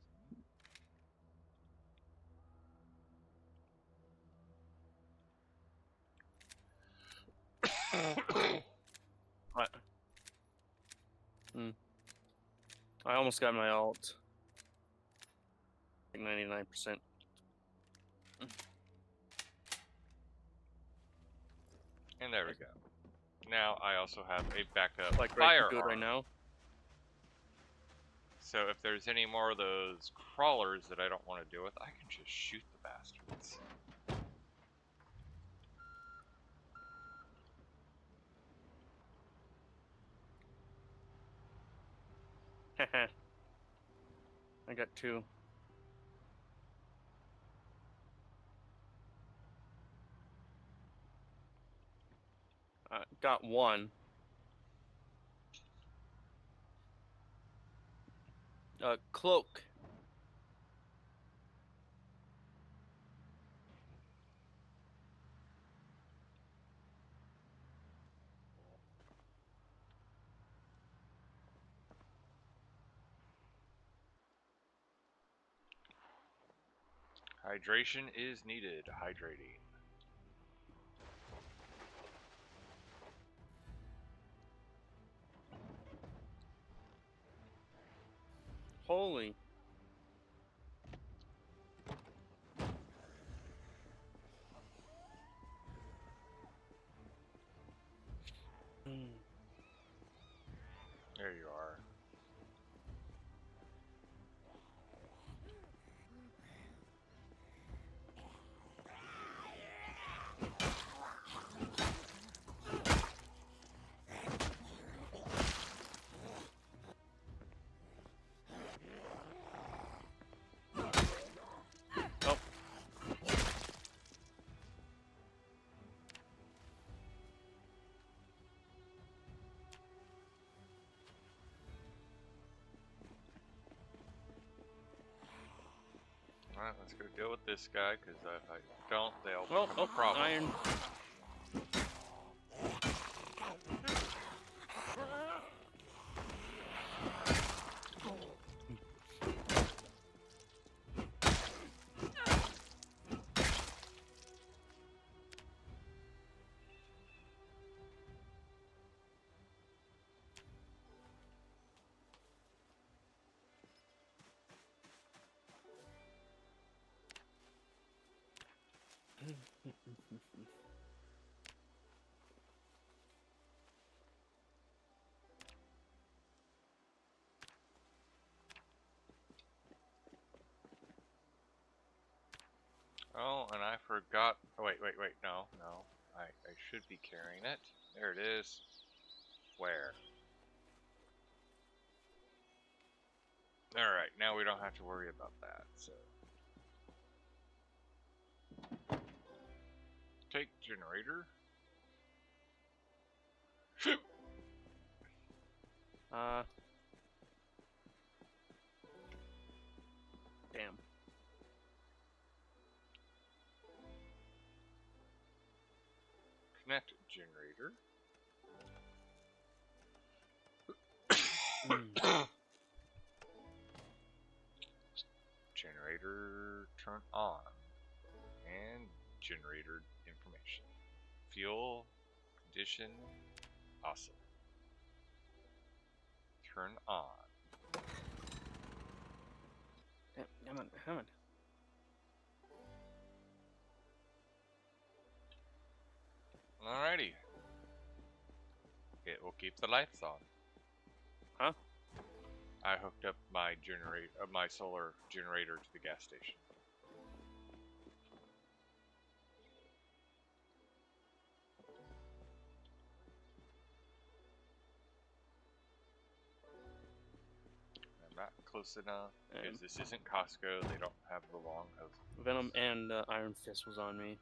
What? Hmm. I almost got my alt. Like 99%. And there we go. Now I also have a backup Like right to do it right firearm. now. So if there's any more of those crawlers that I don't want to deal with, I can just shoot the bastards. Haha. I got 2. Got 1. Cloak. Hydration is needed. Hydrating. Holy. There you are. Oh. Alright, let's go deal with this guy, because if I don't, they'll Well, become a problem. iron. Oh, and I forgot. Oh, wait, no. I should be carrying it. There it is. Where? Alright, now we don't have to worry about that, so. Take generator. Damn. Connect generator. Generator turn on. And generator information. Fuel condition awesome. Turn on. Come on. Alrighty. It will keep the lights on. Huh? I hooked up my my solar generator to the gas station. I'm not close enough because this isn't Costco. They don't have the long hose. Venom and Iron Fist was on me.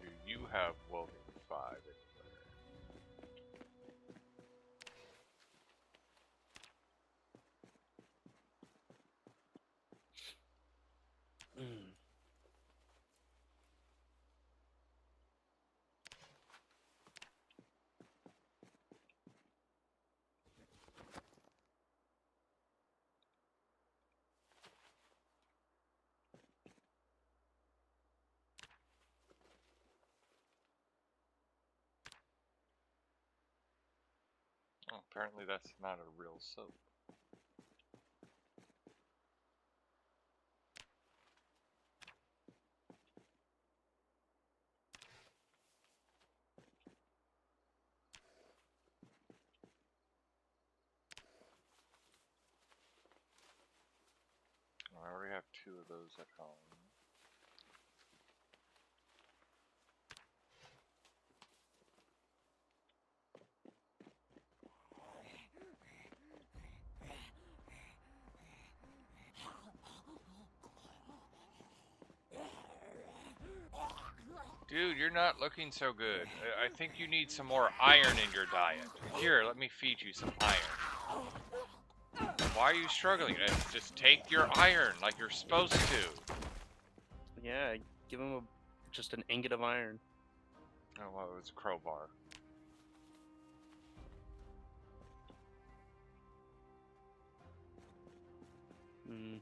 Do you have welding 5 Mm. Oh, apparently that's not a real soap. I already have 2 of those at home. Dude, you're not looking so good. I think you need some more iron in your diet. Here, let me feed you some iron. Why are you struggling? Just take your iron like you're supposed to. Yeah, give him just an ingot of iron. Oh, well, it was a crowbar. Hmm.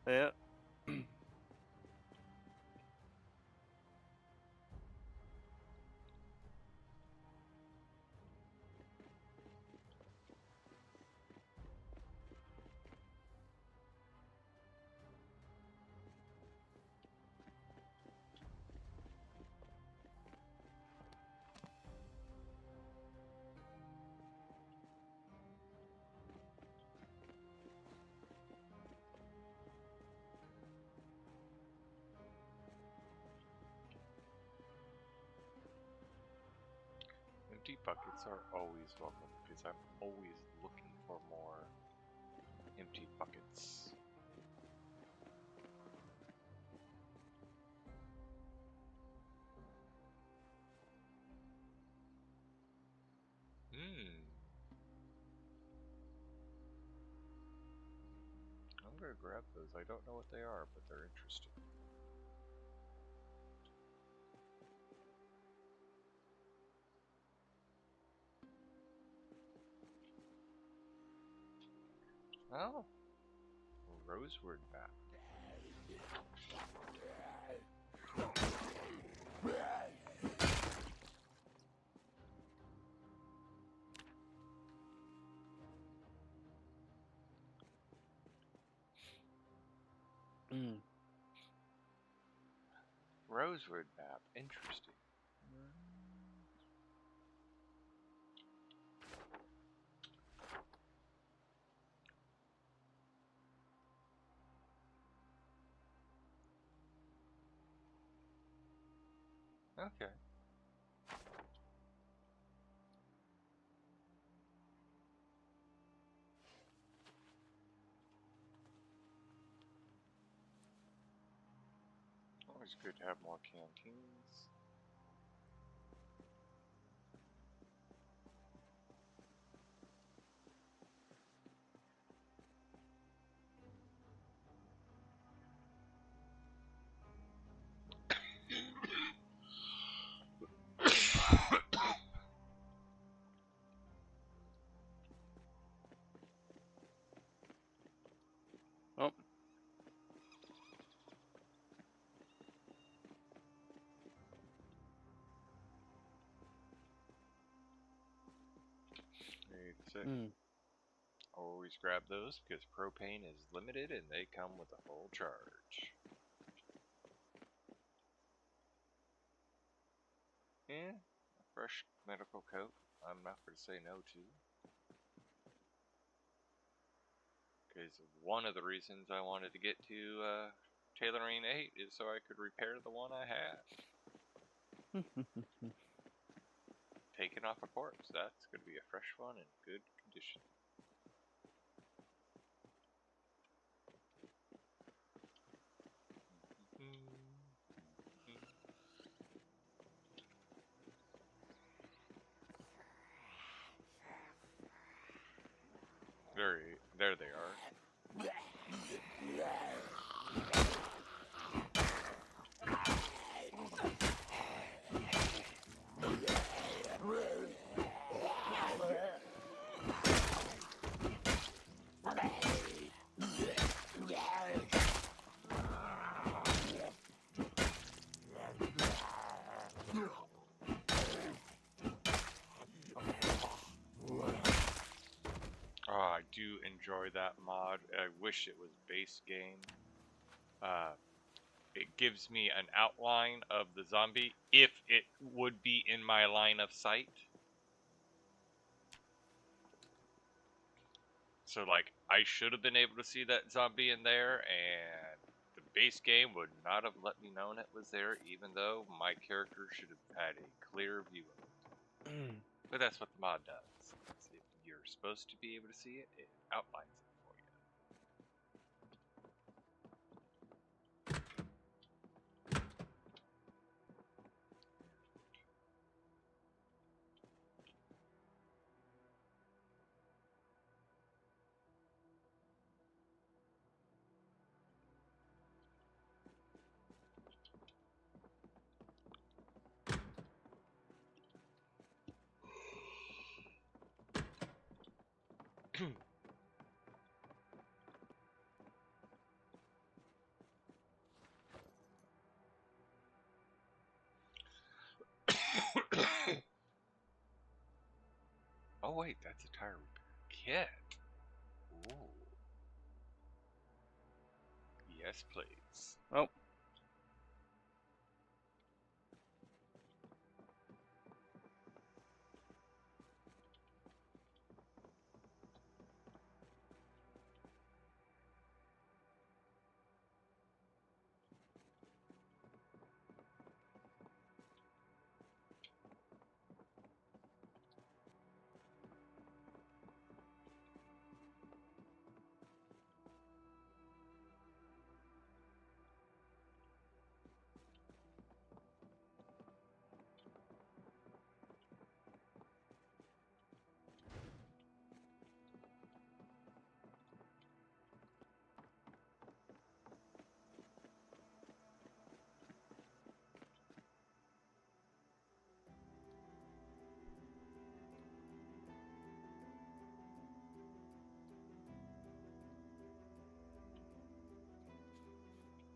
Yeah. Empty buckets are always welcome because I'm always looking for more empty buckets. I'm gonna grab those. I don't know what they are, but they're interesting. Oh, rosewood map. Mm. Rosewood map. Interesting. Okay. Always good to have more canteens. Oh. Mm. Always grab those because propane is limited and they come with a full charge. Yeah, a fresh medical coat. I'm not going to say no to. Because one of the reasons I wanted to get to tailoring 8 is so I could repair the one I had. Taking off a corpse. That's going to be a fresh one in good condition. There they are. I do enjoy that mod. I wish it was base game. It gives me an outline of the zombie if it would be in my line of sight. So, like, I should have been able to see that zombie in there, and the base game would not have let me know it was there, even though my character should have had a clear view of it. But that's what the mod does. If you're supposed to be able to see it, it outlines it for you. Oh wait, that's a tire repair kit. Ooh. Yes, please. Oh.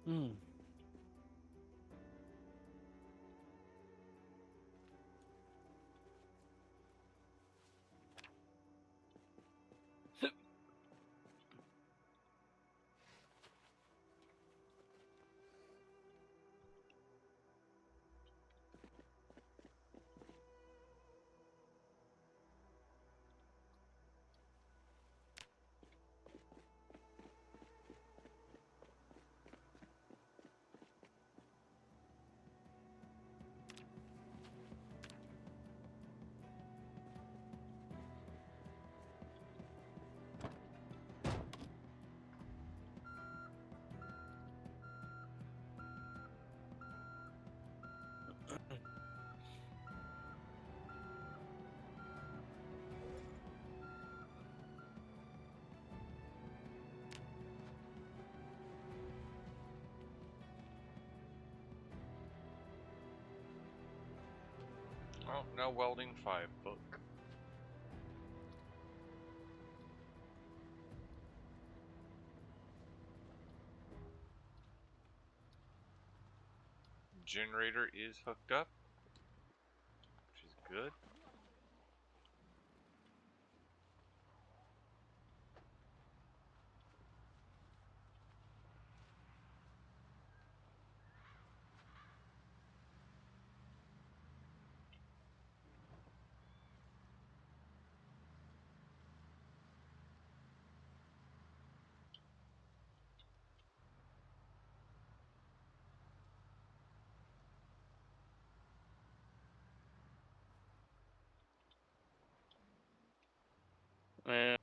Hmm. Oh, no welding 5 book. Generator is hooked up, which is good. Yeah.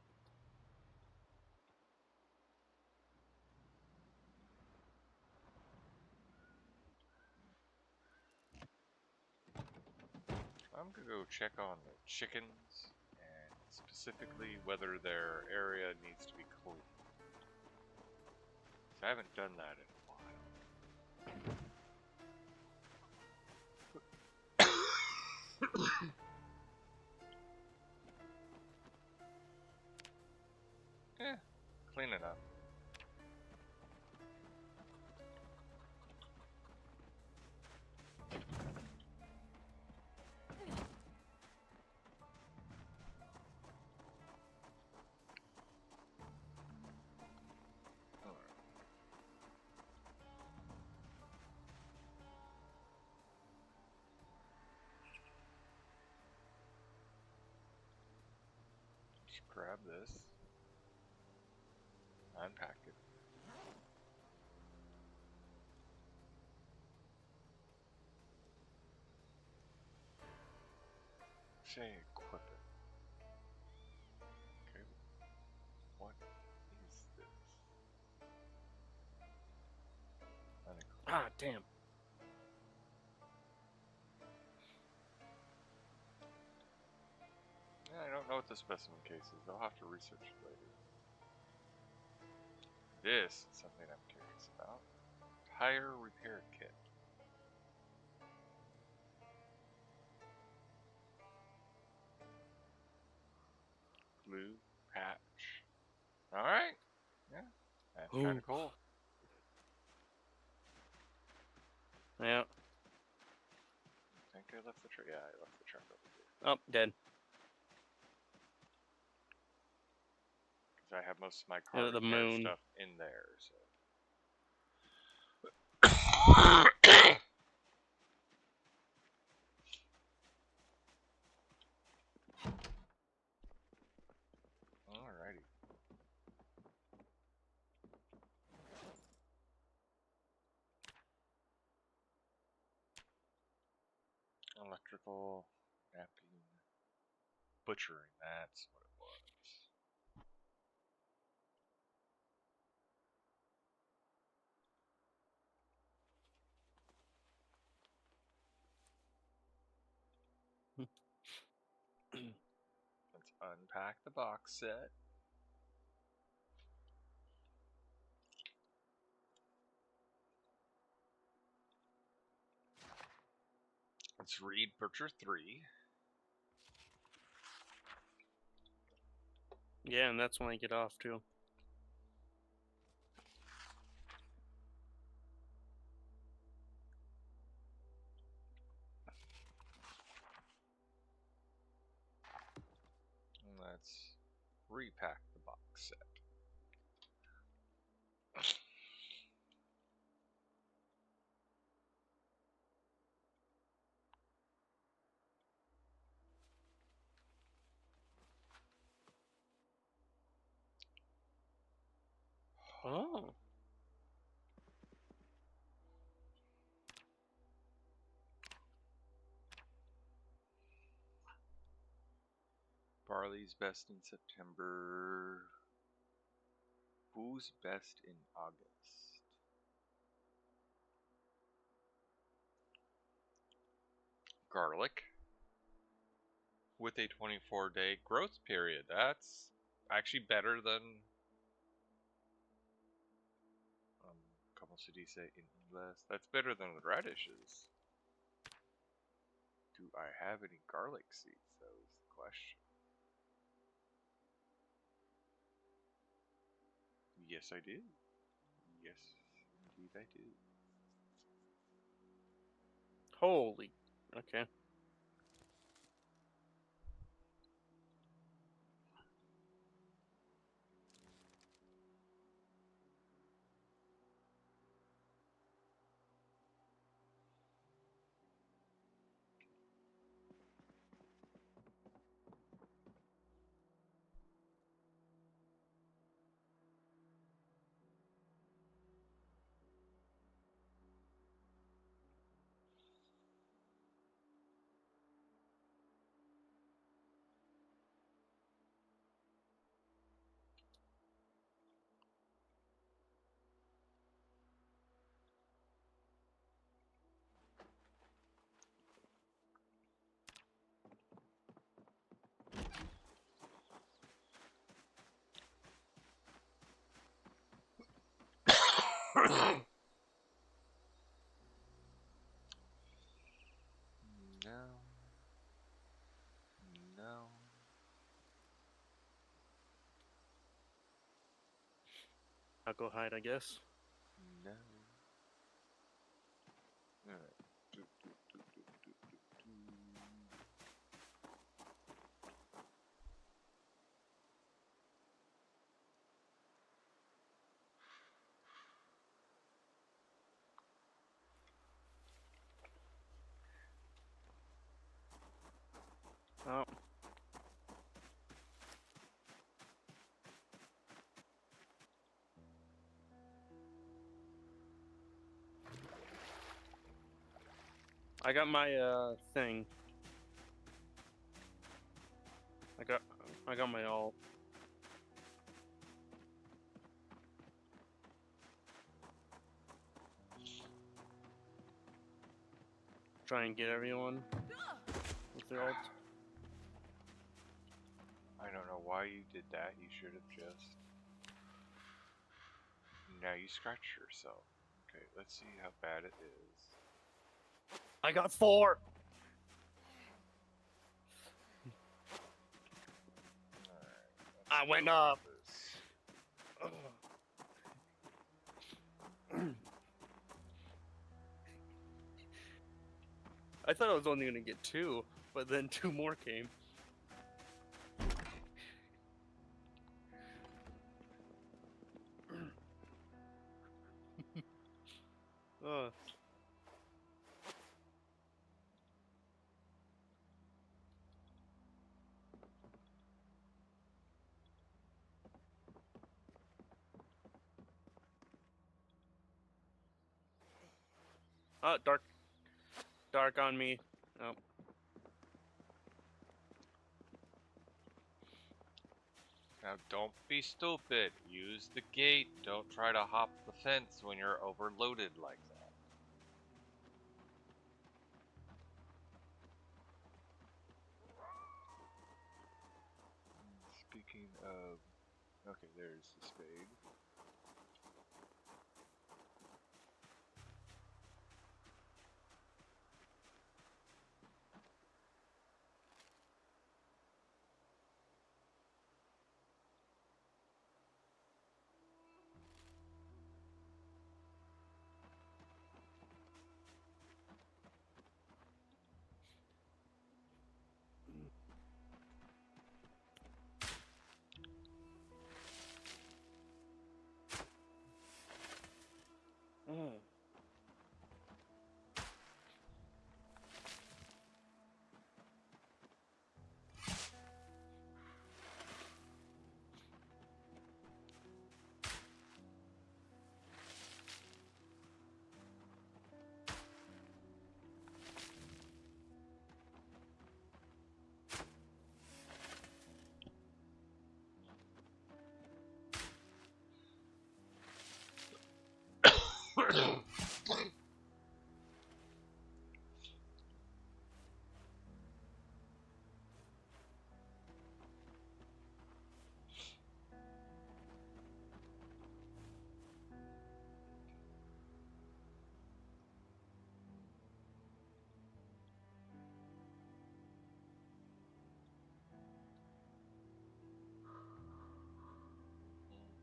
I'm gonna go check on the chickens, and specifically whether their area needs to be cleaned. I haven't done that in a while. Eh, clean enough. Just grab this. Unpack it. Say equip it. Okay. What is this? Unequip. Ah, damn. Yeah, I don't know what the specimen case is. I'll have to research it later. This is something I'm curious about. Tire repair kit. Glue patch. Alright. Yeah. That's kind of cool. Yeah. I think I left the truck. Yeah, I left the truck over here. Oh, dead. Because I have most of my car The repair moon. stuff in there, so. Alrighty. Electrical wrapping, butchering, that's what it was. Let's unpack the box set. Let's read Butcher 3. Yeah, and that's when I get off too. And let's repack the box set. Oh. Barley's best in September. Who's best in August? Garlic. With a 24-day growth period. That's actually better than como se dice in English? That's better than the radishes. Do I have any garlic seeds? That was the question. Yes, I do. Yes, indeed I do. Holy. Okay. No. No. I'll go hide, I guess. No. Alright. Oh. I got my thing. I got my alt. Try and get everyone with their alt. I don't know why you did that. You should have just. Now you scratch yourself. Okay, let's see how bad it is. I got 4. Alright. I went up. I thought I was only gonna get 2, but then 2 more came. Dark on me. Oh. Now don't be stupid. Use the gate. Don't try to hop the fence when you're overloaded like that. Speaking of... Okay, there's the spade.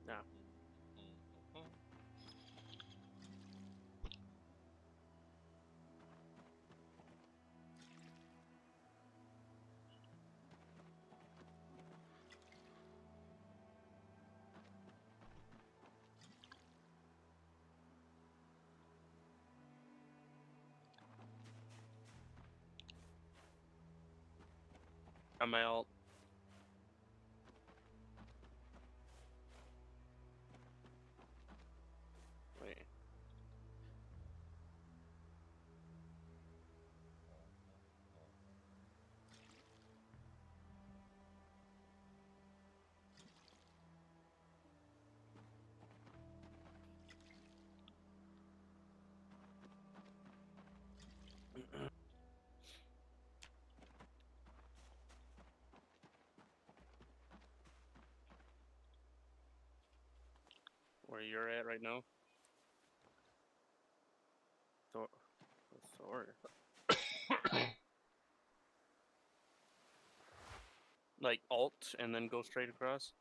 No. Got my alt. Wait. Where you're at right now? Thor. Like alt and then go straight across?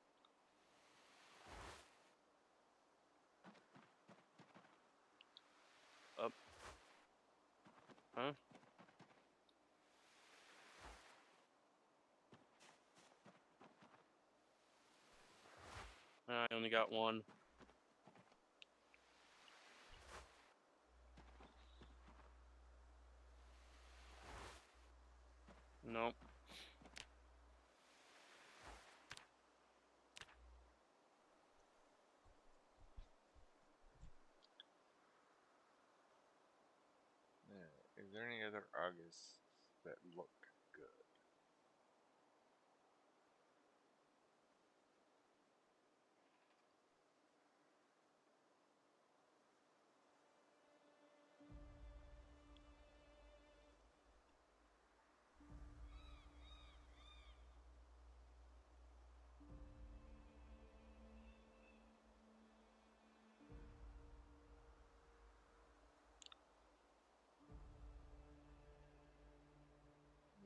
Up. Huh? I only got 1. Nope. Is there any other Augusts that look good?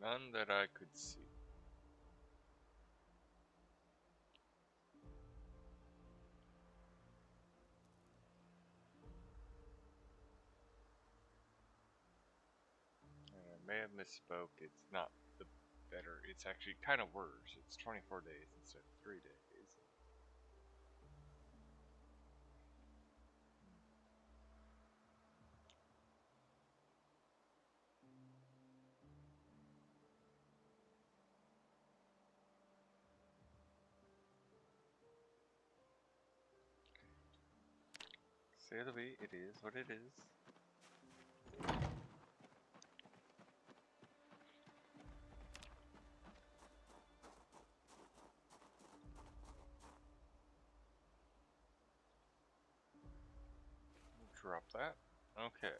None that I could see. And I may have misspoke. It's not the better. It's actually kind of worse. It's 24 days instead of 3 days. Say the way, it is what it is. Drop that. Okay.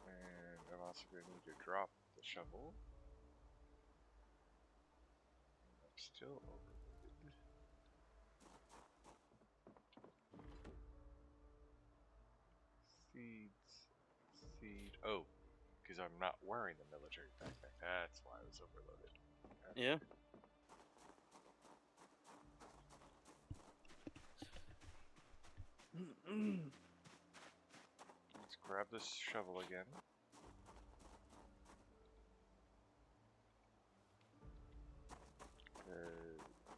And I'm also going to need to drop the shovel. I'm still overloaded. Seeds. Seed. Oh, because I'm not wearing the military backpack. That's why I was overloaded. Okay. Yeah. Let's grab this shovel again.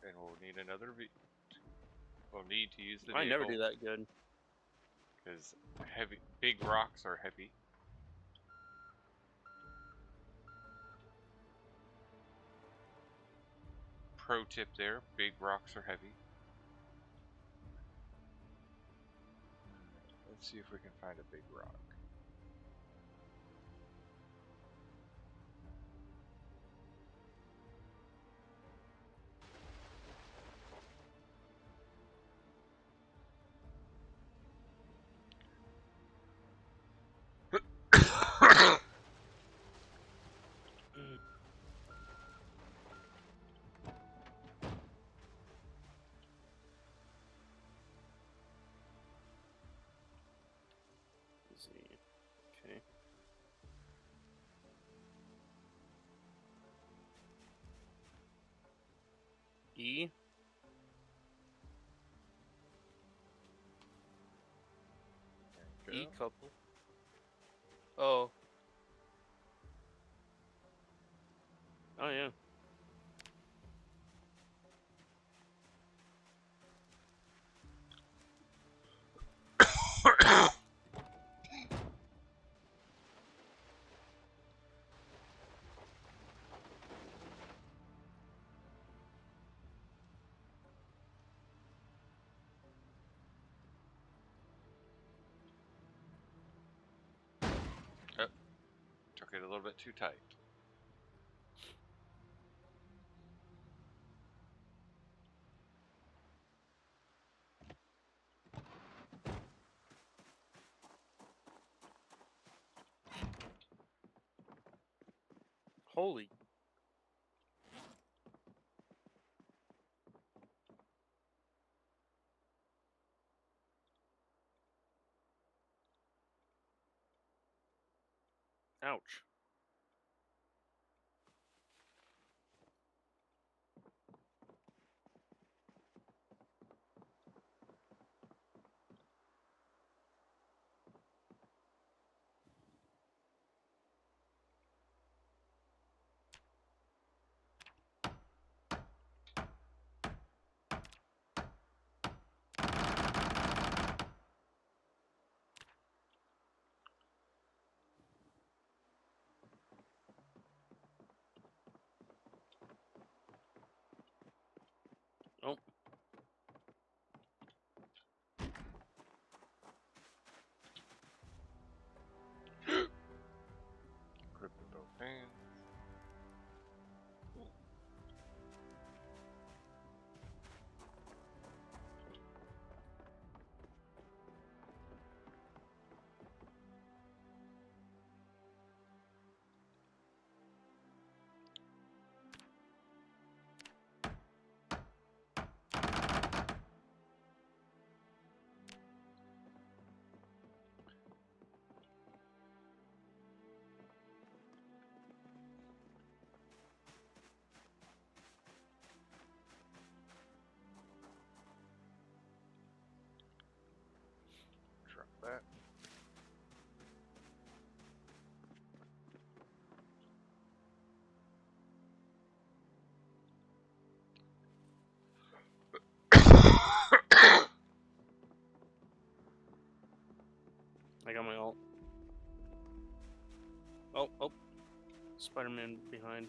And we'll need another we'll need to use the I never vehicle. do that good. Because big rocks are heavy. Pro tip there, big rocks are heavy. Let's see if we can find a big rock. Let's see. Okay. E. E couple. Oh. Oh yeah. Oh, took it a little bit too tight. Holy. Ouch. Spider-Man behind.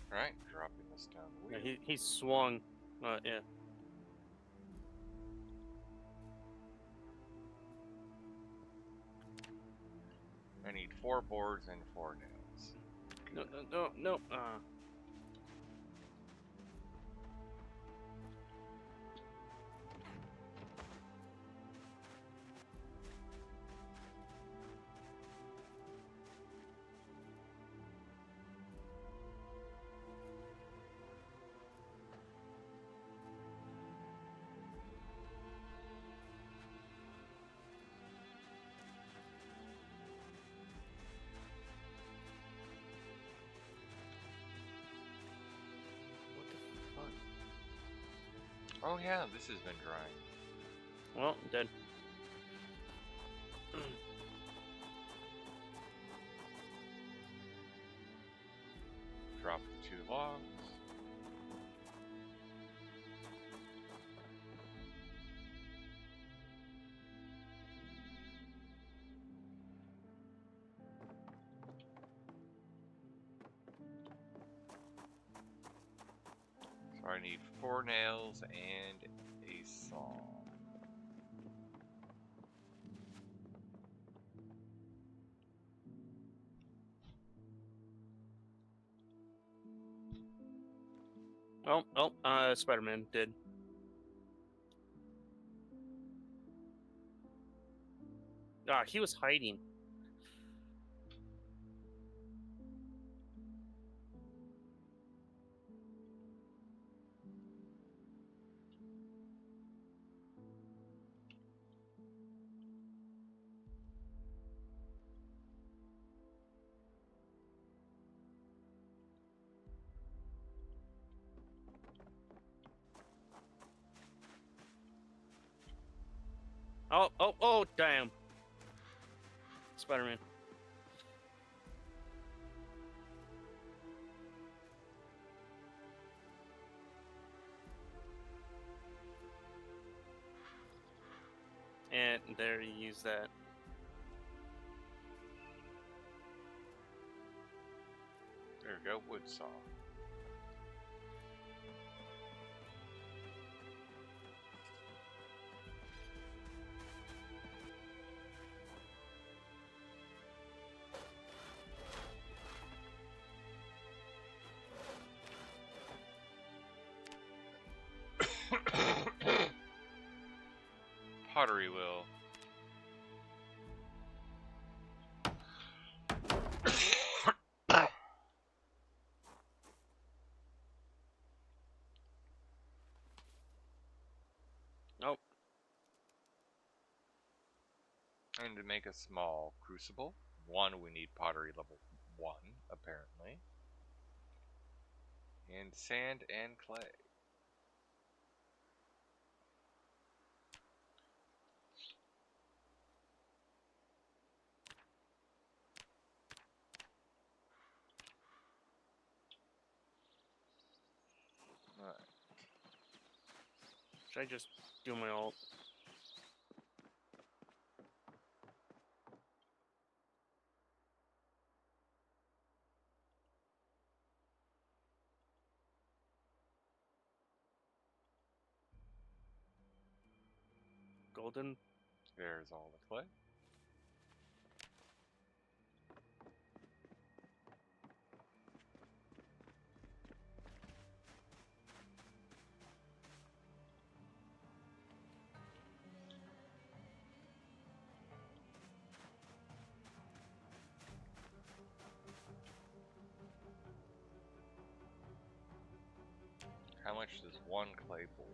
Alright, dropping this down the wheel. Yeah, he swung. Yeah. I need 4 boards and 4 nails. No. What the fuck? Oh yeah, this has been drying. Well, I'm dead. Drop the 2 logs. So I need 4 nails and a saw. Spider-Man did. He was hiding. Oh, damn. Spider-Man. And there you use that. There we go, wood saw. Pottery wheel. Oh. And to make a small crucible, 1 we need pottery level 1, apparently. And sand and clay. Alright. Should I just do my ult? Golden? There's all the clay. How much does 1 clay bowl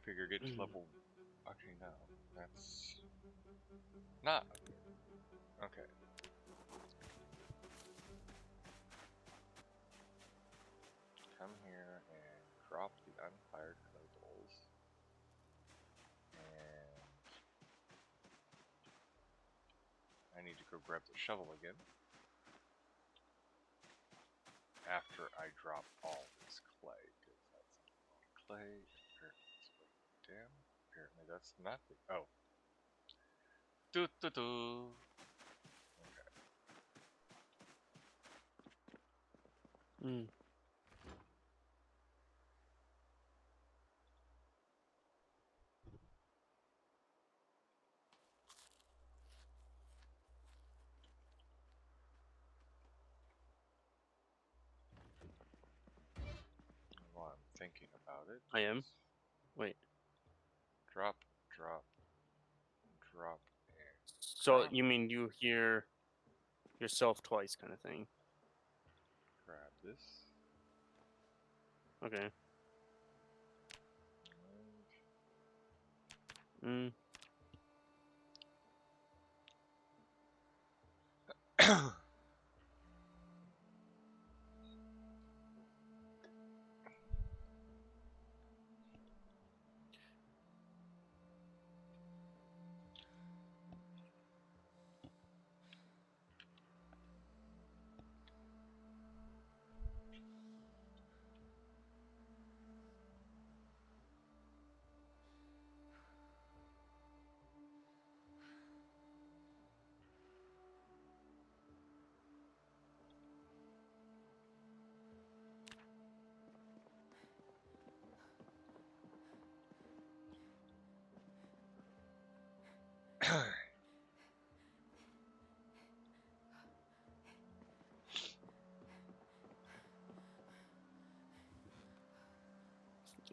figure getting to level... Actually, no. That's... not... Okay. Come here and drop the unfired clay bowls. And... I need to go grab the shovel again. After I drop all this clay, because that's a lot of clay. Apparently it's weighing down. Apparently that's not the... oh. Doo doo doo. Okay. Mm. While I'm thinking about it, I am. Wait. drop, drop, drop, and So drop. you mean you hear yourself twice, kind of thing? Grab this. Okay. And... Mm.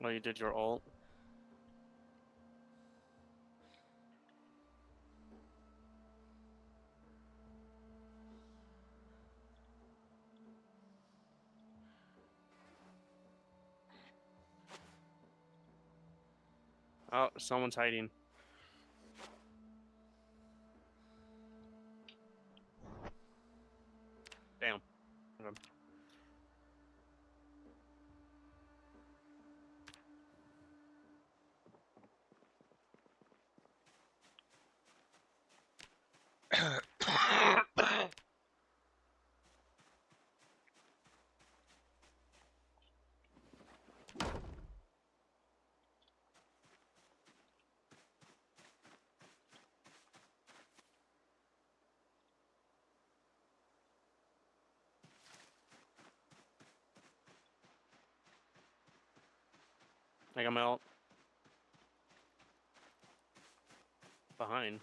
Oh, you did your alt. Oh, someone's hiding. Damn. Okay. I got my alt. Behind.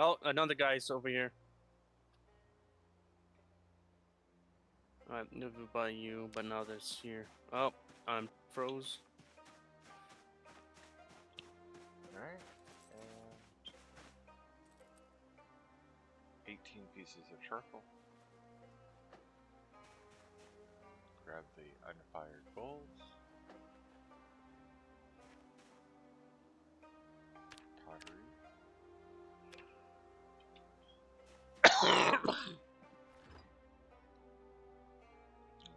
Oh, another guy's over here. I knew by you, but now there's here. Oh, I'm froze. Alright, and 18 pieces of charcoal. Grab the unfired bowls. Pottery. And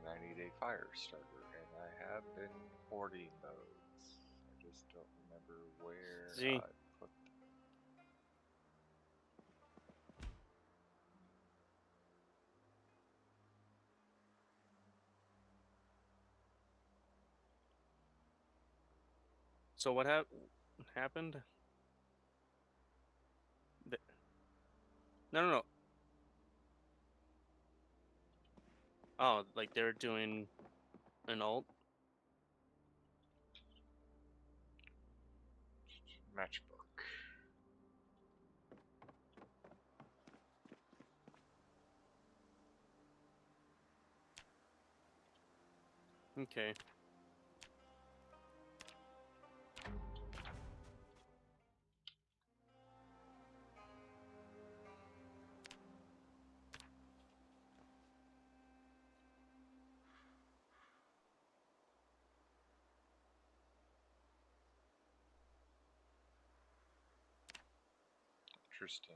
I need a fire starter, and I have been hoarding those. I just don't remember where See? I put them. So what happened? No, no, no. Oh, like they're doing an alt? Matchbook. Okay. Interesting.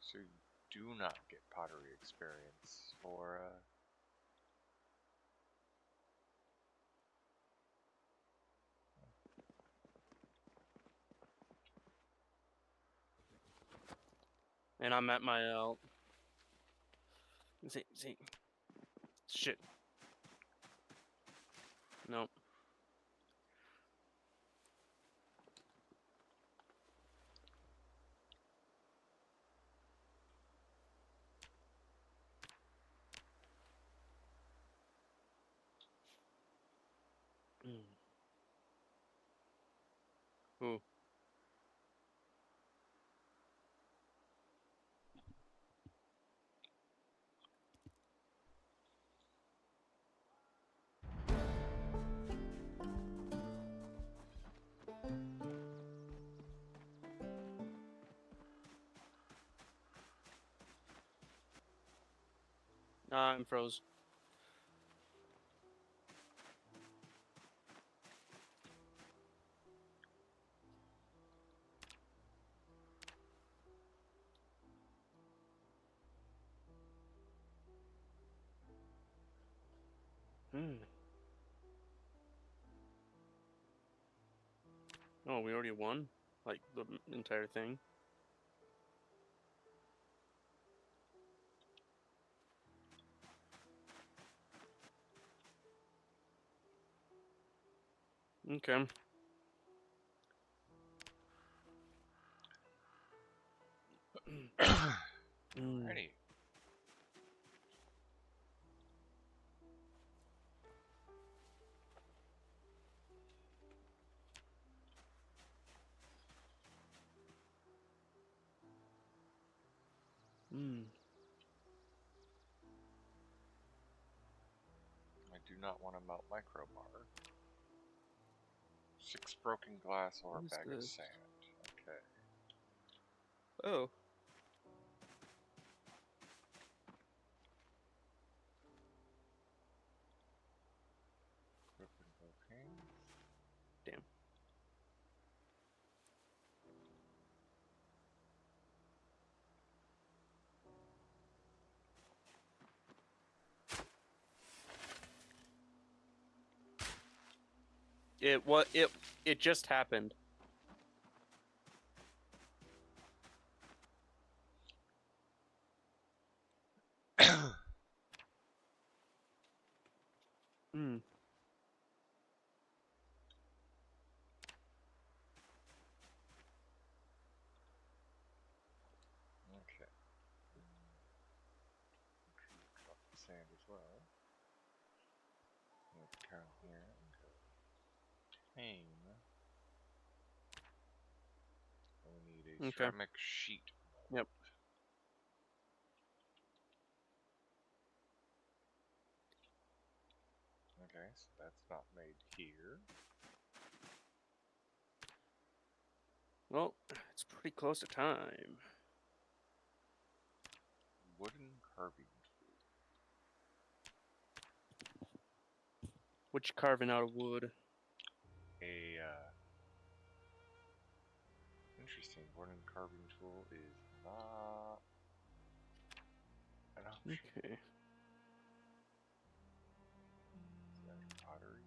So you do not get pottery experience for And I'm at my see. Shit. Nope. Ooh. I'm froze. Oh, we already won? Like, the entire thing? Okay. Alrighty. I do not want to melt microbar. 6 broken glass or What a is bag of this? sand. Okay. Oh. Broken cocaine. Damn. It just happened. Hmm. Okay. Drop the sand as well. Let's come here and go tame. And we need a Okay. ceramic sheet mold. Yep. Okay, so that's not made here. Well, it's pretty close to time. Wooden carving tool. What you carving out of wood? A interesting wooden carving tool is not an option. Okay. Is that pottery?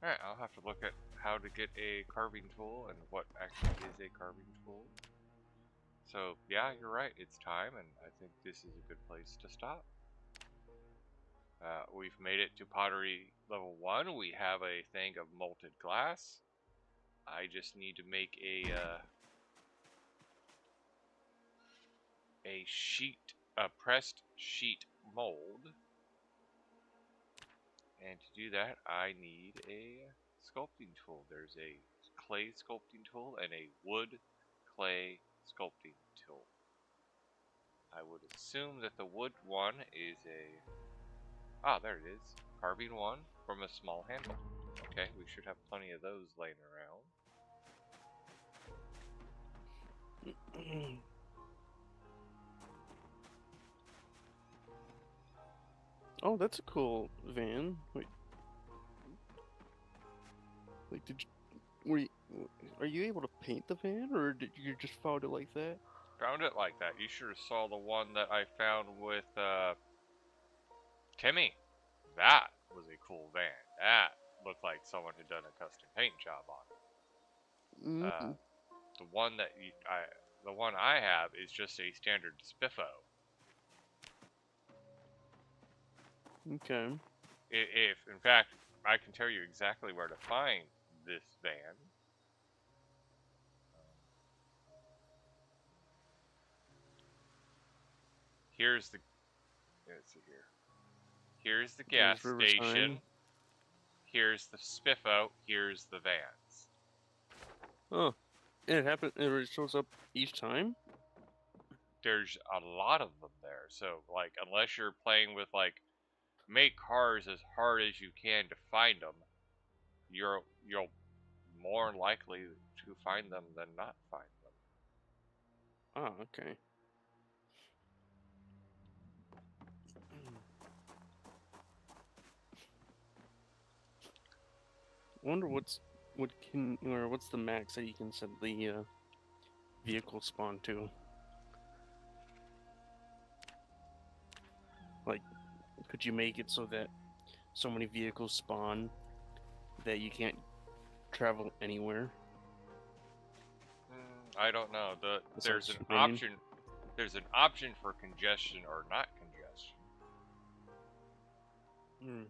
Alright, I'll have to look at how to get a carving tool and what actually is a carving tool. So, yeah, you're right, it's time, and I think this is a good place to stop. We've made it to pottery level 1. We have a thing of molten glass. I just need to make a pressed sheet mold. And to do that, I need a sculpting tool. There's a clay sculpting tool and a wood clay sculpting tool. I would assume that the wood one is a... Ah, there it is. Carving one from a small handle. Okay, we should have plenty of those laying around. Oh, that's a cool van. Wait, like, are you able to paint the van, or did you just found it like that? Found it like that. You should have saw the one that I found with Timmy. That was a cool van. That looked like someone had done a custom paint job on it. Mm, The one that the one I have is just a standard Spiffo. okay. If in fact I can tell you exactly where to find this van. Here's the let's see here. Here's the gas There's station. Riverside. Here's the Spiffo. Here's the vans. Oh, and it happens. It shows up each time. There's a lot of them there. So like, unless you're playing with like, make cars as hard as you can to find them, you'll more likely to find them than not find them. Ah, okay. I wonder what's the max that you can set the vehicle spawn to? Like, could you make it so that so many vehicles spawn that you can't travel anywhere? I don't know. Besides There's an spinning? option. There's an option for congestion or not congestion. Hmm.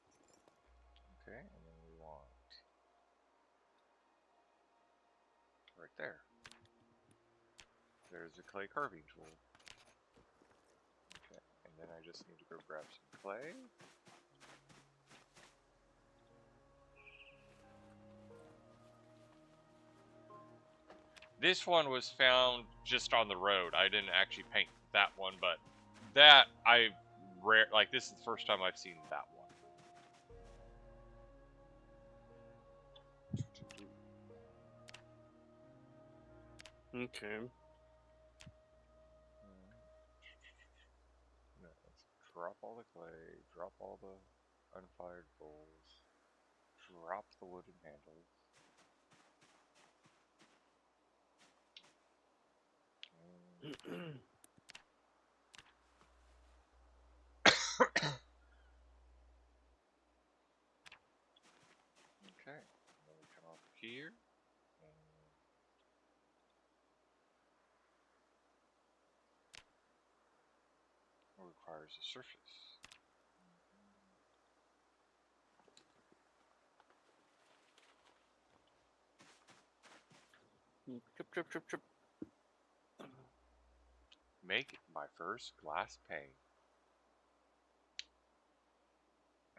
Okay, and then we want right there. There's a clay carving tool. Okay, and then I just need to go grab some clay. This one was found just on the road. I didn't actually paint that one, but that like this is the first time I've seen that one. Okay. No, let's drop all the clay, drop all the unfired bowls, drop the wooden handles. Okay, and then we come over here, and it requires a surface. Trip, trip, trip, trip. Make my first glass pane.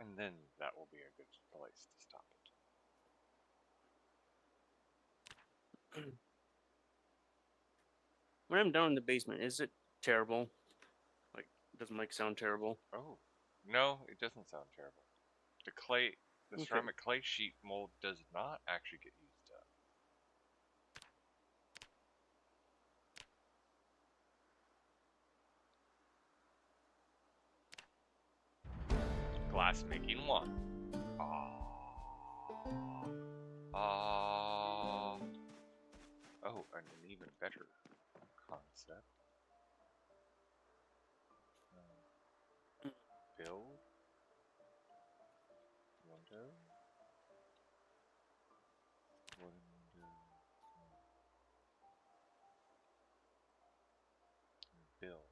And then that will be a good place to stop it. When I'm down in the basement, is it terrible? Like, does Mike sound terrible? Oh, no, it doesn't sound terrible. The Okay. ceramic clay sheet mold does not actually get used up. Glass making one. Oh, and an even better concept. Build window. Wooden window. Build.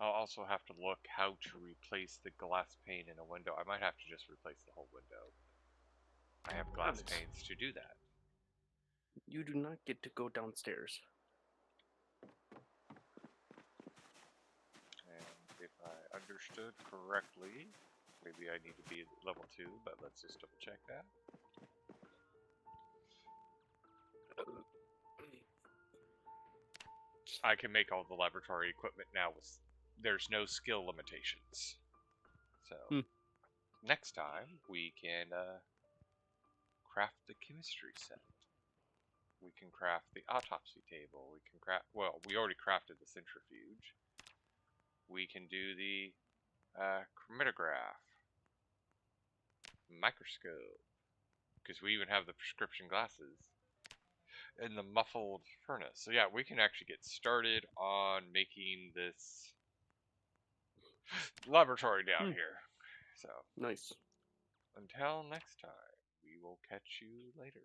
I'll also have to look how to replace the glass pane in a window. I might have to just replace the whole window. I have glass But panes to do that. you do not get to go downstairs. And if I understood correctly, maybe I need to be at level 2, but let's just double check that. I can make all the laboratory equipment now with there's no skill limitations. So next time we can craft the chemistry set. We can craft the autopsy table. We can craft, well, we already crafted the centrifuge. We can do the chromatograph, microscope, because we even have the prescription glasses, and the muffled furnace. So yeah, we can actually get started on making this laboratory down here. So Nice. until next time, we will catch you later.